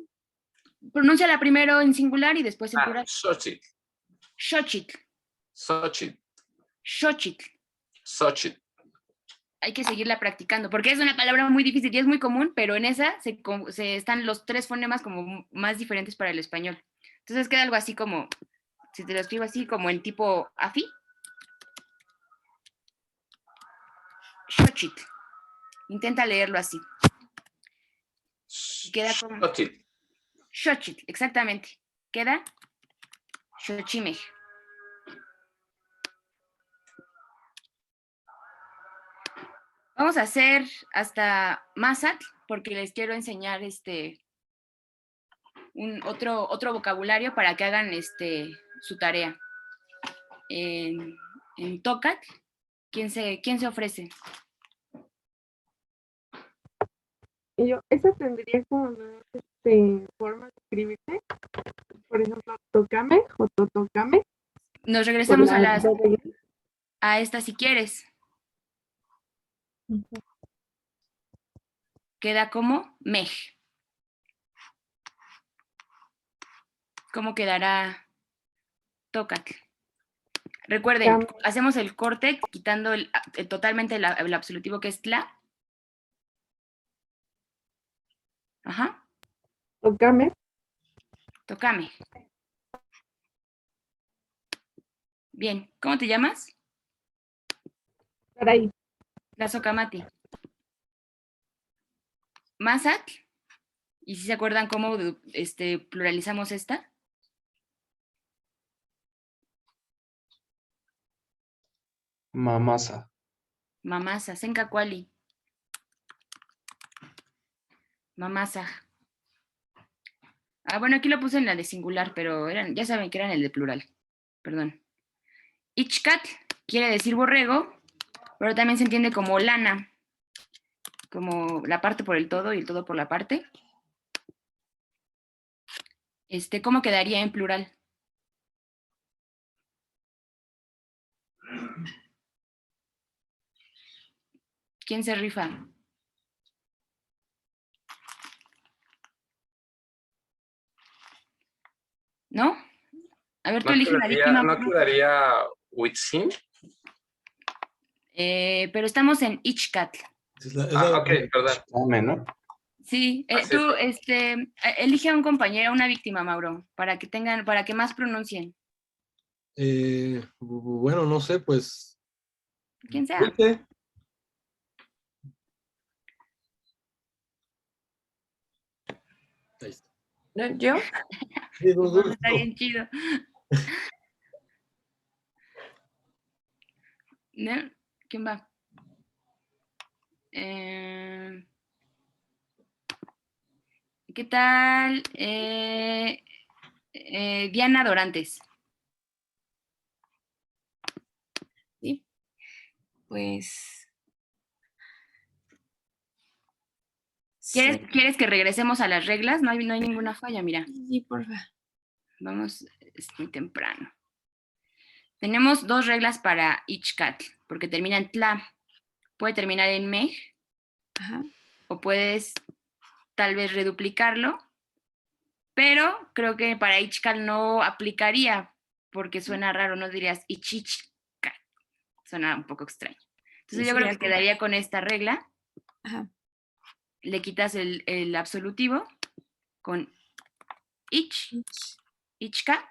Pronúnciala primero en singular y después en plural. Xochitl. Xochitl. Xochitl. Xochitl. Xochitl. Hay que seguirla practicando, porque es una palabra muy difícil y es muy común, pero en esa están los tres fonemas como más diferentes para el español. Entonces queda algo así como, si te lo escribo así, como en tipo afi. Xochitl. Intenta leerlo así. Queda como... Xochitl, exactamente. Queda Xochimej. Vamos a hacer hasta Mazatl, porque les quiero enseñar otro vocabulario para que hagan su tarea. En Tócat, ¿quién se ofrece? Y yo, esa tendría como más forma de escribirse. Por ejemplo, tocame o totocame. Nos regresamos Por la doble. a esta si quieres. Queda como mej. ¿Cómo quedará Tócat? Recuerden, hacemos el corte quitando totalmente el absolutivo que es tla. Ajá. Tocame. Tocame. Bien. ¿Cómo te llamas? Saray. Lazocamati. Mazatl. ¿Y si se acuerdan cómo pluralizamos esta? Mamasa. Mamasa. Sencacuali. Mamasa. Ah, bueno, aquí lo puse en la de singular, pero ya saben que eran el de plural. Perdón. Ichcat quiere decir borrego, pero también se entiende como lana, como la parte por el todo y el todo por la parte. ¿Cómo quedaría en plural? ¿Quién se rifa? ¿No? A ver, tú elige una víctima. ¿No quedaría Huitzin? Pero estamos en Ichcat. Ok, perdón. ¿no? Sí, tú elige a un compañero, una víctima, Mauro, para que más pronuncien. Bueno, no sé, pues. ¿Quién sea? Ahí está. ¿Yo? Sí, Está bien chido. ¿No? ¿Quién va? ¿Qué tal? Diana Dorantes. Sí. Pues. ¿Quieres que regresemos a las reglas? No hay ninguna falla, mira. Sí, porfa. Vamos, es muy temprano. Tenemos 2 reglas para Ichcat, porque termina en tla. Puede terminar en mej. Ajá. O puedes tal vez reduplicarlo, pero creo que para Ichcat no aplicaría, porque suena raro, no dirías Ichichcat. Suena un poco extraño. Entonces yo creo que quedaría con esta regla. Ajá. Le quitas el absolutivo con ich, ichka.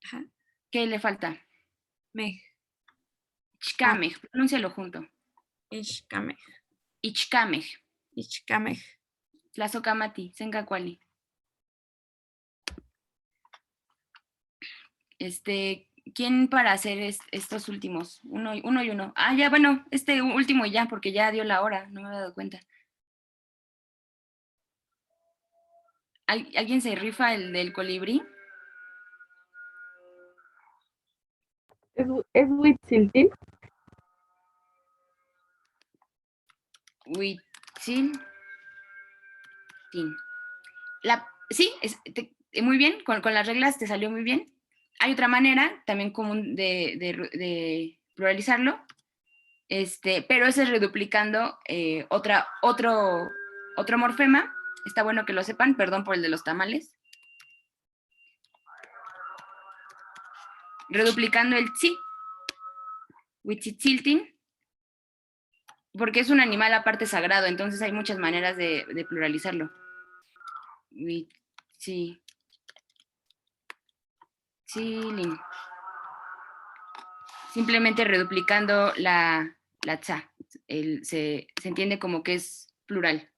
Ajá. ¿Qué le falta? Mej. Ichkamej, pronúncialo junto. Ichkamej. Ichkamej. Ichkamej. Tlazocamati, sencacuali. ¿Quién para hacer estos últimos? Uno y uno. Ah, ya, bueno, este último y ya, porque ya dio la hora, no me he dado cuenta. ¿Alguien se rifa el del colibrí? ¿Es Huitziltin? Huitziltin. Sí, muy bien, con las reglas te salió muy bien. Hay otra manera también común de pluralizarlo, pero ese es reduplicando otro morfema. Está bueno que lo sepan, perdón por el de los tamales. Reduplicando el tsi, Huitzitziltin, porque es un animal aparte sagrado, entonces hay muchas maneras de pluralizarlo. Huitzitzilin. Simplemente reduplicando la tsa. Se entiende como que es plural.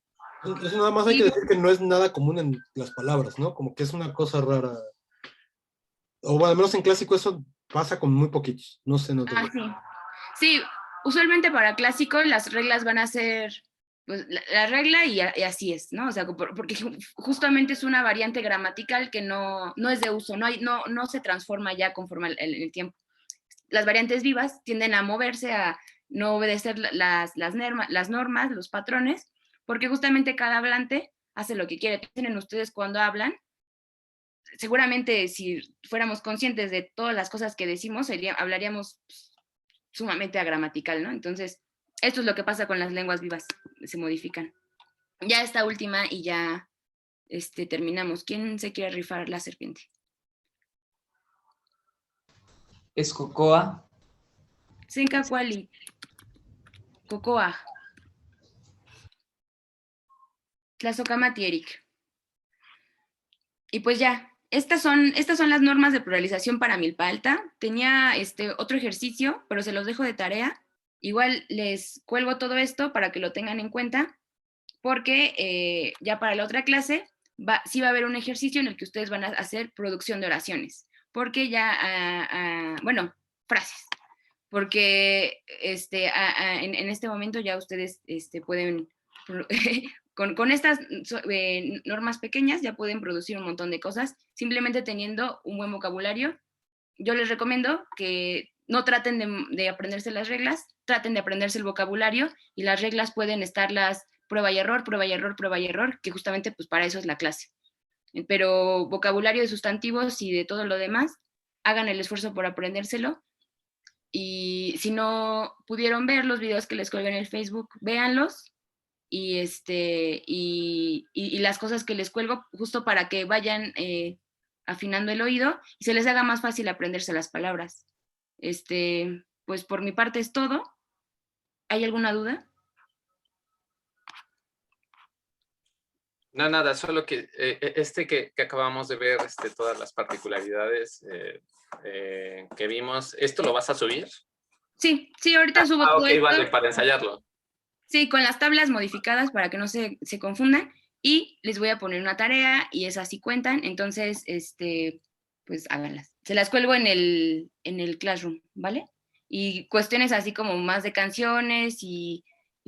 Eso nada más hay que decir que no es nada común en las palabras, ¿no? Como que es una cosa rara. O al menos en clásico eso pasa con muy poquitos. No sé, no te sí. Sí, Usualmente para clásico las reglas van a ser pues, la regla y así es, ¿no? O sea, porque justamente es una variante gramatical que no es de uso, no se transforma ya conforme el tiempo. Las variantes vivas tienden a moverse, a no obedecer las normas, los patrones, porque justamente cada hablante hace lo que quiere. Piensen ustedes cuando hablan, seguramente si fuéramos conscientes de todas las cosas que decimos, hablaríamos sumamente agramatical, ¿no? Entonces, esto es lo que pasa con las lenguas vivas, se modifican. Ya esta última y ya terminamos. ¿Quién se quiere rifar la serpiente? Es cocoa. Senka Kuali. Cocoa. Tlazocamati, Eric. Y pues ya, estas son las normas de pluralización para milpa alta. Tenía otro ejercicio, pero se los dejo de tarea. Igual les cuelgo todo esto para que lo tengan en cuenta, porque ya para la otra clase sí va a haber un ejercicio en el que ustedes van a hacer producción de oraciones, porque ya, bueno, frases, porque en este momento ya ustedes pueden, con estas normas pequeñas ya pueden producir un montón de cosas, simplemente teniendo un buen vocabulario. Yo les recomiendo que no traten de aprenderse las reglas, traten de aprenderse el vocabulario, y las reglas pueden estarlas prueba y error, prueba y error, prueba y error, que justamente pues para eso es la clase. Pero vocabulario de sustantivos y de todo lo demás, hagan el esfuerzo por aprendérselo. Y si no pudieron ver los videos que les colgué en el Facebook, véanlos, y las cosas que les cuelgo justo para que vayan afinando el oído y se les haga más fácil aprenderse las palabras. Pues por mi parte es todo. ¿Hay alguna duda? No, nada, solo que que acabamos de ver, todas las particularidades que vimos, ¿esto lo vas a subir? Sí, ahorita subo todo ok, esto. vale, para ensayarlo. Sí, con las tablas modificadas para que no se confundan, y les voy a poner una tarea y esas sí cuentan, entonces, pues háganlas. Se las cuelgo en el Classroom, ¿vale? Y cuestiones así como más de canciones y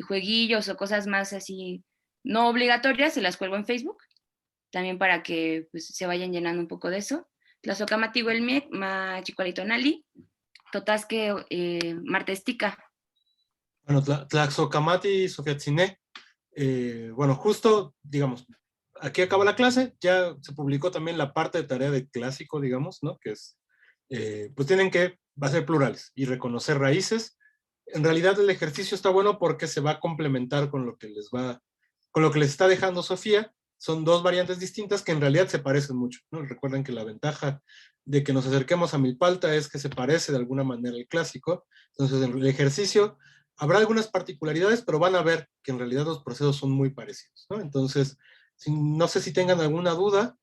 jueguillos o cosas más así no obligatorias, se las cuelgo en Facebook, también para que pues, se vayan llenando un poco de eso. Tlazocamati Huelmiec, ma Chicualitonali, Totasque Martestica. Bueno, Tlazocamati Sofiatzine, bueno, justo, digamos, aquí acaba la clase, ya se publicó también la parte de tarea de clásico, digamos, ¿no? Que es, pues tienen que hacer plurales y reconocer raíces. En realidad el ejercicio está bueno porque se va a complementar con lo que les está dejando Sofía. Son dos variantes distintas que en realidad se parecen mucho, ¿no? Recuerden que la ventaja de que nos acerquemos a Milpalta es que se parece de alguna manera al clásico. Entonces en el ejercicio habrá algunas particularidades, pero van a ver que en realidad los procesos son muy parecidos, ¿no? Entonces, no sé si tengan alguna duda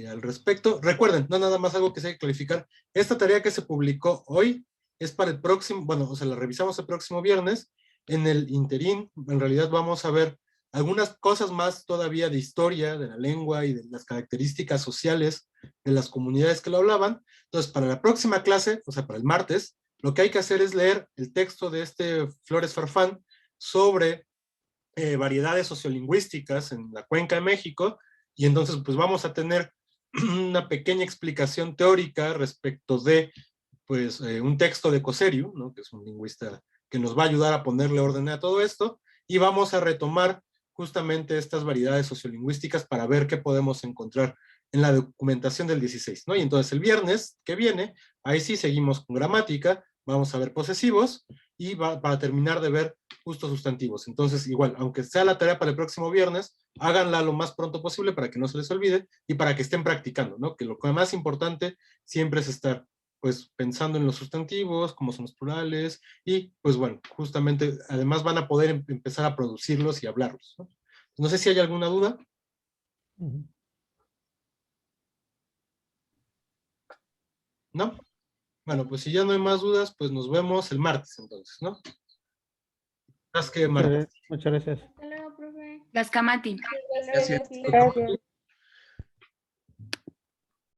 al respecto. Recuerden, no nada más algo que se hay que clarificar. Esta tarea que se publicó hoy es para el próximo, bueno, o sea, la revisamos el próximo viernes. En el interín, en realidad vamos a ver algunas cosas más todavía de historia, de la lengua y de las características sociales de las comunidades que lo hablaban. Entonces, para la próxima clase, o sea, para el martes, lo que hay que hacer es leer el texto de Flores Farfán sobre variedades sociolingüísticas en la Cuenca de México, y entonces pues vamos a tener una pequeña explicación teórica respecto de pues un texto de Cosseriu, ¿no? Que es un lingüista que nos va a ayudar a ponerle orden a todo esto, y vamos a retomar justamente estas variedades sociolingüísticas para ver qué podemos encontrar en la documentación del 16, ¿no? Y entonces el viernes que viene, ahí sí seguimos con gramática, vamos a ver posesivos, y para terminar de ver justo sustantivos. Entonces, igual, aunque sea la tarea para el próximo viernes, háganla lo más pronto posible para que no se les olvide y para que estén practicando, ¿no? Que lo más importante siempre es estar, pues, pensando en los sustantivos, cómo son los plurales, y, pues, bueno, justamente, además van a poder empezar a producirlos y hablarlos, ¿no? No sé si hay alguna duda. ¿No? Bueno, pues si ya no hay más dudas, pues nos vemos el martes entonces, ¿no? Más que martes. Muchas gracias. Tlazocamati. Gracias. Gracias.